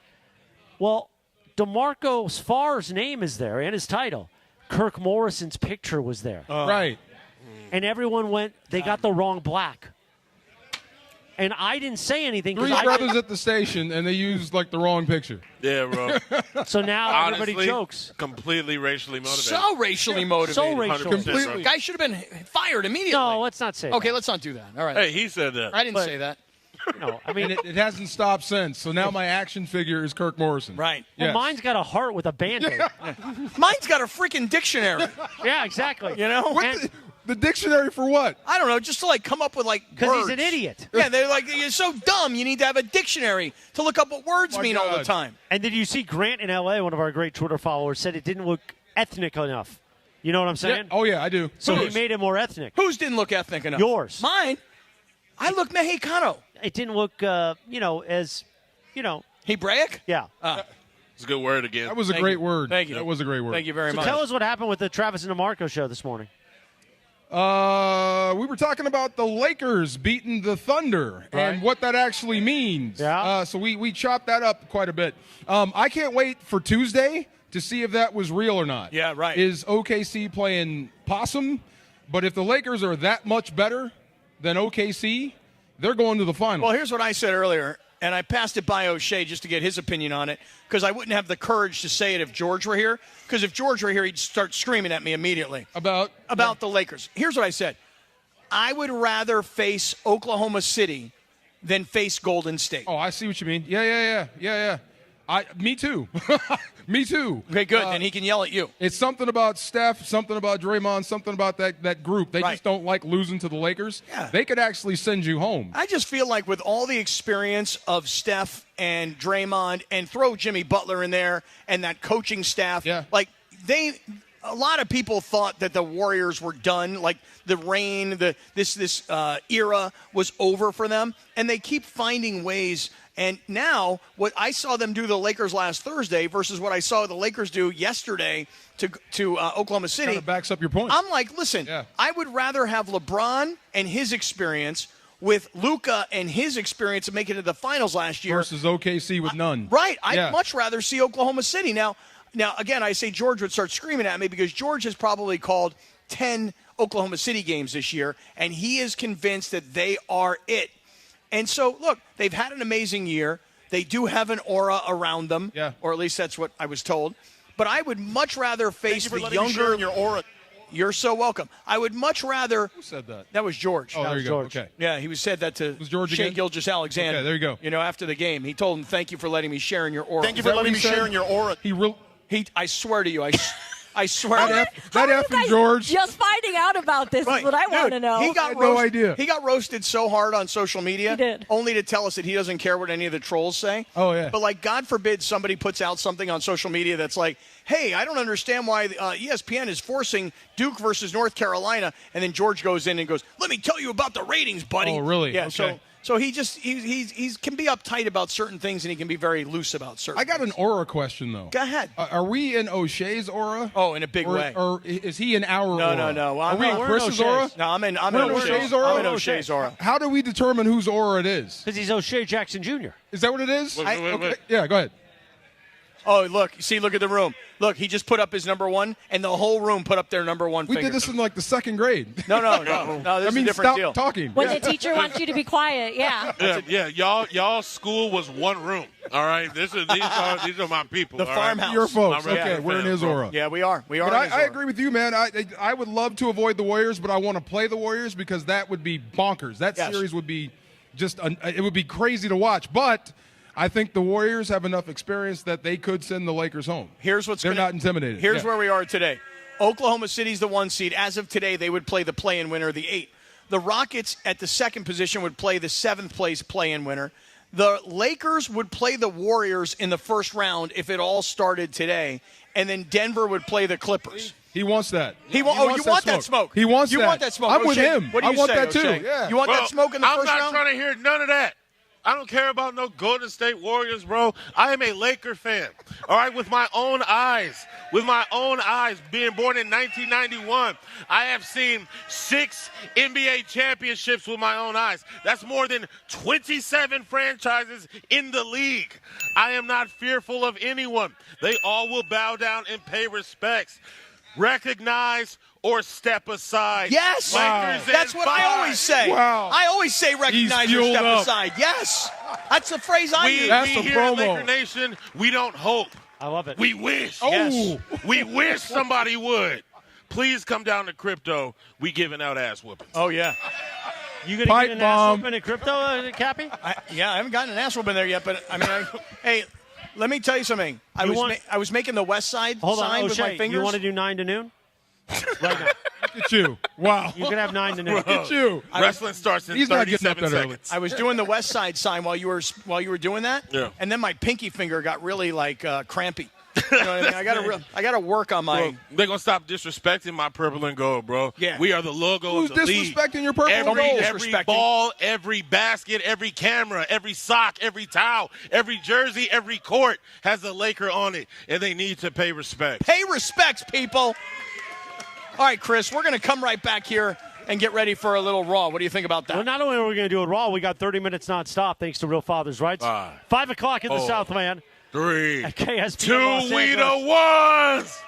Well, DeMarco Farr's name is there and his title. Kirk Morrison's picture was there. Right. And everyone went, they got the wrong black. And I didn't say anything. 3 brothers at the station, and they used the wrong picture. Yeah, bro. So now Honestly, everybody jokes. Completely racially motivated. So racially motivated. So racial. Completely. Guy should have been fired immediately. No, let's not say Okay, that. let's not do that. All right. Hey, he said that. I didn't say that. No, I mean, it hasn't stopped since. So now my action figure is Kirk Morrison. Right. Well, Yes. mine's got a heart with a Band-Aid. Mine's got a freaking dictionary. Yeah, exactly. You know? What the dictionary for what? I don't know, just to come up with Because words. he's an idiot. Yeah, they're you're so dumb. You need to have a dictionary to look up what words mean all the time. And did you see Grant in L.A., one of our great Twitter followers, said it didn't look ethnic enough. You know what I'm saying? Yeah. Oh, yeah, I do. So he made it more ethnic. Whose didn't look ethnic enough? Yours. Mine? I look Mexicano. It didn't look, as, Hebraic? Yeah. It's a good word again. That was a great word. Thank you. That was a great word. Thank you very So much. tell us what happened with the Travis and DeMarco show this morning. We were talking about the Lakers beating the Thunder and what that actually means. Yeah. So we chopped that up quite a bit. I can't wait for Tuesday to see if that was real or not. Yeah, right. Is OKC playing possum? But if the Lakers are that much better than OKC, they're going to the final. Well, here's what I said earlier, and I passed it by O'Shea just to get his opinion on it, because I wouldn't have the courage to say it if George were here, because if George were here, he'd start screaming at me immediately. About the Lakers. Here's what I said. I would rather face Oklahoma City than face Golden State. Oh, I see what you mean. Yeah. Me too. Me too. Okay, good. Then he can yell at you. It's something about Steph, something about Draymond, something about that group. They Right. just don't like losing to the Lakers. Yeah. They could actually send you home. I just feel like with all the experience of Steph and Draymond, and throw Jimmy Butler in there and that coaching staff, like a lot of people thought that the Warriors were done, like the reign, this era was over for them, and they keep finding ways. And now, what I saw them do to the Lakers last Thursday versus what I saw the Lakers do yesterday to Oklahoma City Kind of backs up your point. I'm like, listen, I would rather have LeBron and his experience with Luka and his experience of making it to the finals last year versus OKC with none. Right. I'd much rather see Oklahoma City. Now, again, I say George would start screaming at me because George has probably called 10 Oklahoma City games this year, and he is convinced that they are it. And so, look, they've had an amazing year. They do have an aura around them, or at least that's what I was told. But I would much rather face the younger. your aura. You're so welcome. I would much rather. Who said that? That was George. Oh, That there was you go. George. Okay. Yeah, he said that to George Shea again? Gilgeous-Alexander. Okay, there you go. You know, after the game, he told him, "Thank you for letting me share in your aura." Thank you for letting me share in your aura. I swear to you, I swear. That effing George. Just finding out about this is what I want to know. He got no idea. He got roasted so hard on social media. He did. Only to tell us that he doesn't care what any of the trolls say. Oh, yeah. But, like, God forbid somebody puts out something on social media that's like, hey, I don't understand why ESPN is forcing Duke versus North Carolina. And then George goes in and goes, let me tell you about the ratings, buddy. Oh, really? Yeah, Okay. So he just he can be uptight about certain things, and he can be very loose about certain I got an aura question, though. Go ahead. Are we in O'Shea's aura? Oh, in a big way. Or is he in our aura? No. Well, Are we in we're Chris's O'Shea's. aura? No, I'm in We're in O'Shea's aura? I'm in O'Shea's aura. How do we determine whose aura it is? Because he's O'Shea Jackson Jr. Is that what it is? Wait. Okay. Yeah, go ahead. Oh, look. See, look at the room. Look, he just put up his number one, and the whole room put up their number one We finger. did this in like the second grade. No, this is a different stop deal. talking. When the teacher wants you to be quiet, Yeah. Y'all school was one room. All right, these are my people. The all right? farmhouse. Your folks. My regular Okay, we're in fans, his bro. aura. Yeah, we are. We are. But in his I aura. agree with you, man. I would love to avoid the Warriors, but I want to play the Warriors because that would be bonkers. That Yes. series would be it would be crazy to watch. But I think the Warriors have enough experience that they could send the Lakers home. They're not intimidated. Here's Yeah. where we are today. Oklahoma City's the 1 seed. As of today, they would play the play-in winner, the 8. The Rockets at the second position would play the 7th place play-in winner. The Lakers would play the Warriors in the first round if it all started today, and then Denver would play the Clippers. He wants that. You want that smoke? He wants you that. want that smoke? I'm with O'Shea, him. What do I you want say, that too. O'Shea? Yeah. You want that smoke in the I'm first not round? trying to hear none of that. I don't care about no Golden State Warriors, bro. I am a Laker fan. All right, with my own eyes. With my own eyes, being born in 1991, I have seen 6 NBA championships with my own eyes. That's more than 27 franchises in the league. I am not fearful of anyone. They all will bow down and pay respects. Recognize or step aside. Yes, Lakers that's in what I 5. always say. Wow. I always say recognize or fueled step up. aside. Yes, that's the phrase I use. That's we a here at promo. Laker Nation, we don't hope. I love it. We wish. Oh. Yes. We wish somebody would. Please come down to crypto. We giving out ass whoopings. Oh yeah. You gonna Pipe get an bomb. ass whooping in crypto, Cappy? I haven't gotten an ass whooping there yet, but I mean, hey, let me tell you something. I was making the West Side Hold sign on, with my O'Shea. fingers. You want to do 9 to noon? Right now. Look at you. Wow. You can have 9 to noon. Look at you. Wrestling starts in He's not getting up 37 that early. seconds. I was doing the West Side sign while you were doing that. Yeah. And then my pinky finger got really crampy. You know what I mean? I got to work on my. Bro, they're going to stop disrespecting my purple and gold, bro. Yeah. We are the logo Who's of the league. disrespecting your purple and Every, gold? every Disrespecting. ball, every basket, every camera, every sock, every towel, every jersey, every court has a Laker on it, and they need to pay respect. Pay respects, people. All right, Chris, we're going to come right back here and get ready for a little Raw. What do you think about that? Well, not only are we going to do it Raw, we got 30 minutes nonstop thanks to Real Father's Rights. 5 o'clock in the Southland. 3, at KSP 2, Los we the Angeles. ones.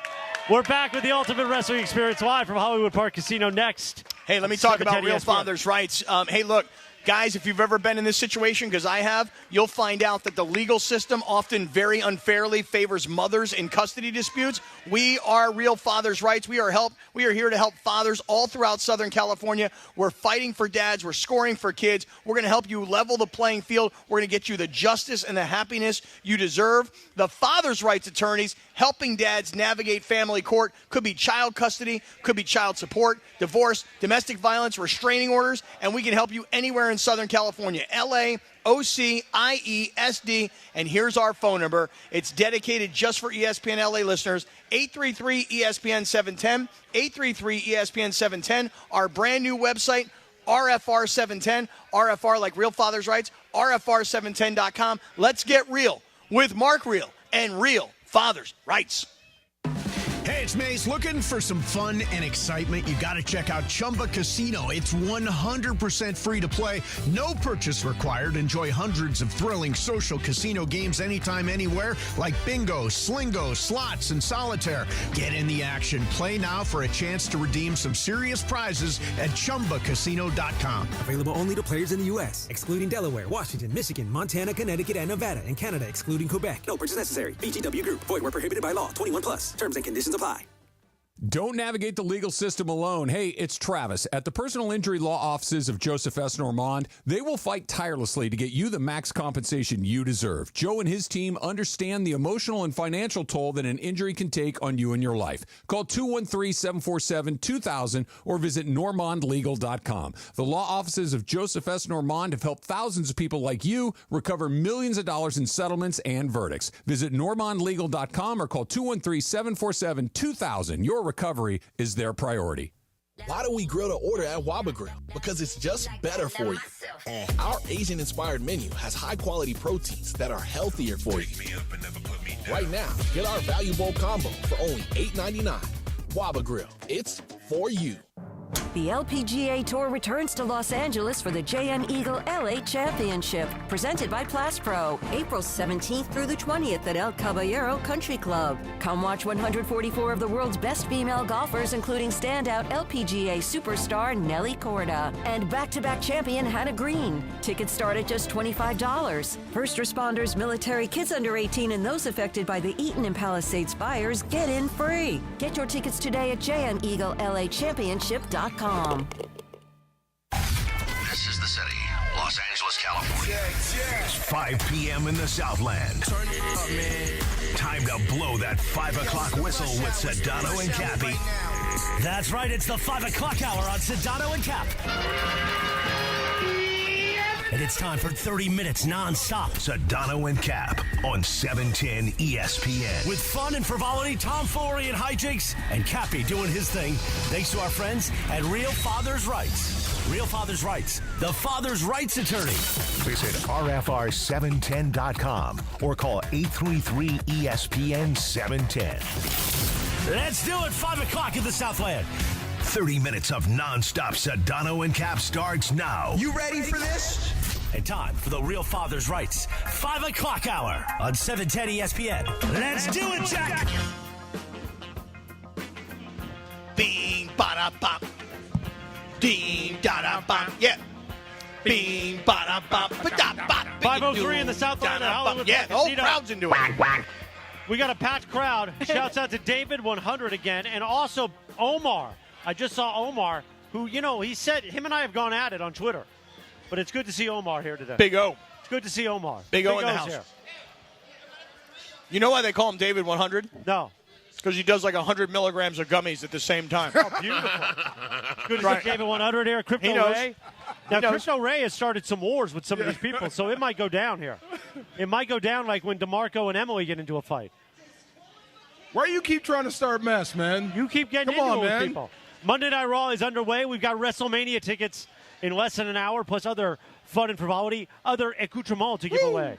We're back with the Ultimate Wrestling Experience live from Hollywood Park Casino next. Hey, let me talk about 710 Real ESPN. Father's Rights. Hey, look, guys, if you've ever been in this situation, because I have, you'll find out that the legal system often very unfairly favors mothers in custody disputes. We are Real Father's Rights. We are here to help fathers all throughout Southern California. We're fighting for dads. We're scoring for kids. We're going to help you level the playing field. We're going to get you the justice and the happiness you deserve. The Father's Rights attorneys helping dads navigate family court. Could be child custody, could be child support, divorce, domestic violence, restraining orders, and we can help you anywhere in Southern California. LA, OC, IE, SD, and here's our phone number. It's dedicated just for ESPN LA listeners, 833-ESPN 710, 833-ESPN 710, our brand new website, RFR 710, RFR like Real Father's Rights, RFR710.com. Let's get real with Mark Real and Real Father's Rights. Hey, it's Mace. Looking for some fun and excitement? You got to check out Chumba Casino. It's 100% free to play. No purchase required. Enjoy hundreds of thrilling social casino games anytime, anywhere, like bingo, slingo, slots, and solitaire. Get in the action. Play now for a chance to redeem some serious prizes at ChumbaCasino.com. Available only to players in the U.S., excluding Delaware, Washington, Michigan, Montana, Connecticut, and Nevada, and Canada, excluding Quebec. No purchase necessary. VGW Group. Void where prohibited by law. 21 plus. Terms and conditions apply. Don't navigate the legal system alone. Hey, it's Travis. At the personal injury law offices of Joseph S. Normand, they will fight tirelessly to get you the max compensation you deserve. Joe and his team understand the emotional and financial toll that an injury can take on you and your life. Call 213-747-2000 or visit normandlegal.com. The law offices of Joseph S. Normand have helped thousands of people like you recover millions of dollars in settlements and verdicts. Visit normandlegal.com or call 213-747-2000. Your recovery is their priority. Why do we grill to order at Waba Grill? Because it's just better for you. Our Asian-inspired menu has high-quality proteins that are healthier for you. Right now, get our Value Bowl combo for only $8.99. Waba Grill, it's for you. The LPGA Tour returns to Los Angeles for the JM Eagle LA Championship, presented by Plastpro, April 17th through the 20th at El Caballero Country Club. Come watch 144 of the world's best female golfers, including standout LPGA superstar Nelly Korda and back-to-back champion Hannah Green. Tickets start at just $25. First responders, military, kids under 18, and those affected by the Eaton and Palisades fires get in free. Get your tickets today at jmeaglelachampionship.com. This is the city, Los Angeles, California. It's 5 p.m. in the Southland. Turn it up, man. Time to blow that 5 o'clock whistle with Sedano and Cappy. That's right, it's the 5 o'clock hour on Sedano and Cap. And it's time for 30 minutes non-stop. Sedano and Cap on 710 ESPN. With fun and frivolity, tomfoolery and hijinks, and Cappy doing his thing, thanks to our friends at Real Father's Rights. Real Father's Rights, the Father's Rights Attorney. Visit RFR710.com or call 833-ESPN 710. Let's do it, 5 o'clock in the Southland. 30 minutes of non-stop Sedano and Cap starts now. You ready for this? And time for the Real Father's Rights 5 o'clock hour on 710 ESPN. Let's do it, Jack! Bing, ba-da-bop. Ding, da-da-bop. Yeah. Bing, ba-da-bop. Ba-da-bop. 5:03 in the Southland. Yeah, the whole crowd's into it. We got a packed crowd. Shouts out to David 100 again, and also Omar. I just saw Omar, who, he said him and I have gone at it on Twitter. But it's good to see Omar here today. Big O. It's good to see Omar. Big O in the O's house. Here. You know why they call him David 100? No. It's because he does like 100 milligrams of gummies at the same time. Oh, beautiful. Good to see David 100 here. Crypto Ray. Now, Crypto Ray has started some wars with some of these people, so it might go down here. It might go down like when DeMarco and Emily get into a fight. Why you keep trying to start mess, man? You keep getting into it with people. Monday Night Raw is underway. We've got WrestleMania tickets in less than an hour, plus other fun and frivolity, other accoutrements to give away.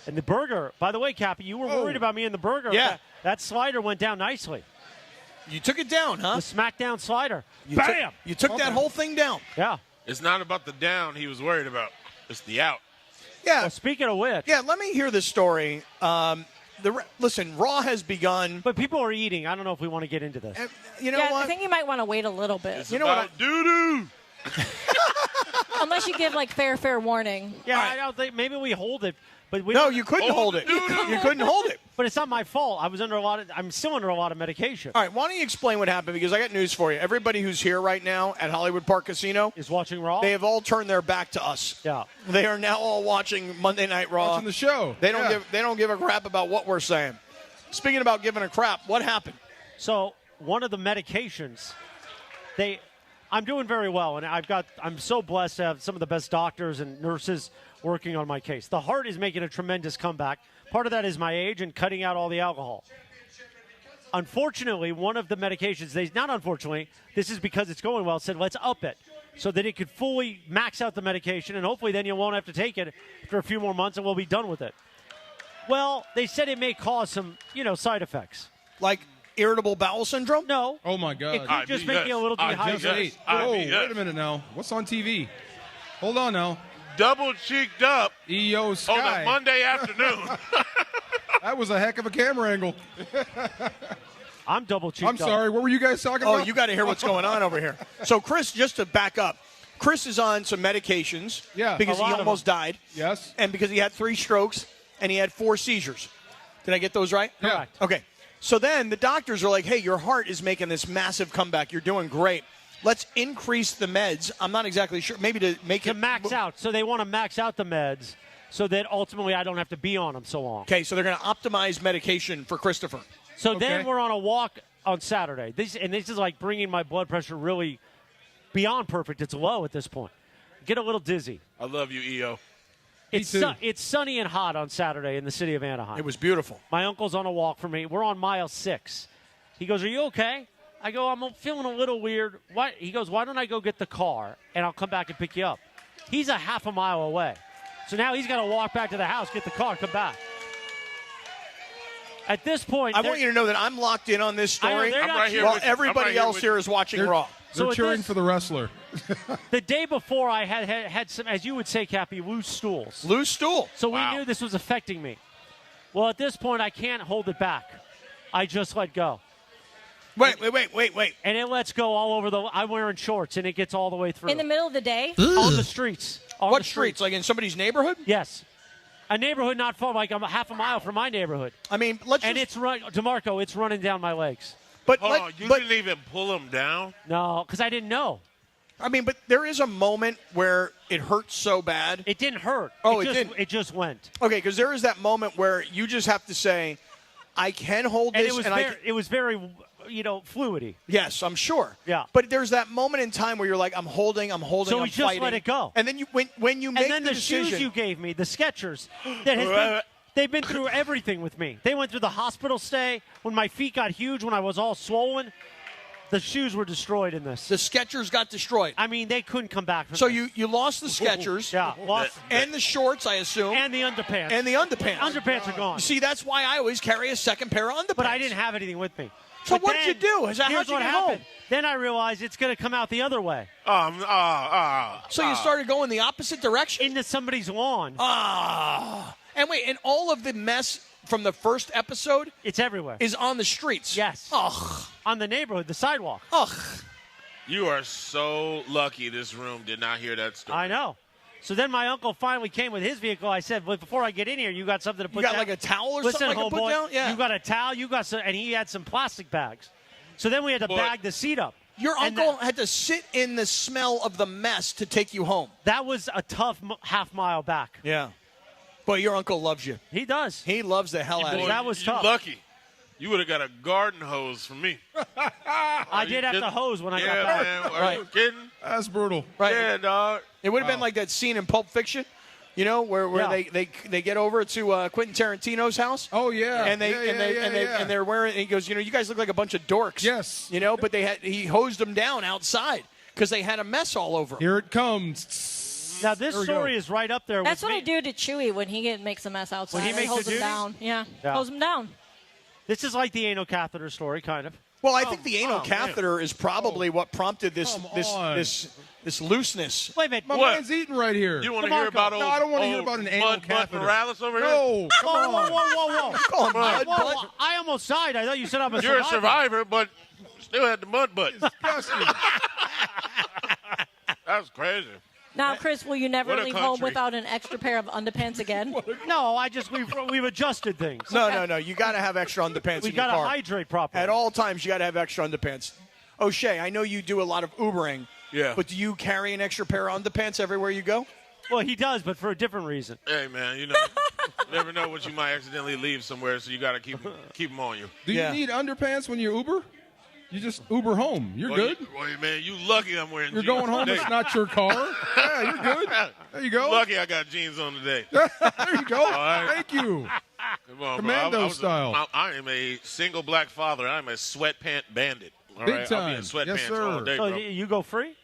And the burger, by the way, Cappy, you were worried about me in the burger. Yeah. That slider went down nicely. You took it down, huh? The SmackDown slider. You Bam! You took that whole thing down. Yeah. It's not about the down he was worried about. It's the out. Yeah. Well, speaking of which. Yeah, let me hear this story. Listen, Raw has begun. But people are eating. I don't know if we want to get into this. You know yeah, what? I think you might want to wait a little bit. It's about doo-doo. Unless you give, like, fair warning. Yeah, I don't think. Maybe we hold it. But we No, don't- you couldn't hold it. You couldn't hold it. But it's not my fault. I'm still under a lot of medication. All right, why don't you explain what happened? Because I got news for you. Everybody who's here right now at Hollywood Park Casino is watching Raw. They have all turned their back to us. Yeah. They are now all watching Monday Night Raw. Watching the show. They don't Yeah. they don't give a crap about what we're saying. Speaking about giving a crap, what happened? So one of the medications, I'm doing very well, and I'm so blessed to have some of the best doctors and nurses working on my case. The heart is making a tremendous comeback. Part of that is my age and cutting out all the alcohol. Unfortunately, one of the medications, not unfortunately, this is because it's going well, said let's up it so that it could fully max out the medication, and hopefully then you won't have to take it for a few more months and we'll be done with it. Well, they said it may cause some, side effects. Like irritable bowel syndrome? No. Oh, my God. It could just make you a little dehydrated. Oh, wait a minute now. What's on TV? Hold on now. Double cheeked up EO Sky. on a Monday afternoon. That was a heck of a camera angle. I'm double cheeked up. I'm sorry. What were you guys talking about? Oh, you got to hear what's going on over here. So, Chris, just to back up, Chris is on some medications because he almost died. Yes. And because he had 3 strokes and he had 4 seizures. Did I get those right? Correct. Okay. So then the doctors are like, hey, your heart is making this massive comeback. You're doing great. Let's increase the meds. I'm not exactly sure. Maybe to make it max out. So they want to max out the meds so that ultimately I don't have to be on them so long. Okay, so they're going to optimize medication for Christopher. So then we're on a walk on Saturday. This is like bringing my blood pressure really beyond perfect. It's low at this point. Get a little dizzy. I love you, EO. It's sunny and hot on Saturday in the city of Anaheim. It was beautiful. My uncle's on a walk for me. We're on mile 6. He goes, are you okay? I go, I'm feeling a little weird. Why? He goes, why don't I go get the car, and I'll come back and pick you up. He's a half a mile away. So now he's got to walk back to the house, get the car, come back. At this point, I want you to know that I'm locked in on this story I'm right here while with you. everybody else here is watching Raw. They're cheering for the wrestler. The day before, I had some, as you would say, Cappy, loose stools. Loose stool. So we knew this was affecting me. Well, at this point, I can't hold it back. I just let go. Wait. And it lets go all over I'm wearing shorts, and it gets all the way through. In the middle of the day? On the streets. What streets? Like in somebody's neighborhood? Yes. A neighborhood not far, like I'm half a mile from my neighborhood. I mean, it's DeMarco, it's running down my legs. But you didn't even pull him down? No, because I didn't know. I mean, but there is a moment where it hurts so bad. It didn't hurt. Oh, it didn't. It just went. Okay, because there is that moment where you just have to say, I can hold this. It was very fluidy. Yes, I'm sure. Yeah. But there's that moment in time where you're like, I'm holding, So I'm we just fighting. let it go. And then when you make And then the decision, shoes you gave me, the Skechers, that has been, they've been through everything with me. They went through the hospital stay when my feet got huge, when I was all swollen. The shoes were destroyed in this. The Skechers got destroyed. I mean, they couldn't come back from So this. you lost the Skechers. Yeah, lost. And the shorts, I assume. And the underpants. Underpants are gone. See, that's why I always carry a second pair of underpants. But I didn't have anything with me. So But what did you do? How'd here's you what get happened. home? Then I realized it's going to come out the other way. So you started going the opposite direction? Into somebody's lawn. And wait, and all of the mess from the first episode? It's everywhere. Is on the streets? Yes. Ugh. On the neighborhood, the sidewalk. Ugh. You are so lucky this room did not hear that story. I know. So then my uncle finally came with his vehicle. I said, well, before I get in here, you got something to put You got down? like a towel or Listen, something I can put homeboy, down? Yeah. You got a towel, you got some, and he had some plastic bags. So then we had to bag the seat up. Your And uncle had to sit in the smell of the mess to take you home. That was a tough half mile back. Yeah. But your uncle loves you. He does. He loves the hell out of you. That was tough. Lucky. You would have got a garden hose from me. I did have the hose when I got back. Man, are you kidding? That's brutal. Right. Yeah, dog. It would have been like that scene in Pulp Fiction, where they get over to Quentin Tarantino's house. Oh yeah. And they're wearing. And he goes, you guys look like a bunch of dorks. Yes. But he hosed them down outside because they had a mess all over. Here it comes. Now this story is right up there. That's with what me. I do to Chewy when he makes a mess outside. When he makes holds a him duty? down. Yeah. Yeah. Holds him down. This is like the anal catheter story, kind of. Well, I think the anal catheter is probably what prompted this looseness. Wait a minute. My man's eating right here. You want to hear about No, I don't want to hear about an anal Mud catheter. Morales over here? No, come on. Whoa. Mud butt? I almost died. I thought you said I'm a You're survivor. a survivor, but still had the mud butt. Disgusting. That's crazy. Now, Chris, will you never What a leave home country. without an extra pair of underpants again? No, we've adjusted things. No. You got to have extra underpants We in your got to car. hydrate properly. At all times, you got to have extra underpants. O'Shea, I know you do a lot of Ubering. Yeah. But do you carry an extra pair of underpants everywhere you go? Well, he does, but for a different reason. Hey, man, you never know what you might accidentally leave somewhere, so you got to keep them on you. Do you need underpants when you Uber? You just Uber home. You're Well, good. Well, man, you lucky I'm wearing You're jeans going home. today. It's not your car. Yeah, you're good. There you go. Lucky I got jeans on today. There you go. All right. Thank you. Come on, Commando bro. style. I am a single black father. I'm a sweatpant bandit. All Big right? I'll be in time. sweatpants Yes, sir. all day, So bro. you go free?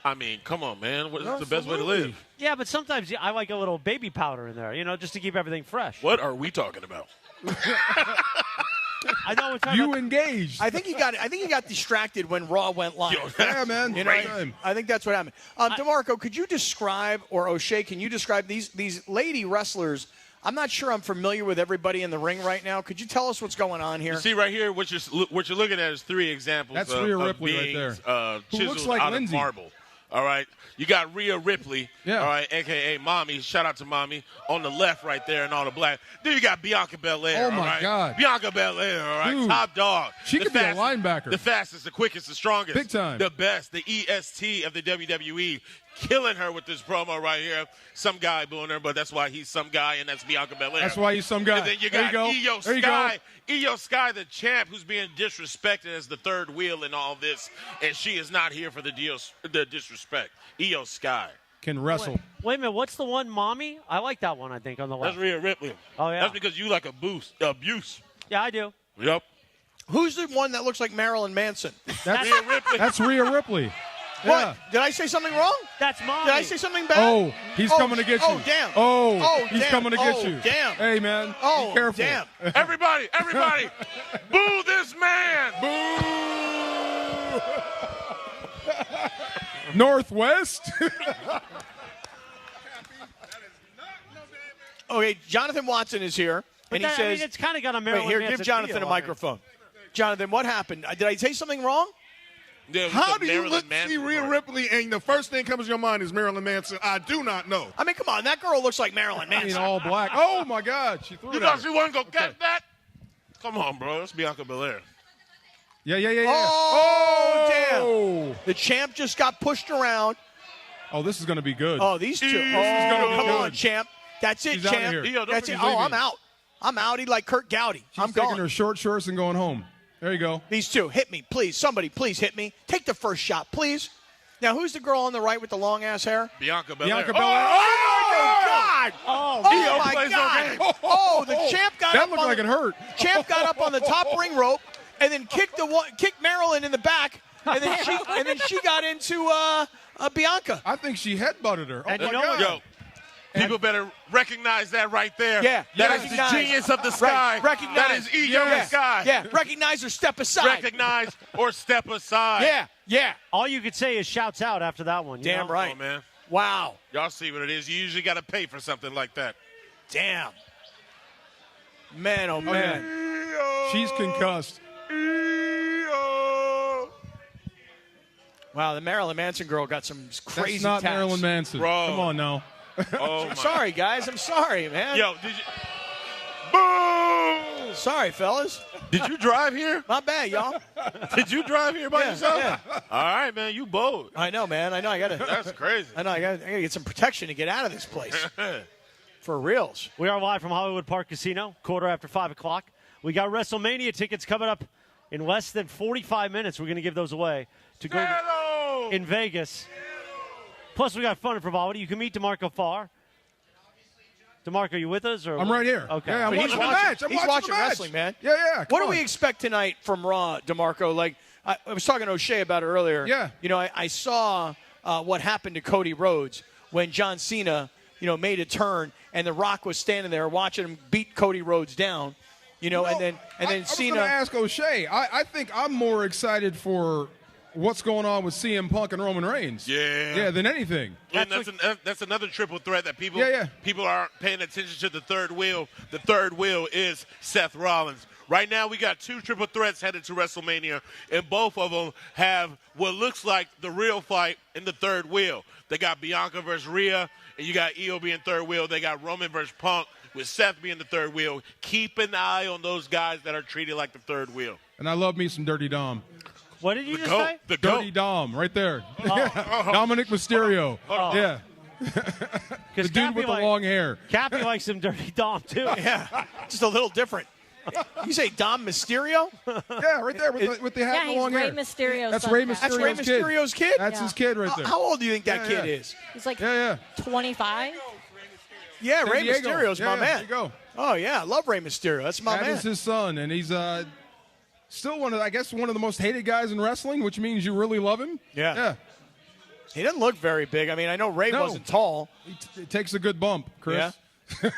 I mean, come on, man. What's the best way to Absolutely. live? Yeah, but sometimes I like a little baby powder in there, just to keep everything fresh. What are we talking about? I know we're talking You about, engaged. I think he got distracted when Raw went live. Yeah, man. You know, Right time. I think that's what happened. DeMarco, could you describe, or O'Shea, can you describe these lady wrestlers? I'm not sure I'm familiar with everybody in the ring right now. Could you tell us what's going on here? You see right here, what you're looking at is three examples That's of, Rhea of Ripley right beings, there. Who chiseled looks like out Lindsay. of marble. All right, you got Rhea Ripley, Yeah. all right, a.k.a. Mommy. Shout out to Mommy on the left right there and all the black. Then you got Bianca Belair. Oh, my all right? God. Bianca Belair, all right, Dude. top dog. She The could be a fastest- linebacker. The fastest, the quickest, the strongest. Big time. The best, the EST of the WWE. Killing her with this promo right here. Some guy booing her, but that's why he's some guy, and that's Bianca Belair. That's why he's some guy. And then you There you got go. Io There you Sky. Io Sky, the champ, who's being disrespected as the third wheel in all this, and she is not here for the disrespect. Io Sky. Can wrestle. wait a minute, what's the one, Mommy? I like that one, I think, on the left. That's Rhea Ripley. Oh, yeah. That's because you like abuse. Yeah, I do. Yep. Who's the one that looks like Marilyn Manson? That's Rhea Ripley. That's Rhea Ripley. What? Yeah. Did I say something wrong? That's Mommy. Did I say something bad? Oh, he's coming to get you. Oh, damn. Oh, he's damn. coming to get Oh, you. damn. Hey, man. Oh, be careful. damn. Everybody, boo this man. Boo! Northwest. Okay, Jonathan Watson is here, and he says, it's kind of got a wait, Marilyn here, Manson give Jonathan feel, a microphone. Jonathan, what happened? Did I say something wrong? How do you see Rhea Ripley and the first thing comes to your mind is Marilyn Manson? I do not know. I mean, come on, that girl looks like Marilyn I mean, Manson. all black. Oh, my God. She threw You it thought at she her. wasn't going to get that? Come on, bro. That's Bianca Belair. Yeah. Oh, damn. The champ just got pushed around. Oh, this is going to be good. Oh, these two. This is gonna be Come good. on, champ. That's it, She's outta champ. here. That's it. She's Oh, leaving. I'm out. I'm out. He like Kurt Gowdy. She's I'm taking gone. her short shorts and going home. There you go. These two. Hit me, please. Somebody, please hit me. Take the first shot, please. Now, who's the girl on the right with the long-ass hair? Bianca Belair. Bianca Belair. Oh, God! Oh, Oh, my plays no God! game. Oh, the champ got That up looked on like it hurt. Champ got up on the top ring rope and then kicked Marilyn in the back, and then she got into Bianca. I think she headbutted her. Oh, And my you know God. Yo, people better recognize that right there. Yeah, That is recognize. the genius of the sky. Right, recognize. That is Io Sky. Yeah, recognize or step aside. Recognize or step aside. Yeah. All you could say is shouts out after that one. Damn know? right. Come on, man. Wow. Y'all see what it is. You usually got to pay for something like that. Damn. Man, oh, man. She's concussed. Wow, the Marilyn Manson girl got some crazy That's not tats. Marilyn Manson. Bro. Come on now. Oh, my. Sorry, guys. I'm sorry, man. Yo, did you? Boo! Sorry, fellas. Did you drive here? Not bad, y'all. Did you drive here by yourself? Yeah. All right, man. You bold. I know, man. I know. I gotta. That's crazy. I know. I gotta get some protection to get out of this place. For reals. We are live from Hollywood Park Casino, 5:15. We got WrestleMania tickets coming up in less than 45 minutes. We're going to give those away to go in Vegas. Plus, we got fun and frivolity. You can meet DeMarco Farr. DeMarco, you with us? Or I'm right here. Okay. Yeah, I'm But watching the match. I'm he's watching the match. wrestling, man. Yeah. What do come we on. expect tonight from Raw, DeMarco? Like, I was talking to O'Shea about it earlier. Yeah. You know, I saw what happened to Cody Rhodes when John Cena, made a turn and The Rock was standing there watching him beat Cody Rhodes down. and then I was Cena. going to ask O'Shea. I think I'm more excited for what's going on with CM Punk and Roman Reigns. Yeah, than anything. And that's another triple threat that people aren't paying attention to. The third wheel. The third wheel is Seth Rollins. Right now, we got 2 triple threats headed to WrestleMania, and both of them have what looks like the real fight in the third wheel. They got Bianca versus Rhea, and you got Io being third wheel. They got Roman versus Punk, with Seth being the third wheel. Keep an eye on those guys that are treated like the third wheel. And I love me some Dirty Dom. What did you just say? The Dirty GOAT. Dom, right there. Dominic Mysterio. Yeah. The dude with the long hair. Cappy likes some Dirty Dom, too. Yeah, just a little different. You say Dom Mysterio? Yeah, right there with the hat and the long Ray hair. Mysterio's That's son. Ray Mysterio's That's Ray Mysterio's kid? That's his kid right there. How old do you think that kid is? He's like Yeah. 25. Yeah, San Ray Diego. Mysterio's my Yeah, man. there you go. Oh, yeah, I love Ray Mysterio. That's my That man. is his son, and he's still one of the most hated guys in wrestling, which means you really love him. Yeah. He doesn't look very big. I mean, I know Ray wasn't tall. It takes a good bump, Chris. Yeah.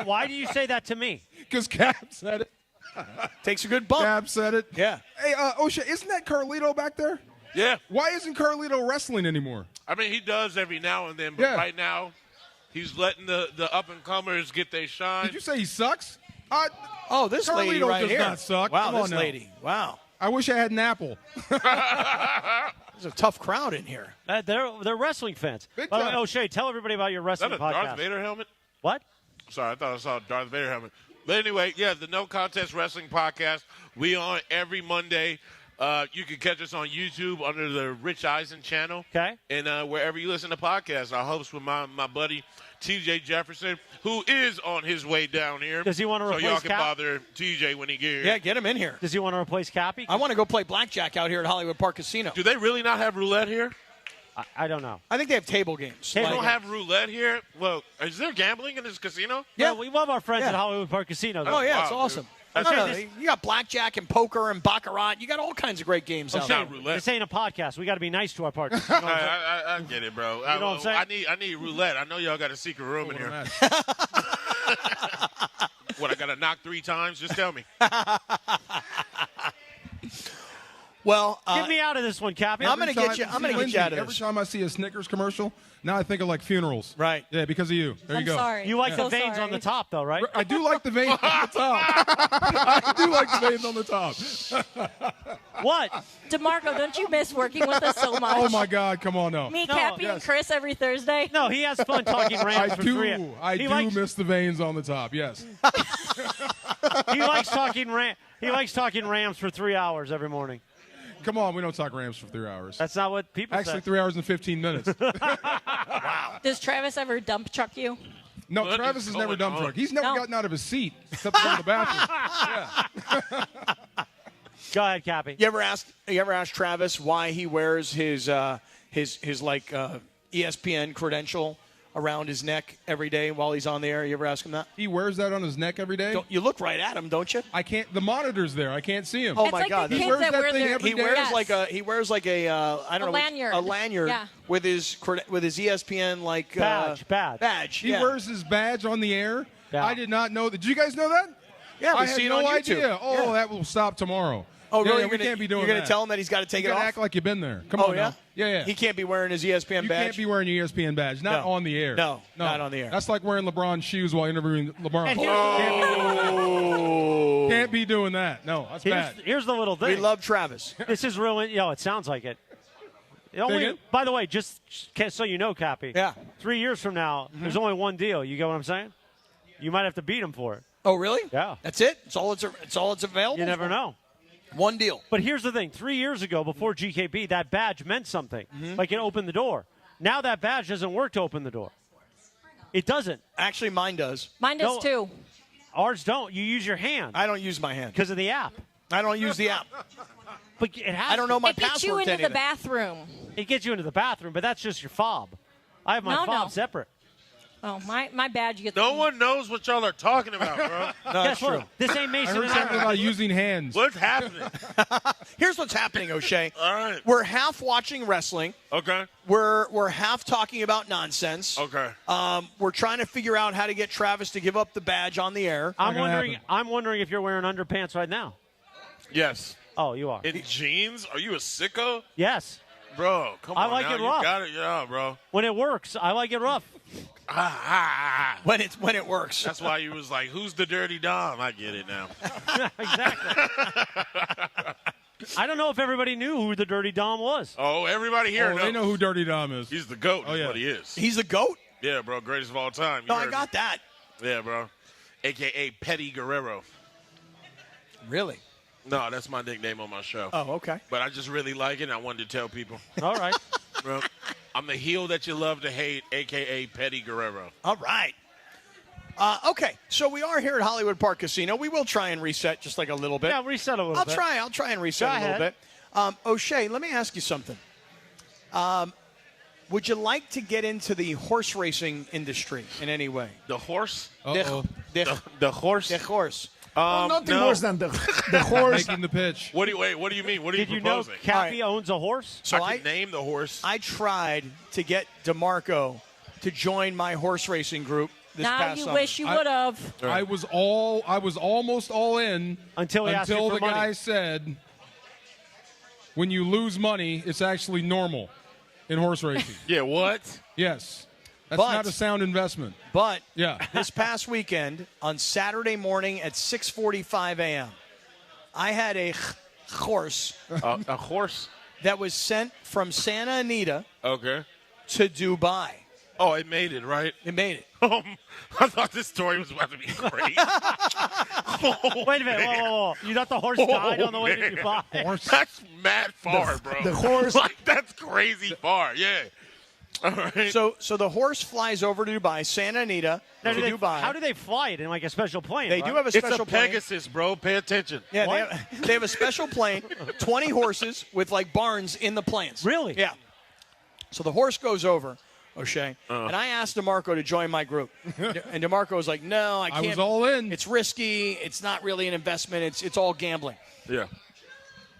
Why do you say that to me? Because Cap said it. Takes a good bump. Cap said it. Yeah. Hey, O'Shea, isn't that Carlito back there? Yeah. Why isn't Carlito wrestling anymore? I mean, he does every now and then, but right now, he's letting the up-and-comers get their shine. Did you say he sucks? This Carlito lady right does here. not suck. Wow, Come on this now. lady. Wow. I wish I had an apple. There's a tough crowd in here. They're wrestling fans. Big By the way, time. O'Shea, tell everybody about your Is that wrestling a podcast. Darth Vader helmet? What? Sorry, I thought I saw a Darth Vader helmet. But anyway, yeah, the No Contest Wrestling Podcast. We on every Monday. You can catch us on YouTube under the Rich Eisen channel. Okay. And wherever you listen to podcasts. I host with my buddy TJ Jefferson, who is on his way down here. Does he want to So replace y'all can Cap? bother TJ when he gets here. Yeah, get him in here. Does he want to replace Cappy? I want to go play blackjack out here at Hollywood Park Casino. Do they really not have roulette here? I don't know. I think they have table games. They don't have roulette here? Well, is there gambling in this casino? Yeah, we love our friends at Hollywood Park Casino. Oh, yeah, Wow, it's awesome. dude. No, you got blackjack and poker and baccarat. You got all kinds of great games out there. This ain't a podcast. We got to be nice to our partners. I get it, bro. You know what I'm saying? I need roulette. I know y'all got a secret room in here. What, I got to knock 3 times? Just tell me. Well, get me out of this one, Cappy. I'm going to get you. I'm going to get you out of Every this. time I see a Snickers commercial, now I think of like funerals. Right. Yeah, because of you. There you go. Sorry. You like So the veins sorry. on the top, though, right? I do like the veins on the top. I do like the veins on the top. What? DeMarco, don't you miss working with us so much? Oh my God! Come on now. Me, Cappy, and Chris every Thursday. No, he has fun talking Rams I for do. 3. I He do likes- miss the veins on the top. Yes. He likes talking He likes talking Rams for 3 hours every morning. Come on, we don't talk Rams for 3 hours. That's not what people Actually, say. 3 hours and 15 minutes. Does Travis ever dump truck you? No, What Travis is has never going done on? truck. He's never gotten out of his seat except to go to the bathroom. Go ahead, Cappy. You ever ask Travis why he wears his ESPN credential around his neck every day while he's on the air? You ever ask him that? He wears that on his neck every day? You look right at him, don't you? I can't. The monitor's there. I can't see him. Oh It's my like God! the He kids wears that that wear thing their- every He day. wears Yes. like a I don't A know lanyard. a lanyard Yeah. with his ESPN badge. He wears his badge on the air. Yeah. I did not know that. Did you guys know that? Yeah, we I had see it no on YouTube. idea. Oh, Yeah. that will stop tomorrow. Oh, Yeah, really? yeah, we can't be doing You're going that. to tell him that he's got to take You it gotta off? act like you've been there. Come Oh, on yeah? now. Yeah. He can't be wearing his ESPN You badge? can't be wearing your ESPN badge. Not No. on the air. No, not on the air. That's like wearing LeBron's shoes while interviewing LeBron. And Can't be doing that. No, that's bad. Here's the little thing. We love Travis. This is ruined. It sounds like it. again? By the way, just so you know, Cappy. Yeah. 3 years from now, there's only one deal. You get what I'm saying? You might have to beat him for it. Oh, really? Yeah. That's it? It's all it's available? You never know. One deal. But here's the thing. 3 years ago, before GKB, that badge meant something. Like it opened the door. Now that badge doesn't work to open the door. It doesn't. Actually, mine does. Mine does too. Ours don't. You use your hand. I don't use my hand. Because of the app. I don't use the app. But it has I don't know my It gets password you to into anything. the bathroom. It gets you into the bathroom, but that's just your fob. I have my No, fob no. separate. Oh, my badge gets. No one knows what y'all are talking about, bro. No, that's true. This ain't Mason. I heard something about using hands. What's happening? Here's what's happening, O'Shea. All right. We're half watching wrestling. Okay. We're half talking about nonsense. Okay. We're trying to figure out how to get Travis to give up the badge on the air. I'm wondering if you're wearing underpants right now. Yes. Oh, you are. In jeans? Are you a sicko? Yes. Bro, come on. I like now. it rough. You got it, yeah, bro. When it works, I like it rough. When it works. That's why you was like, "Who's the dirty Dom?" I get it now. Exactly. I don't know if everybody knew who the Dirty Dom was. Oh, everybody here knows. They know who Dirty Dom is. He's the GOAT. Oh, Is yeah. what he is. He's the GOAT? Yeah, bro. Greatest of all time. No, I got that. Yeah, bro. AKA Petty Guerrero. Really? No, that's my nickname on my show. Oh, okay. But I just really like it, and I wanted to tell people. All right. Bro, I'm the heel that you love to hate, AKA Petty Guerrero. All right. Okay, so we are here at Hollywood Park Casino. We will try and reset just like a little bit. Yeah, reset a little bit. I'll try and reset a little bit. O'Shea, let me ask you something. Would you like to get into the horse racing industry in any way? The horse? The horse? The horse. Nothing no. worse than the horse. Making the pitch. What do you mean? What are Did you you know proposing? Cappy owns a horse? So I can name the horse. I tried to get DeMarco to join my horse racing group this Now past you summer. wish you would have. I was almost all in Until he asked you for the money. guy said, when you lose money, it's actually normal in horse racing. Yeah, what? Yes. That's But- not a sound investment. But Yeah. this past weekend, on Saturday morning at 6:45 a.m., I had a horse A horse? that was sent from Santa Anita Okay. to Dubai. Oh, it made it, right? It made it. I thought this story was about to be great. Wait a minute. Whoa. You thought the horse died on the way to Dubai? That's mad far, bro. the horse- Like, that's crazy far. Yeah. All right. So the horse flies over to Dubai, Santa Anita Now, to Dubai. how do they fly it in like a special plane? They right? do have a It's special a plane. Pegasus, bro. Pay attention. Yeah, they have a special plane, 20 horses with like barns in the planes. Really? Yeah. So the horse goes over, O'Shea, and I asked DeMarco to join my group. And DeMarco was like, no, I I can't. was all in. It's risky. It's not really an investment. It's all gambling. Yeah.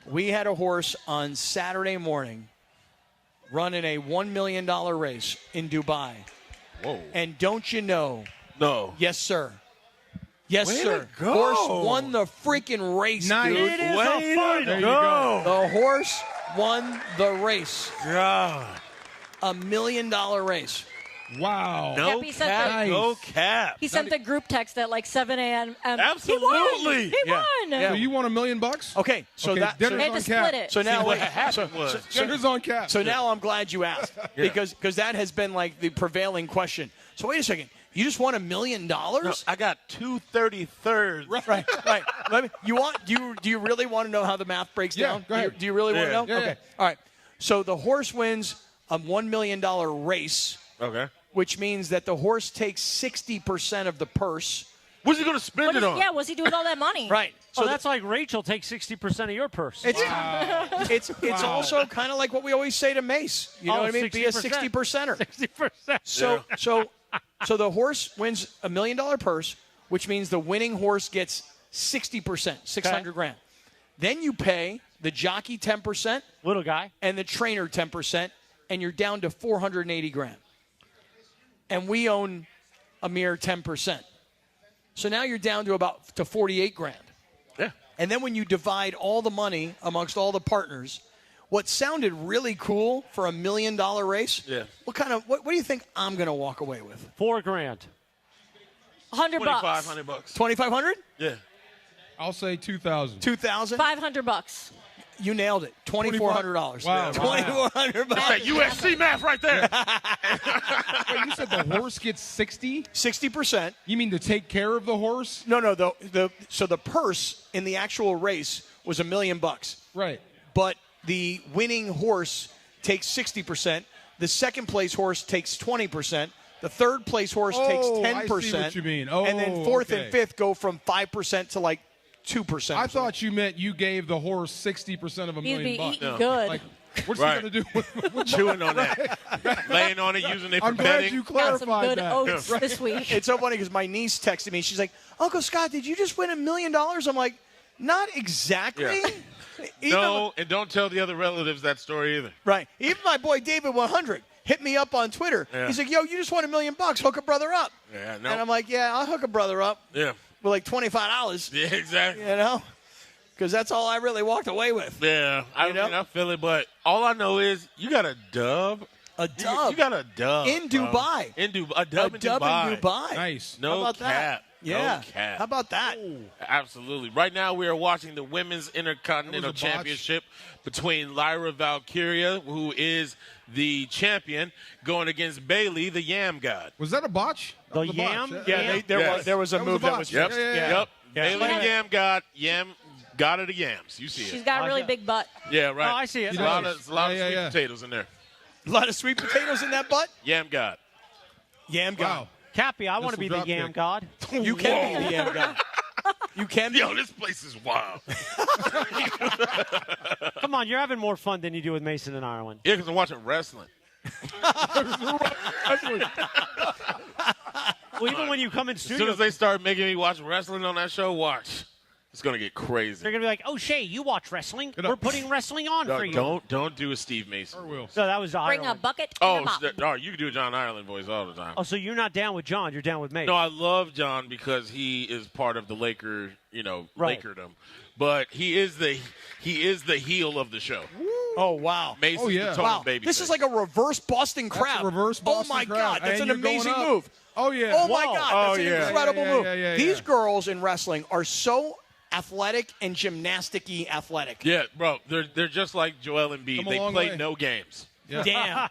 We had a horse on Saturday morning running a $1 million race in Dubai. Whoa. And don't you know, No. yes, sir. Yes, Way sir. to go. Horse won the freaking race, Nice. dude. It is Way a to final. There you go. The horse won the race. God. $1 million race. Wow. No Cappy said cap. that. No cap. He sent the group text at like 7 a.m. Absolutely. He won. So you want $1 million? Okay, so Okay, that dinner's They had on to cap. split it. so now See, what wait, happened was- Dinner's on cap. so now I'm glad you asked because that has been like the prevailing question. So wait a second, you just won $1 million? No, I got 2/33. Right. Do you really want to know how the math breaks Yeah, down? go ahead. Do you really want to know? Yeah, okay. yeah. All right. So the horse wins a $1 million race, Okay. which means that the horse takes 60% of the purse. What's he going to spend it on? Yeah, what's he doing with all that money? Right. So that's like Rachel takes 60% of your purse. It's also kind of like what we always say to Mace. You know Oh, what I mean? Be a 60%er. 60%. So the horse wins $1 million purse, which means the winning horse gets 60%, 600 grand. Then you pay the jockey 10%, Little guy. and the trainer 10%, and you're down to 480 grand. And we own a mere 10%. So now you're down to 48 grand. Yeah. And then when you divide all the money amongst all the partners, what sounded really cool for $1 million race, Yeah. what do you think I'm going to walk away with? $4 grand. $100. $2,500. 2,500? Yeah. I'll say 2,000. 2,000? $500. You nailed it. $2,400. Wow. $2,400. That's that USC math right there. Wait, you said the horse gets 60? 60%. You mean to take care of the horse? No. So the purse in the actual race was $1 million. Right. But the winning horse takes 60%. The second place horse takes 20%. The third place horse takes 10%. I see what you mean. And then fourth and fifth go from 5% to like 2%. I thought you meant you gave the horse 60% of $1 He'd million be bucks. eating good. Like, What's Right. he going to do? With Chewing on that, laying on it, using it for I'm glad bedding. you Got some clarified good that. oats this week. It's so funny because my niece texted me. She's like, Uncle Scott, did you just win $1 million? I'm like, not exactly. Yeah. Even No, and don't tell the other relatives that story either. Right. Even my boy David 100 hit me up on Twitter. Yeah. He's like, yo, you just won $1 million. Hook a brother up. Yeah, no. And I'm like, yeah, I'll hook a brother up Yeah. with like $25. Yeah, exactly. You know? Because that's all I really walked away with. Yeah, I know? mean, I feel it, but all I know is you got a dub. A dub. You got a dub. In bro. Dubai. In Dubai. A dub, A dub in Dubai. Nice. No How about cap. that? Yeah. No cap. How about that? Absolutely. Right now, we are watching the Women's Intercontinental That was a botch. Championship between Lyra Valkyria, who is the champion, going against Bailey, the Yam God. Was that a botch? That The was a botch. Yam? Yeah, Yes. there was a That was move a that botch. was Yep. fixed. Yep. Yeah. Bailey, the Yam God. Yam God of the Yams. You see She's it. got a really big butt. Yeah, right. Oh, I see it. It's a lot of Yeah, sweet yeah. potatoes in there. A lot of sweet potatoes in that butt? Yam God. Yam Wow. God. Cappy, I want to Missile be the drop Yam kick. God. You can be the Yam God. You can be. Yo, this place is wild. Come on, you're having more fun than you do with Mason and Ireland. Yeah, because I'm watching wrestling. Well, even when you come in As soon studio, as they start making me watch wrestling on that show, watch. It's going to get crazy. they're going to be like, oh, Shay, you watch wrestling? We're putting wrestling on for you. Don't do a Steve Mason. So that was Bring Ireland. a bucket and a Oh, mop. you can do a John Ireland voice all the time. Oh, so you're not down with John. You're down with Mason. No, I love John because he is part of the Laker, Right. Lakerdom. But he is the heel of the show. Oh, wow. Mason's Oh, yeah. the total Wow. baby. This is like a reverse Boston That's crab. a reverse Boston Oh, my crab. God. That's And an you're going amazing up. move. Oh, yeah. Oh, my Whoa. God. That's Oh, an yeah. incredible Yeah, move. yeah, yeah, These yeah. girls in wrestling are so athletic and gymnastic-y athletic. Yeah, bro. They're just like Joel Embiid. Come a They long play way. no games. Yeah. Damn.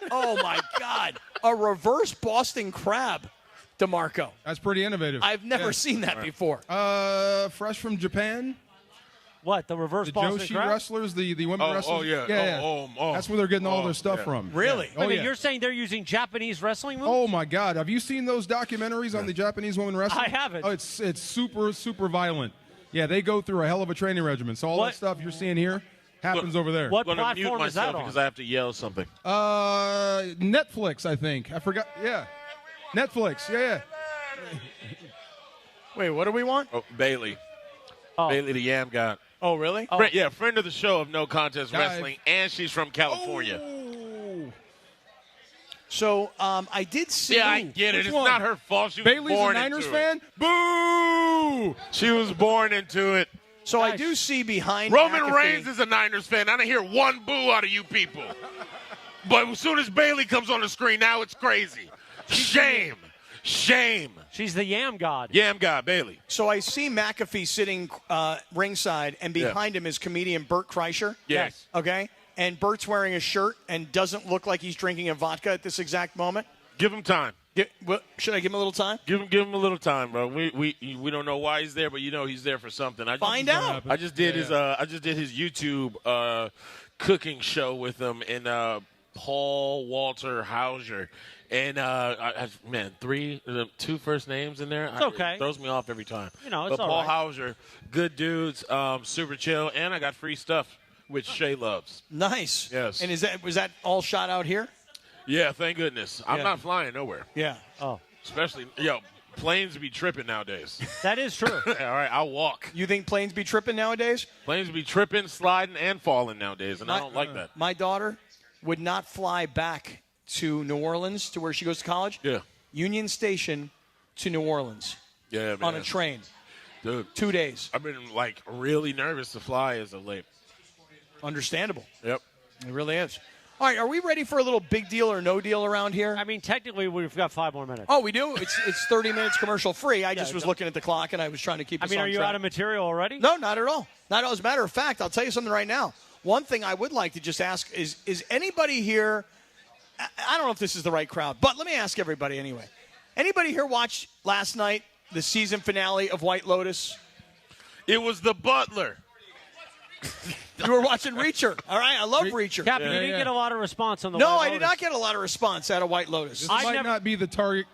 Oh, my God. A reverse Boston crab, DeMarco. That's pretty innovative. I've never Yeah. seen that before. Fresh from Japan. What, the reverse The Boston Joshi crab? wrestlers, the women Oh, wrestlers. oh, yeah. yeah. Oh, That's where they're getting all oh, their stuff yeah. from. Really? Yeah. Wait a Oh, minute, yeah. you're saying they're using Japanese wrestling moves? Oh my God! Have you seen those documentaries on the Japanese women wrestling? I haven't. Oh, it's super violent. Yeah, they go through a hell of a training regimen. So all What- that stuff you're seeing here happens over there. What I'm going to mute platform is that myself on? because I have to yell something. Netflix, I think. I forgot. Yeah, Netflix. Yeah. Wait, what do we want? Oh, Bailey. Oh. Bailey, the Yam God. Oh, really? Friend of the show of No Contest Dive. Wrestling, and she's from California. Oh. So I did see. Yeah, I get it. Which It's one? not her fault. She was Bailey's a born Niners into fan. it. Boo! She was born into it. So I do see behind Roman McAfee- Reigns is a Niners fan. I didn't hear one boo out of you people. But as soon as Bailey comes on the screen, now it's crazy. Shame. Shame. She's the Yam God. Yam God, Bailey. So I see McAfee sitting ringside, and behind him is comedian Bert Kreischer. Yes. Okay? And Bert's wearing a shirt and doesn't look like he's drinking a vodka at this exact moment. Give him time. Should I give him a little time? Give him a little time, bro. We don't know why he's there, but he's there for something. Find out. I just did his YouTube cooking show with him and Paul Walter Hauser. And two first names in there. It's okay. It throws me off every time. It's but all Paul right. Hauser, good dudes, super chill, and I got free stuff, which Shay loves. Nice. Yes. And was that all shot out here? Yeah, thank goodness. I'm Yeah. not flying nowhere. Yeah. Oh. Especially, planes be tripping nowadays. That is true. All right, I'll walk. You think planes be tripping nowadays? Planes be tripping, sliding, and falling nowadays, and I don't like that. My daughter would not fly back to New Orleans, to where she goes to college. Yeah. Union Station to New Orleans Yeah, man. on a train. Dude, 2 days. I've been, really nervous to fly as of late. Understandable. Yep. It really is. All right, are we ready for a little big deal or no deal around here? I mean, technically, we've got 5 more minutes. Oh, we do? It's 30 minutes commercial free. I just was no. looking at the clock, and I was trying to keep us on are you track. out of material already? No, not at all. Not at all. As a matter of fact, I'll tell you something right now. One thing I would like to just ask is anybody here – I don't know if this is the right crowd, but let me ask everybody anyway. Anybody here watch last night the season finale of White Lotus? It was the butler. You were watching Reacher. All right, I love Reacher. Captain, you didn't get a lot of response on the No, White I did Lotus. not get a lot of response out of White Lotus. This might not be the target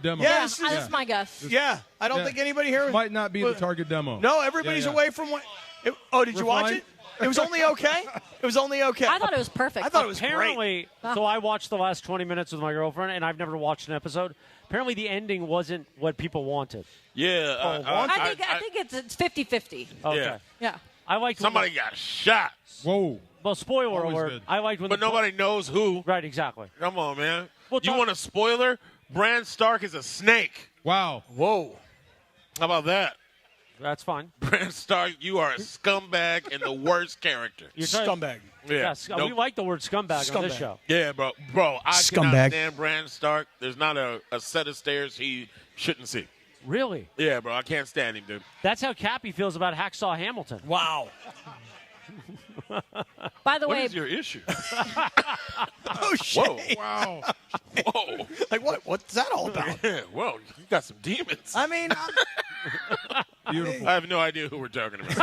demo. Yeah, Yeah, this is- that's my guess. Yeah, I don't Yeah. think anybody here Might not be the target demo. No, everybody's Yeah, yeah. away from what. Oh, did you watch Refined? it? It was only okay? It was only okay. I thought it was perfect. I thought it was Apparently, great. so I watched the last 20 minutes with my girlfriend, and I've never watched an episode. Apparently, the ending wasn't what people wanted. Yeah. I think it's 50-50. Okay. Yeah. I liked Somebody got shot. Whoa. Well, spoiler Always alert. good. I liked when But nobody knows who. Right, exactly. Come on, man. Well, you want a spoiler? Bran Stark is a snake. Wow. Whoa. How about that? That's fine. Bran Stark, you are a scumbag and the worst character. You're trying- Scumbag. Yeah. We like the word scumbag on this show. Yeah, bro. I Scumbag. cannot stand Bran Stark. There's not a set of stairs he shouldn't see. Really? Yeah, bro. I can't stand him, dude. That's how Cappy feels about Hacksaw Hamilton. Wow. By the What way, is your issue? Oh, shit. Whoa. Wow. Whoa. Like, what's that all about? Yeah, whoa, you got some demons. I mean, Beautiful. I have no idea who we're talking about.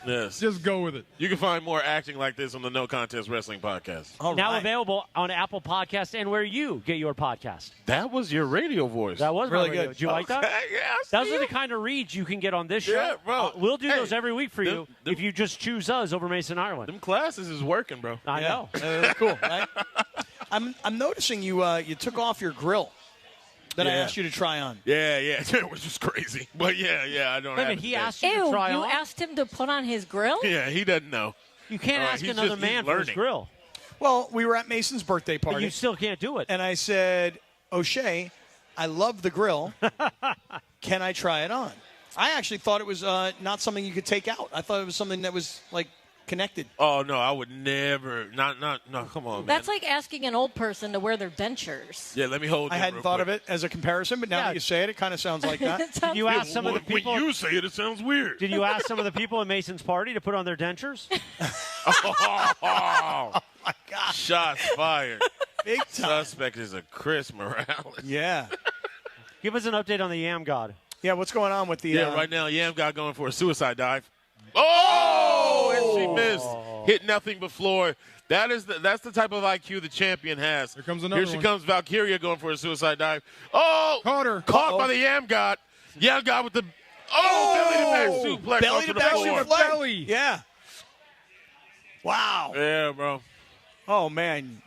Yes. Just go with it. You can find more acting like this on the No Contest Wrestling Podcast. Now available on Apple Podcast and where you get your podcast. That was your radio voice. That was Really my radio. good. Did you like that? Yeah, Those are the kind of reads you can get on this show. Yeah, bro. We'll do Hey, those every week for you them- if you just choose us over Mason Ireland. Them classes is working, bro. I know. Cool, right? I'm noticing you took off your grill that I Yeah. asked you to try on. Yeah, which is crazy. But yeah, I don't Wait a have minute, it he today. asked you ew, to try you on? asked him to put on his grill? Yeah, he doesn't know. You can't ask he's another just- man he's for his learning. grill. Well, we were at Mason's birthday But party. you still can't do it. And I said, O'Shea, I love the grill. Can I try it on? I actually thought it was not something you could take out. I thought it was something that was like connected. Oh no, I would never. No. Come on, man. That's like asking an old person to wear their dentures. Yeah, let me hold. I hadn't thought of it as a comparison, but now that you say it, it kind of sounds like that. Did you ask some of the people? When you say it, it sounds weird. Did you ask some of the people at Mason's party to put on their dentures? Oh my God! Shots fired. Big time. Suspect is a Chris Morales. Yeah. Give us an update on the Yam God. Yeah, what's going on with the? Yeah, right now Yam got going for a suicide dive. Oh, and she missed. Hit nothing but floor. That's the type of IQ the champion has. Here comes another Here she one. comes, Valkyria going for a suicide dive. Oh, Caught her. Caught by the Yam God. Yam God with the belly to back suplex. Belly onto to the back floor. suplex. Belly. Yeah. Wow. Yeah, bro. Oh man.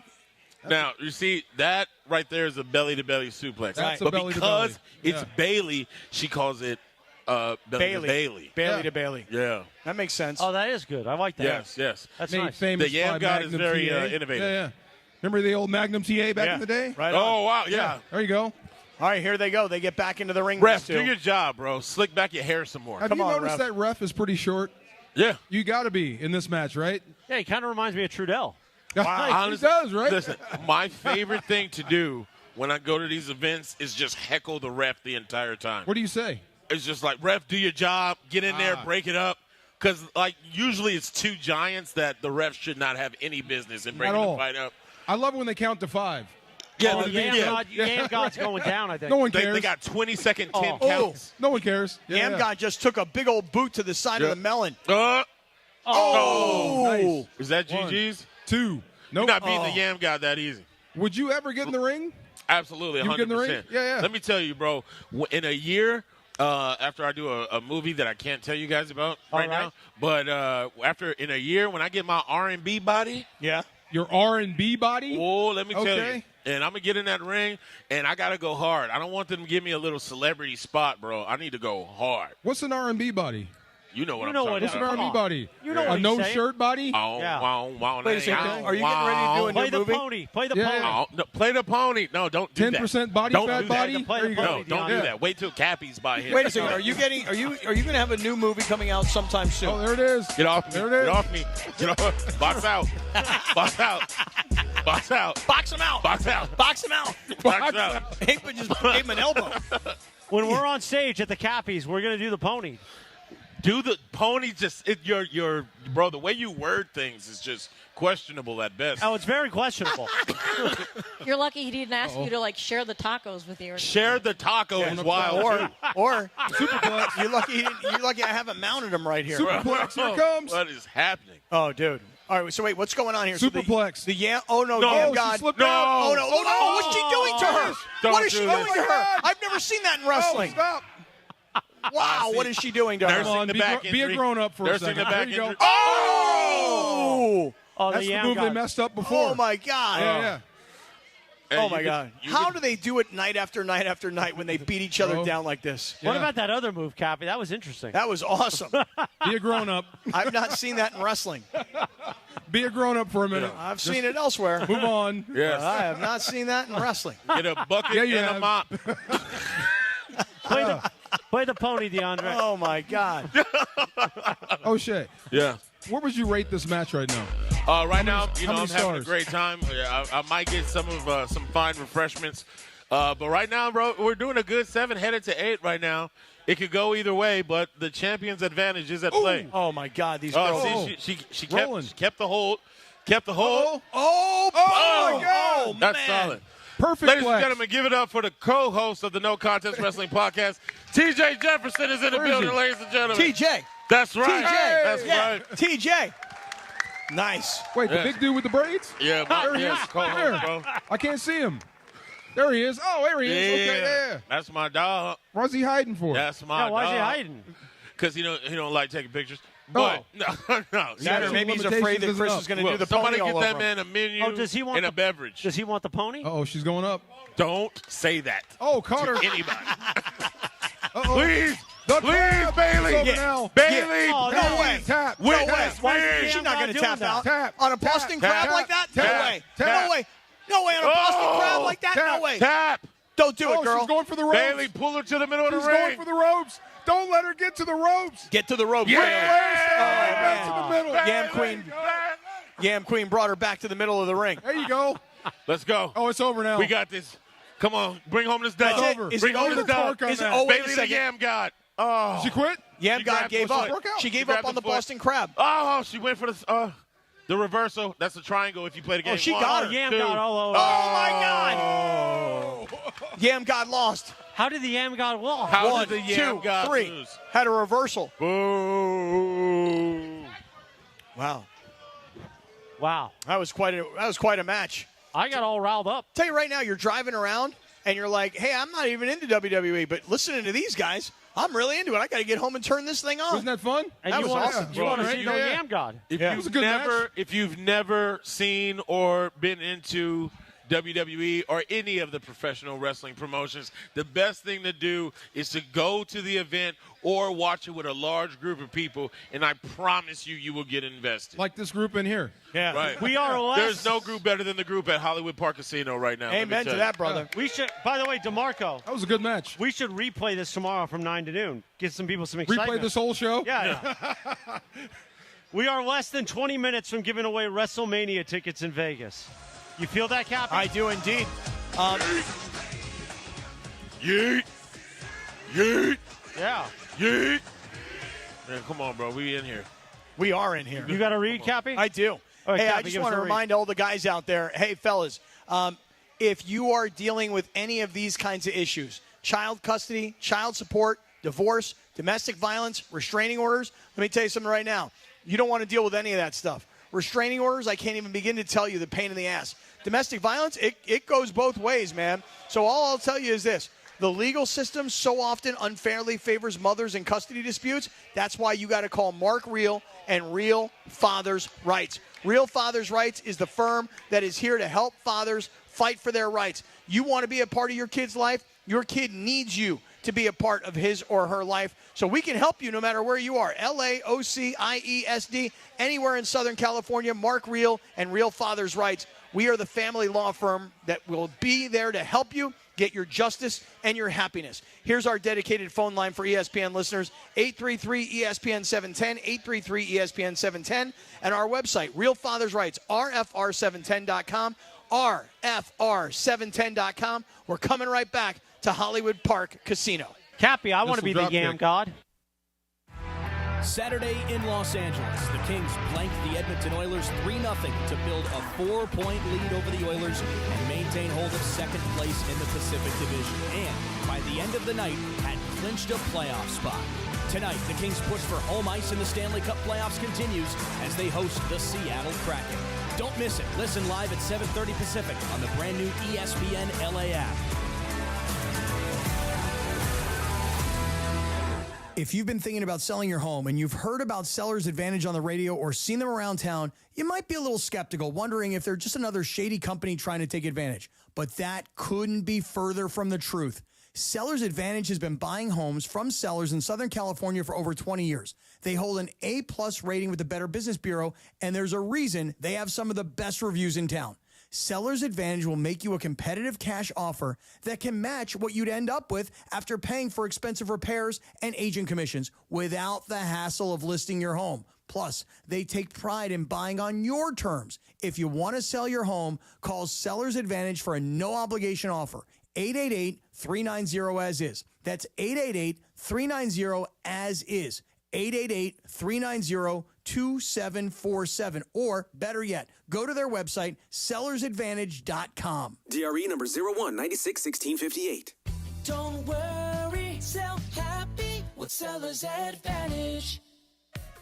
Now, you see, that right there is a belly-to-belly suplex. That's a but belly to because belly. it's Bailey, she calls it belly Bailey. to Bailey. Bailey Yeah. to Bailey. Yeah. That makes sense. Oh, that is good. I like that. Yes. That's Made nice. famous The Yam by God is Magnum very TA. innovative. Yeah. Remember the old Magnum TA back Yeah. in the day? Right on. Oh, wow, yeah. There you go. All right, here they go. They get back into the ring. Ref, these two. do your job, bro. Slick back your hair some more. Have Come you on, noticed ref. that ref is pretty short? Yeah. You got to be in this match, right? Yeah, he kind of reminds me of Trudell. He Honestly, does, right? Listen, my favorite thing to do when I go to these events is just heckle the ref the entire time. What do you say? It's just like, ref, do your job. Get in there, Ah. break it up. Because, like, usually it's two giants that the ref should not have any business in breaking At the all. fight up. I love when they count to 5. Yeah, Oh, the- Yam yeah. God, Yam God's going down, I think. No one They, cares. they got 20-second 10 Oh. counts. No one cares. Yeah, Yam yeah. God just took a big old boot to the side Yeah. of the melon. Oh. Nice. Is that One. GG's? 2. You're Nope. not beating the Yam God that easy. Would you ever get in the ring? Absolutely, You 100%. get in the ring? Yeah. Let me tell you, bro, in a year, after I do a movie that I can't tell you guys about right now, but in a year when I get my R&B body, Yeah. Your R&B body? oh, let me tell you, Okay. and I'm going to get in that ring, and I got to go hard. I don't want them to give me a little celebrity spot, bro. I need to go hard. What's an R&B body? You know what You I'm know talking what What's an about. Come R&B on. body? You know A what he's saying. no-shirt body? Oh, Yeah. wow, Wait a second. Are you getting ready to do a Play new the movie? pony. Play the Yeah. pony. Oh, no, play the pony. No, don't do that. 10% body Don't fat do body? that. Play There the you go. No, pony. don't do Yeah. that. Wait till Cappy's by here. Wait a second. Are you going to have a new movie coming out sometime soon? Oh, there it is. Get off me. There it is. Get off me. Get off. Box out. Box out. Box out. Box him out. Box out. Box him out. Box out. Aikman just gave him an elbow. When we're on stage at the Cappies, we're going to do the pony. Do the pony just your bro, the way you word things is just questionable at best. Oh, it's very questionable. You're lucky he didn't ask you to like share the tacos with you. Or Share the taco is wild. Or Superplex. You're lucky I haven't mounted him right here. Superplex, here it comes. What is happening? Oh, dude. All right, so wait, what's going on here? Superplex. So the Yam. Oh no, No, Yam she God. slipped No. out. Oh no! Oh no! What's she doing to her? Don't What is she do doing this. to her? I've never seen that in Oh, wrestling. stop. Wow, what is she doing to her? Come on, be a grown-up for a second. There you go. Oh! That's the move they messed up before. Oh, my God. Yeah. Oh, my God. How do they do it night after night after night when they beat each other down like this? What about that other move, Cappy? That was interesting. That was awesome. Be a grown-up. I've not seen that in wrestling. Be a grown-up for a minute. I've seen it elsewhere. Move on. Yes. I have not seen that in wrestling. Get a bucket Yeah, you and a have. mop. Play the pony, DeAndre. Oh, my God. Oh, shit. Yeah. Where would you rate this match right now? Right now, I'm how many having a stars? great time. I might get some fine refreshments. But right now, bro, we're doing a good 7 headed to 8 right now. It could go either way, but the champion's advantage is at play. Oh, my God. These girls. See, she kept the hold. Kept the hold. Oh, my God. That's man. solid. Perfect Ladies flex. and gentlemen, give it up for the co-host of the No Contest Wrestling Podcast. TJ Jefferson is in the Where is building, he? ladies and gentlemen. TJ. That's right. TJ. That's right. TJ. Nice. Wait, the Yeah. big dude with the braids? Yeah, There he is. co-host, bro. I can't see him. There he is. Oh, there he is. Okay, yeah. That's my dog. What's he hiding for? That's my dog. Why is he hiding? Because he don't like taking pictures. But no. That or maybe he's afraid that Chris is going to do the Somebody pony get all that over man a menu does he want and a beverage. Does he want the pony? Oh, she's going up. Don't say that. Oh, caught her. To anybody. Uh-oh. Please. The Please, tap. Bailey. It's over Yeah. now. Bailey. Oh, No way. Tap. No way. Why She's not going to tap out. Tap. On a Boston crab Tap. like that? No Tap. way. Tap. No way. No way on a Boston crab like that? No way. Tap. Don't do it, Oh, girl. she's going for the ropes. Bailey, pull her to the middle of She's the going ring. for the ropes. Don't let her get to the ropes. Get to the rope. Yeah. Back to the middle. Yam Queen. Yam Queen brought her back to the middle of the ring. There you go. Let's go. Oh, it's over now. We got this. Come on. Bring home this dub. That's it. over. Is Bring it home over? this dub. Is it- oh, wait a Bailey the second. Yam God. Oh. She quit? Yam She God grabbed gave the up. foot. She gave grabbed up on the foot. Boston crab. Oh, she went for the reversal. That's a triangle if you play the game. Oh, she 1, got her. Yam 2. God all over. Oh, my God. Yam God lost. How did the Yam God wall? How 1, did the Yam 2, God 3. lose? Had a reversal. Boo. Wow. Wow. That was quite a match. I got all riled up. Tell you right now, you're driving around and you're like, hey, I'm not even into WWE, but listening to these guys, I'm really into it. I got to get home and turn this thing on. Wasn't that fun? And That you was want awesome. You want to Right? see the Yeah. Yam God. If It was a good match. you've never seen or been into WWE or any of the professional wrestling promotions, the best thing to do is to go to the event or watch it with a large group of people, and I promise you will get invested. Like this group in here. Yeah. Right. We are less. There's no group better than the group at Hollywood Park Casino right now. let me Amen tell to you. that, brother. We should. By the way, DeMarco, That was a good match. we should replay this tomorrow from 9 to noon. Get some people some excitement. Replay this whole show? Yeah. We are less than 20 minutes from giving away WrestleMania tickets in Vegas. You feel that, Cappy? I do indeed. Yeet. Yeet. Yeah. Yeet. Man, come on, bro. We in here. We are in here. You got to read, Cappy? I do. All right, Hey, I Cappy, just give us want a to read. remind all the guys out there, hey, fellas, if you are dealing with any of these kinds of issues, child custody, child support, divorce, domestic violence, restraining orders, let me tell you something right now. You don't want to deal with any of that stuff. Restraining orders, I can't even begin to tell you the pain in the ass. Domestic violence, it goes both ways, man. So all I'll tell you is this. The legal system so often unfairly favors mothers in custody disputes. That's why you got to call Mark Real and Real Fathers Rights. Real Fathers Rights is the firm that is here to help fathers fight for their rights. You want to be a part of your kid's life? Your kid needs you to be a part of his or her life. So we can help you no matter where you are. LAOCIESD, anywhere in Southern California, Mark Real and Real Fathers Rights. We are the family law firm that will be there to help you get your justice and your happiness. Here's our dedicated phone line for ESPN listeners, 833-ESPN-710, 833-ESPN-710, and our website, Real Fathers Rights, RFR710.com, RFR710.com. We're coming right back to Hollywood Park Casino. Cappy, I want to be the Yam God. Saturday in Los Angeles, the Kings blanked the Edmonton Oilers 3-0 to build a 4-point lead over the Oilers and maintain hold of second place in the Pacific Division. And by the end of the night, had clinched a playoff spot. Tonight, the Kings' push for home ice in the Stanley Cup playoffs continues as they host the Seattle Kraken. Don't miss it. Listen live at 7:30 Pacific on the brand new ESPN LA app. If you've been thinking about selling your home and you've heard about Seller's Advantage on the radio or seen them around town, you might be a little skeptical, wondering if they're just another shady company trying to take advantage. But that couldn't be further from the truth. Seller's Advantage has been buying homes from sellers in Southern California for over 20 years. They hold an A+ rating with the Better Business Bureau, and there's a reason they have some of the best reviews in town. Seller's Advantage will make you a competitive cash offer that can match what you'd end up with after paying for expensive repairs and agent commissions without the hassle of listing your home. Plus, they take pride in buying on your terms. If you want to sell your home, call Seller's Advantage for a no-obligation offer. 888-390-AS-IS. That's 888-390-AS-IS. 888-390-2747. Or, better yet, go to their website, sellersadvantage.com. DRE number 01961658. Don't worry, sell happy with Seller's Advantage.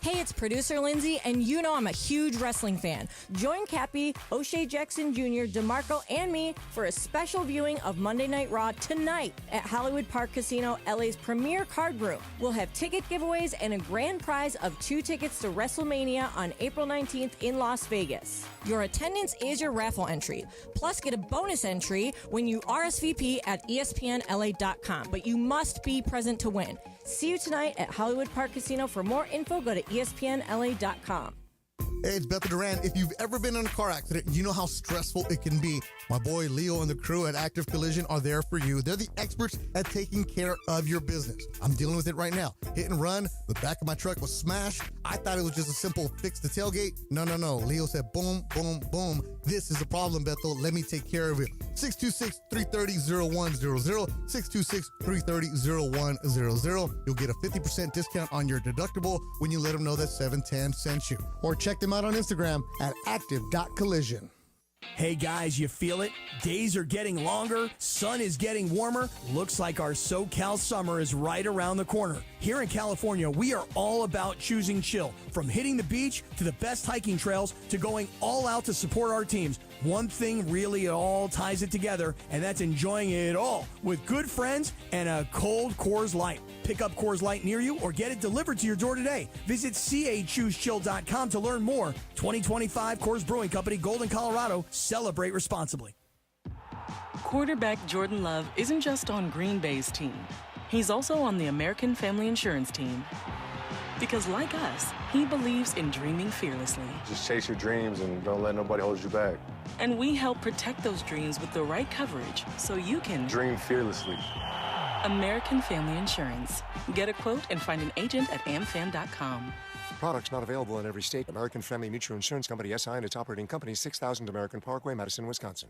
Hey, it's producer Lindsay, and you know I'm a huge wrestling fan. Join Cappy, O'Shea Jackson Jr., DeMarco, and me for a special viewing of Monday Night Raw tonight at Hollywood Park Casino, LA's premier card room. We'll have ticket giveaways and a grand prize of 2 tickets to WrestleMania on April 19th in Las Vegas. Your attendance is your raffle entry. Plus, get a bonus entry when you RSVP at ESPNLA.com. But you must be present to win. See you tonight at Hollywood Park Casino. For more info, go to ESPNLA.com. Hey, it's Bethel Duran. If you've ever been in a car accident, you know how stressful it can be. My boy Leo and the crew at Active Collision are there for you. They're the experts at taking care of your business. I'm dealing with it right now. Hit and run. The back of my truck was smashed. I thought it was just a simple fix the tailgate. No. Leo said, boom, boom, boom. This is a problem, Bethel. Let me take care of it. 626-330-0100. 626-330-0100. You'll get a 50% discount on your deductible when you let them know that 710 sent you. Or check them out on Instagram at active.collision. Hey guys, you feel it? Days are getting longer, sun is getting warmer. Looks like our SoCal summer is right around the corner. Here in California, we are all about choosing chill. From hitting the beach to the best hiking trails to going all out to support our teams. One thing really all ties it together, and that's enjoying it all with good friends and a cold Coors Light. Pick up Coors Light near you or get it delivered to your door today. Visit CAChooseChill.com to learn more. 2025 Coors Brewing Company, Golden, Colorado. Celebrate responsibly. Quarterback Jordan Love isn't just on Green Bay's team. He's also on the American Family Insurance team. Because like us, he believes in dreaming fearlessly. Just chase your dreams and don't let nobody hold you back. And we help protect those dreams with the right coverage so you can dream fearlessly. American Family Insurance. Get a quote and find an agent at amfam.com. Products not available in every state. American Family Mutual Insurance Company, SI, and its operating company, 6000 American Parkway, Madison, Wisconsin.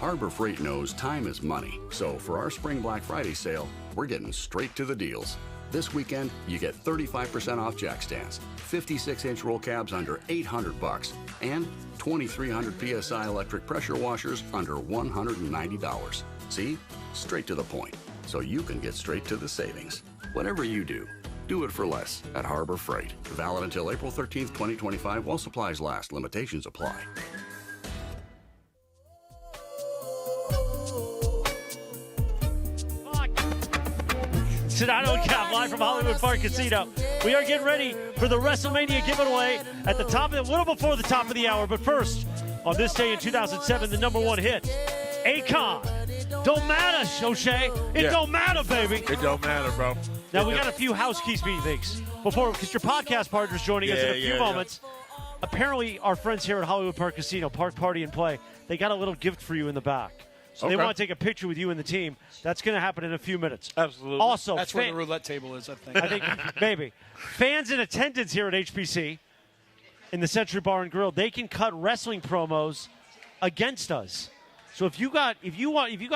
Harbor Freight knows time is money. So for our Spring Black Friday sale, we're getting straight to the deals. This weekend, you get 35% off jack stands, 56-inch roll cabs under $800, and 2,300 PSI electric pressure washers under $190. See? Straight to the point. So you can get straight to the savings. Whatever you do, do it for less at Harbor Freight. Valid until April 13th, 2025 while supplies last. Limitations apply. Sedano Kap live from Hollywood Park Casino. We are getting ready for the WrestleMania giveaway at the top of the, a little before the top of the hour. But first, on this day in 2007, the #1 hit, Akon. Don't matter, O'Shea. It don't matter, baby. It don't matter, bro. Now, we got a few housekeeping things before, because your podcast partner's joining us in a few moments. Apparently, our friends here at Hollywood Park Casino, Park Party and Play, they got a little gift for you in the back. So they want to take a picture with you and the team. That's going to happen in a few minutes. Absolutely. Also, that's where the roulette table is, I think. I think maybe. Fans in attendance here at HPC in the Century Bar and Grill, they can cut wrestling promos against us. So if you got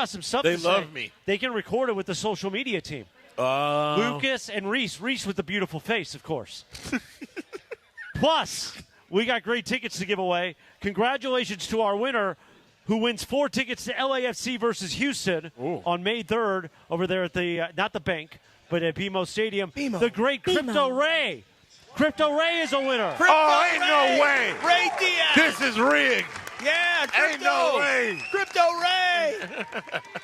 some stuff they to say, love me. They can record it with the social media team. Lucas and Reese with the beautiful face, of course. Plus, we got great tickets to give away. Congratulations to our winner, who wins 4 tickets to LAFC versus Houston on May 3rd over there at the, not the bank, but at BMO Stadium. The great Crypto Ray. Crypto Ray is a winner. Ain't no way. Ray Diaz. This is rigged. Yeah, Crypto. Ain't no way. Crypto Ray.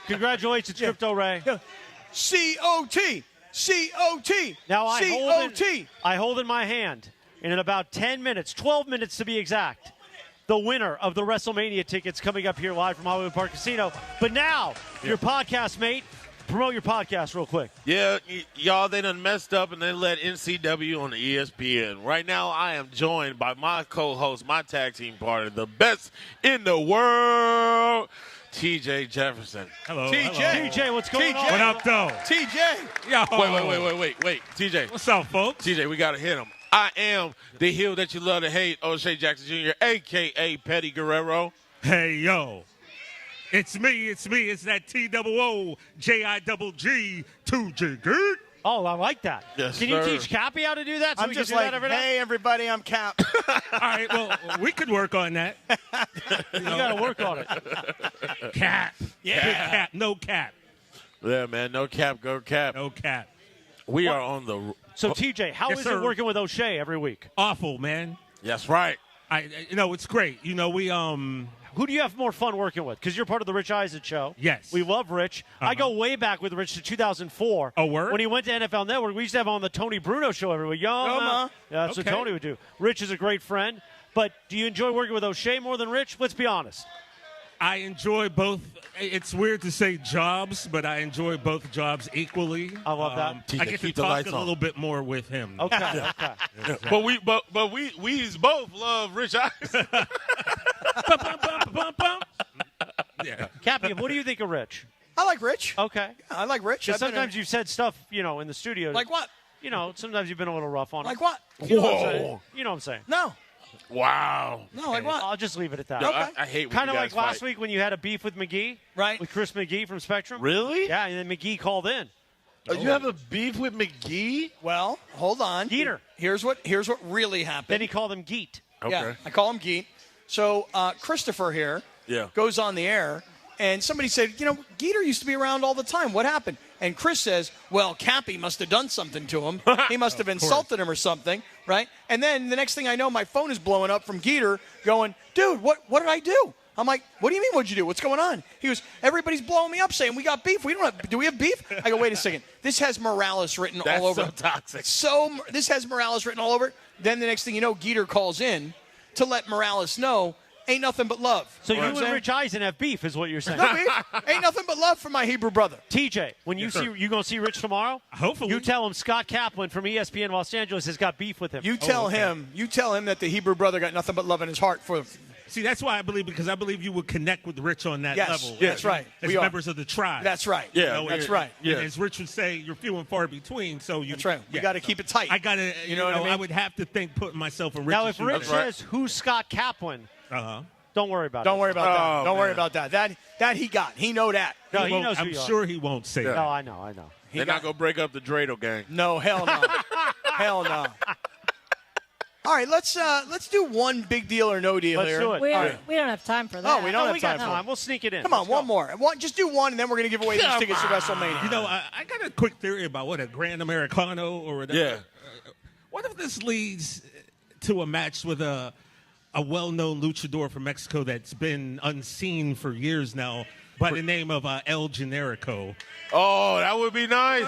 Congratulations, Crypto Ray. COT. C-O-T. Now C-O-T. I hold in my hand, and in about 10 minutes, 12 minutes to be exact, the winner of the WrestleMania tickets coming up here live from Hollywood Park Casino. But now, your podcast mate. Promote your podcast real quick. Yeah, y'all, they done messed up and they let NCW on the ESPN. Right now, I am joined by my co-host, my tag team partner, the best in the world, TJ Jefferson. Hello. TJ. TJ, what's going on? What up, though? TJ. Yo. Wait. TJ. What's up, folks? TJ, we got to hit him. I am the heel that you love to hate, O'Shea Jackson Jr., a.k.a. Petty Guerrero. Hey, yo. It's me. It's that TOOJIG 2G. Oh, I like that. Yes, Can sir. you teach Cappy how to do that? So I'm we just can do like, that every night? hey, everybody, I'm Cap. All right, well, we could work on that. You got to work on it. Cap. Yeah. Big cap. No cap. Yeah, man, no cap, go cap. No cap. We are on the... So, TJ, how Yes, is sir. it working with O'Shea every week? Awful, man. That's right. It's great. We Who do you have more fun working with? Because you're part of the Rich Eisen show. Yes. We love Rich. I go way back with Rich to 2004. Oh, word? When he went to NFL Network, we used to have him on the Tony Bruno show every week. Yeah, that's Okay. what Tony would do. Rich is a great friend. But do you enjoy working with O'Shea more than Rich? Let's be honest. I enjoy both. It's weird to say jobs, but I enjoy both jobs equally. I love that. I get to keep the talk lights a on. little bit more with him. Okay. But we both love Rich Eisen. Yeah. Cappy, what do you think of Rich? I like Rich. Okay. Yeah, I like Rich. Because I've been sometimes you've said stuff, in the studio. Like what? Sometimes you've been a little rough on him. Like what? You know what I'm saying? You know what I'm saying? No. Wow. No, like what? I'll just leave it at that. Yo, Okay. I hate when Kind of you like guys last fight. week when you had a beef with McGee. Right. With Chris McGee from Spectrum. Really? Yeah, and then McGee called in. Oh, you have a beef with McGee? Well, hold on. Geeter. Here's what really happened. Then he called him Geet. Okay. Yeah, I call him Geet. So Christopher here goes on the air, and somebody said, Geeter used to be around all the time. What happened? And Chris says, well, Cappy must have done something to him. He must have insulted him or something, right? And then the next thing I know, my phone is blowing up from Geeter going, dude, what did I do? I'm like, what do you mean, what'd you do? What's going on? He goes, everybody's blowing me up saying we got beef. Do we have beef? I go, wait a second. This has Morales written all over. That's so toxic. This has Morales written all over it. Then the next thing you know, Geeter calls in to let Morales know, ain't nothing but love. So You you know what I'm and Rich Eisen have beef, is what you're saying. saying? No beef. Ain't nothing but love for my Hebrew brother. TJ, when you gonna see Rich tomorrow? Hopefully. You tell him Scott Kaplan from ESPN Los Angeles has got beef with him. You tell him that the Hebrew brother got nothing but love in his heart for him. See, that's why I believe, because I believe you would connect with Rich on that Yes, level. that's right. As We are. members of the tribe. That's right. Yeah, that's right. And as Rich would say, you're few and far between. So you. That's right. We got to keep it tight. I got to. You know what I mean? I would have to think putting myself in Rich's Now, if Rich shoes. says, who's Scott Kaplan, Uh-huh. don't worry about it. Don't worry about that. Don't worry man. about that. That he got. He know that. No, he won't- knows who I'm you are. sure he won't say that. No, I know. They're not going to break up the Dreidel gang. No, hell no. Hell no. All right, let's do one big deal or no deal Let's here. do it. We All don't, right. we don't have time for that. Oh, we don't have we got time for it. time. We'll sneak it in. Come on, Let's one go. more. Just do one, and then we're going to give away these tickets to WrestleMania. I got a quick theory about what a Grand Americano or whatever. Yeah. What if this leads to a match with a well-known luchador from Mexico that's been unseen for years now by the name of El Generico? Oh, that would be nice.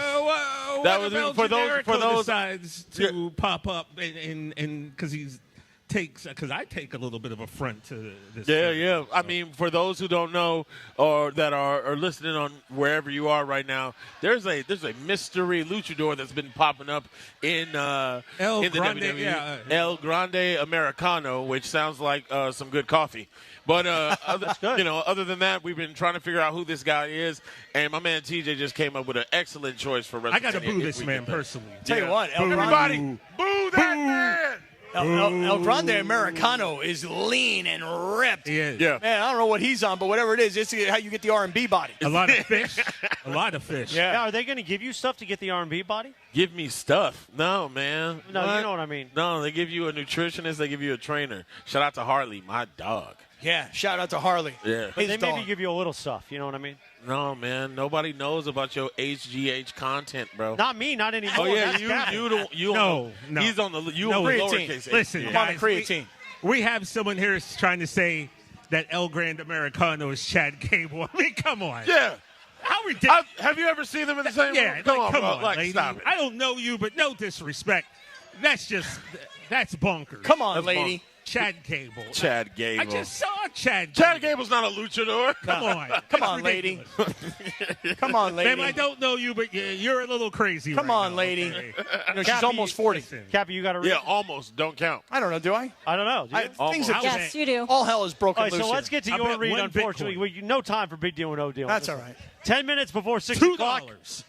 That was El for Generico those decides to pop up and because I take a little bit of affront to this. Yeah. I mean, for those who don't know or that are listening on wherever you are right now, there's a mystery luchador that's been popping up in the Grande, WWE. yeah. El Grande Americano, which sounds like some good coffee. But other than that, we've been trying to figure out who this guy is, and my man TJ just came up with an excellent choice for WrestleMania. I got to boo this man personally. Tell you what, El Everybody, Grande, boo that man! El Grande Americano is lean and ripped. He is. Yeah. Man, I don't know what he's on, but whatever it is, it's how you get the R&B body. A lot of fish. A lot of fish. Yeah. Now, are they going to give you stuff to get the R&B body? Give me stuff. No, man. No, What? you know what I mean. No, they give you a nutritionist. They give you a trainer. Shout out to Harley, my dog. Yeah, shout out to Harley. Yeah. But His they dog. maybe give you a little stuff. You know what I mean? No, man. Nobody knows about your HGH content, bro. Not me, not anymore. Oh yeah, That's Gavin. No. He's on the No, lowercase. Listen, I'm on the guys, creatine. we have someone here trying to say that El Grande Americano is Chad Gable. I mean, come on. Yeah. How ridiculous. Have you ever seen them in the same room? Come on, bro. lady. Stop it. I don't know you, but no disrespect. That's bonkers. Come on, lady. Chad Gable. Chad Gable. I just saw Chad Gable. Chad Gable's not a luchador. Come on. Come on, lady. Come on, lady. Ma'am, I don't know you, but you're a little crazy. Come right on, now, lady. okay? She's almost 40. Cappy, you got to read. Yeah, almost. Don't count. I don't know. Do I? I don't know. Things have Yes, you do. all hell is broken All right, loose. so let's get to I'll your bet read, one unfortunately. No time for big deal and no deal. That's all right. 10 minutes before 6 $2. o'clock.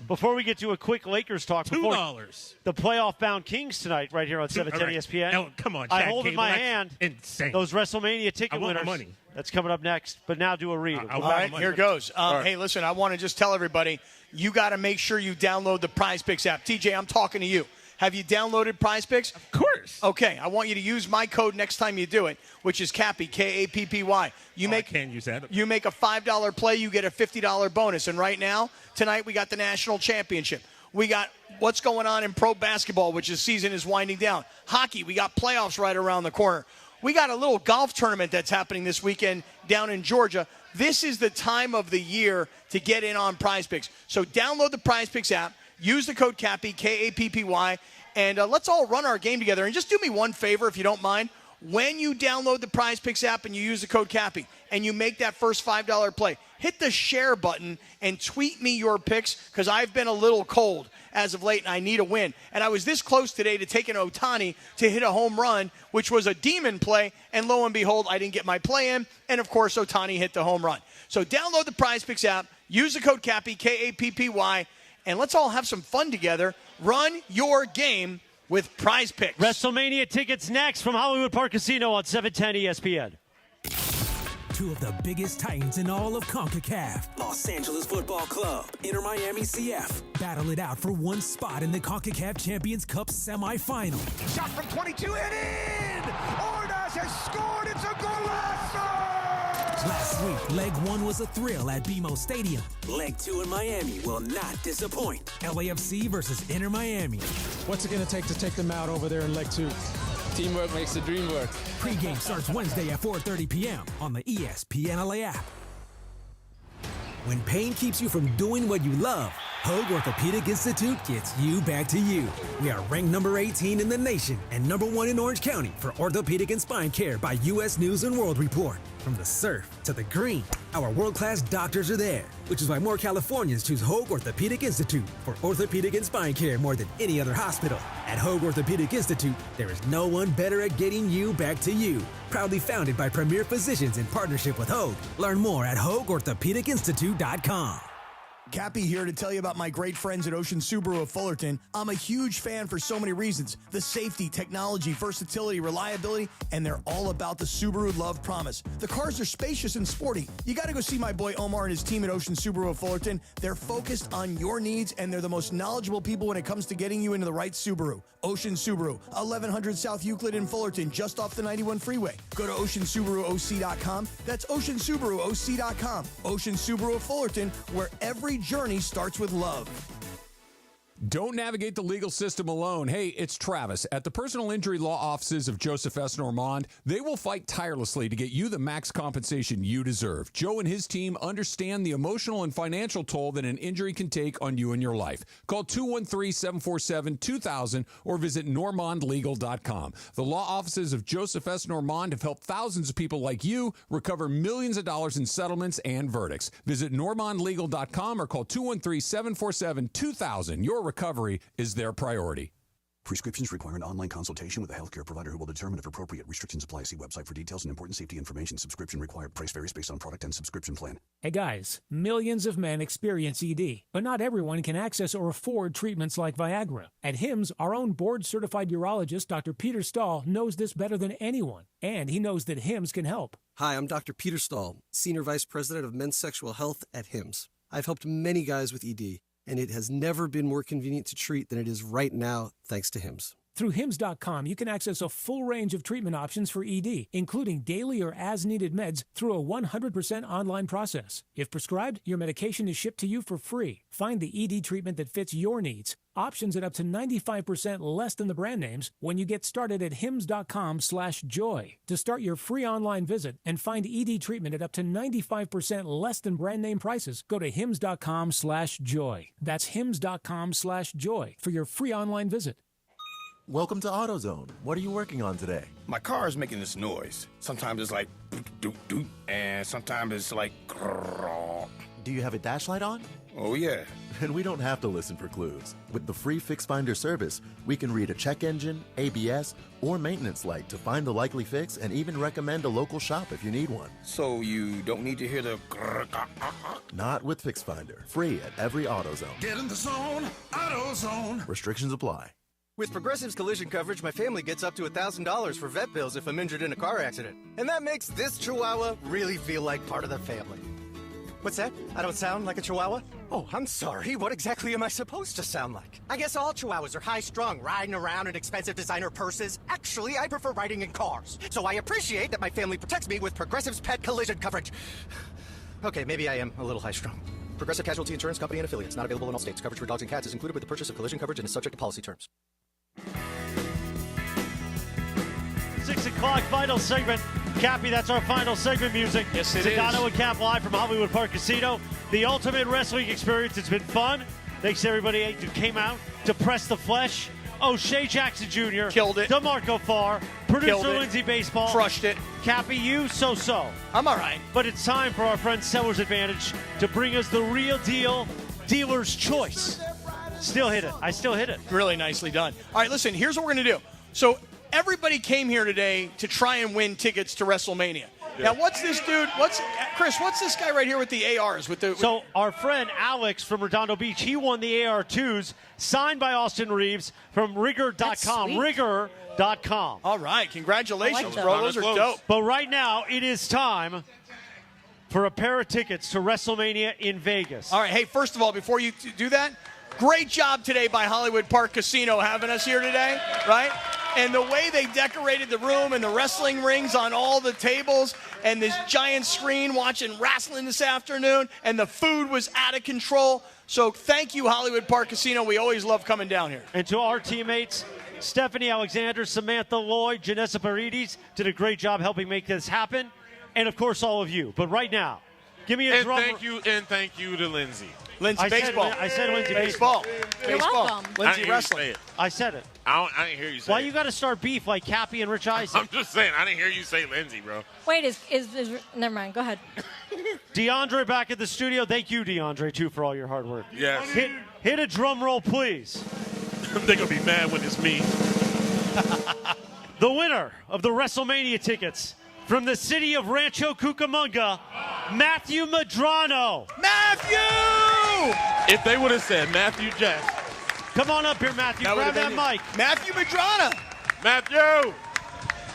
Before we get to a quick Lakers talk. $2. The playoff-bound Kings tonight right here on 710 ESPN. No, come on, I Chad hold in Gable, my that's hand insane. those WrestleMania ticket I want my winners. money. That's coming up next. But now do a read. I All right, here goes. right. Hey, listen, I want to just tell everybody, you got to make sure you download the Prize Picks app. TJ, I'm talking to you. Have you downloaded Prize Picks? Of course. Okay, I want you to use my code next time you do it, which is Cappy, K-A-P-P-Y. I can't use that. You make a $5 play, you get a $50 bonus. And right now, tonight, we got the national championship. We got what's going on in pro basketball, which the season is winding down. Hockey, we got playoffs right around the corner. We got a little golf tournament that's happening this weekend down in Georgia. This is the time of the year to get in on Prize Picks. So download the Prize Picks app. Use the code Cappy, K-A-P-P-Y, and let's all run our game together. And just do me one favor, if you don't mind. When you download the Prize Picks app and you use the code Cappy and you make that first $5 play, hit the share button and tweet me your picks because I've been a little cold as of late and I need a win. And I was this close today to taking Ohtani to hit a home run, which was a demon play, and lo and behold, I didn't get my play in, and of course, Ohtani hit the home run. So download the Prize Picks app, use the code Cappy, K-A-P-P-Y, and let's all have some fun together. Run your game with Prize Picks. WrestleMania tickets next from Hollywood Park Casino on 710 ESPN. Two of the biggest titans in all of CONCACAF, Los Angeles Football Club, Inter Miami CF, battle it out for one spot in the CONCACAF Champions Cup semifinal. Shot from 22 and in! Ordaz has scored! It's a golazo! Last week, leg one was a thrill at BMO Stadium. Leg two in Miami will not disappoint. LAFC versus Inter Miami. What's it going to take them out over there in leg two? Teamwork makes the dream work. Pre-game starts Wednesday at 4:30 p.m. on the ESPN LA app. When pain keeps you from doing what you love, Hoag Orthopedic Institute gets you back to you. We are ranked number 18 in the nation and number 1 in Orange County for orthopedic and spine care by U.S. News and World Report. From the surf to the green, our world-class doctors are there, which is why more Californians choose Hoag Orthopedic Institute for orthopedic and spine care more than any other hospital. At Hoag Orthopedic Institute, there is no one better at getting you back to you. Proudly founded by premier physicians in partnership with Hoag. Learn more at HoagOrthopedicInstitute.com. Cappy here to tell you about my great friends at Ocean Subaru of Fullerton. I'm a huge fan for so many reasons. The safety, technology, versatility, reliability, and they're all about the Subaru Love Promise. The cars are spacious and sporty. You got to go see my boy Omar and his team at Ocean Subaru of Fullerton. They're focused on your needs, and they're the most knowledgeable people when it comes to getting you into the right Subaru. Ocean Subaru, 1100 South Euclid in Fullerton, just off the 91 freeway. Go to OceanSubaruOC.com. That's OceanSubaruOC.com. Ocean Subaru of Fullerton, where every journey starts with love. Don't navigate the legal system alone. Hey, it's Travis. At the personal injury law offices of Joseph S. Normand, they will fight tirelessly to get you the max compensation you deserve. Joe and his team understand the emotional and financial toll that an injury can take on you and your life. Call 213-747-2000 or visit normandlegal.com. The law offices of Joseph S. Normand have helped thousands of people like you recover millions of dollars in settlements and verdicts. Visit normandlegal.com or call 213-747-2000. Your recovery is their priority. Prescriptions require an online consultation with a healthcare provider who will determine if appropriate. Restrictions apply. See website for details and important safety information. Subscription required. Price varies based on product and subscription plan. Hey guys, millions of men experience ED, but not everyone can access or afford treatments like Viagra. At HIMSS, our own board-certified urologist, Dr. Peter Stahl, knows this better than anyone, and he knows that HIMSS can help. Hi, I'm Dr. Peter Stahl, Senior Vice President of Men's Sexual Health at HIMSS. I've helped many guys with ED, and it has never been more convenient to treat than it is right now, thanks to HIMSS. Through HIMS.com, you can access a full range of treatment options for ED, including daily or as-needed meds through a 100% online process. If prescribed, your medication is shipped to you for free. Find the ED treatment that fits your needs. Options at up to 95% less than the brand names when you get started at hims.com/joy. To start your free online visit and find ED treatment at up to 95% less than brand name prices, go to hims.com/joy. That's hims.com/joy for your free online visit. Welcome to AutoZone. What are you working on today? My car is making this noise. Sometimes it's like doot doot, and sometimes it's like grrr. Do you have a dash light on? Oh yeah. And we don't have to listen for clues. With the free Fix Finder service, we can read a check engine, ABS, or maintenance light to find the likely fix and even recommend a local shop if you need one. So you don't need to hear the grrr. Not with Fix Finder. Free at every AutoZone. Get in the zone, AutoZone. Restrictions apply. With Progressive's collision coverage, my family gets up to $1,000 for vet bills if I'm injured in a car accident. And that makes this Chihuahua really feel like part of the family. What's that? I don't sound like a Chihuahua? Oh, I'm sorry. What exactly am I supposed to sound like? I guess all Chihuahuas are high-strung, riding around in expensive designer purses. Actually, I prefer riding in cars. So I appreciate that my family protects me with Progressive's pet collision coverage. Okay, maybe I am a little high-strung. Progressive Casualty Insurance Company and Affiliates. Not available in all states. Coverage for dogs and cats is included with the purchase of collision coverage and is subject to policy terms. 6 o'clock, final segment. Cappy, that's our final segment music. Yes, it Sedano is. Kap live from Hollywood Park Casino. The ultimate wrestling experience. It's been fun. Thanks to everybody who came out to press the flesh. O'Shea Jackson Jr. Killed it. DeMarco Farr. Producer Killed it. Lindsay Baseball. Crushed it. Cappy, you so-so. I'm all right. But it's time for our friend Seller's Advantage to bring us the real deal, dealer's choice. Still hit it. I still hit it. Really nicely done. All right, listen, here's what we're going to do. So everybody came here today to try and win tickets to WrestleMania. Yeah. Now, what's this dude? What's this guy right here with the ARs? So our friend Alex from Redondo Beach, he won the AR2s, signed by Austin Reeves from Rigor.com. Rigor.com. All right, congratulations, bro. Those are dope. But right now, it is time for a pair of tickets to WrestleMania in Vegas. All right, hey, first of all, before you do that, great job today by Hollywood Park Casino having us here today, right? And the way they decorated the room and the wrestling rings on all the tables and this giant screen watching wrestling this afternoon, and the food was out of control. So thank you, Hollywood Park Casino. We always love coming down here. And to our teammates, Stephanie Alexander, Samantha Lloyd, Janessa Paredes did a great job helping make this happen. And, of course, all of you. But right now, give me a drum. Thank you to Lindsay. Lindsay Baseball. I said Lindsay Baseball. You're Baseball. welcome. Lindsay I Wrestling. I said it. I didn't hear you say Why it. you got to start beef like Cappy and Rich Eisen? I'm just saying, I didn't hear you say Lindsay, bro. Wait, is never mind. Go ahead. DeAndre back at the studio. Thank you, DeAndre, too, for all your hard work. Yes. Hit a drum roll, please. They're going to be mad when it's me. The winner of the WrestleMania tickets from the city of Rancho Cucamonga, Matthew Madrano. Matthew! If they would have said Matthew Jackson. Come on up here, Matthew. Grab that mic. Matthew Madrano.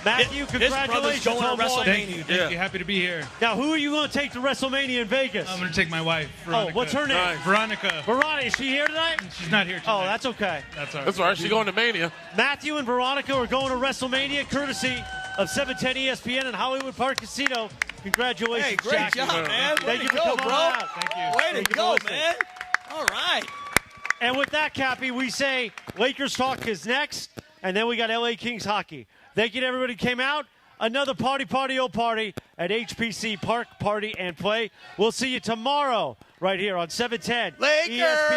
Matthew, congratulations. Going to WrestleMania. Thank you. Happy to be here. Now, who are you going to take to WrestleMania in Vegas? I'm going to take my wife, Veronica. Oh, what's her name? Nice. Veronica. Veronica, is she here tonight? She's not here tonight. Oh, that's okay. That's all right. That's all right. She's going to Mania. Matthew and Veronica are going to WrestleMania, courtesy of 710 ESPN and Hollywood Park Casino. Congratulations, Hey, great Jackie. job, man. Thank you for go, coming bro. on out. Thank you. Way Thank to you go, for man. All right. And with that, Cappy, we say Lakers talk is next, and then we got LA Kings hockey. Thank you to everybody who came out. Another party at HPC Park Party and Play. We'll see you tomorrow right here on 710 Lakers! ESPN.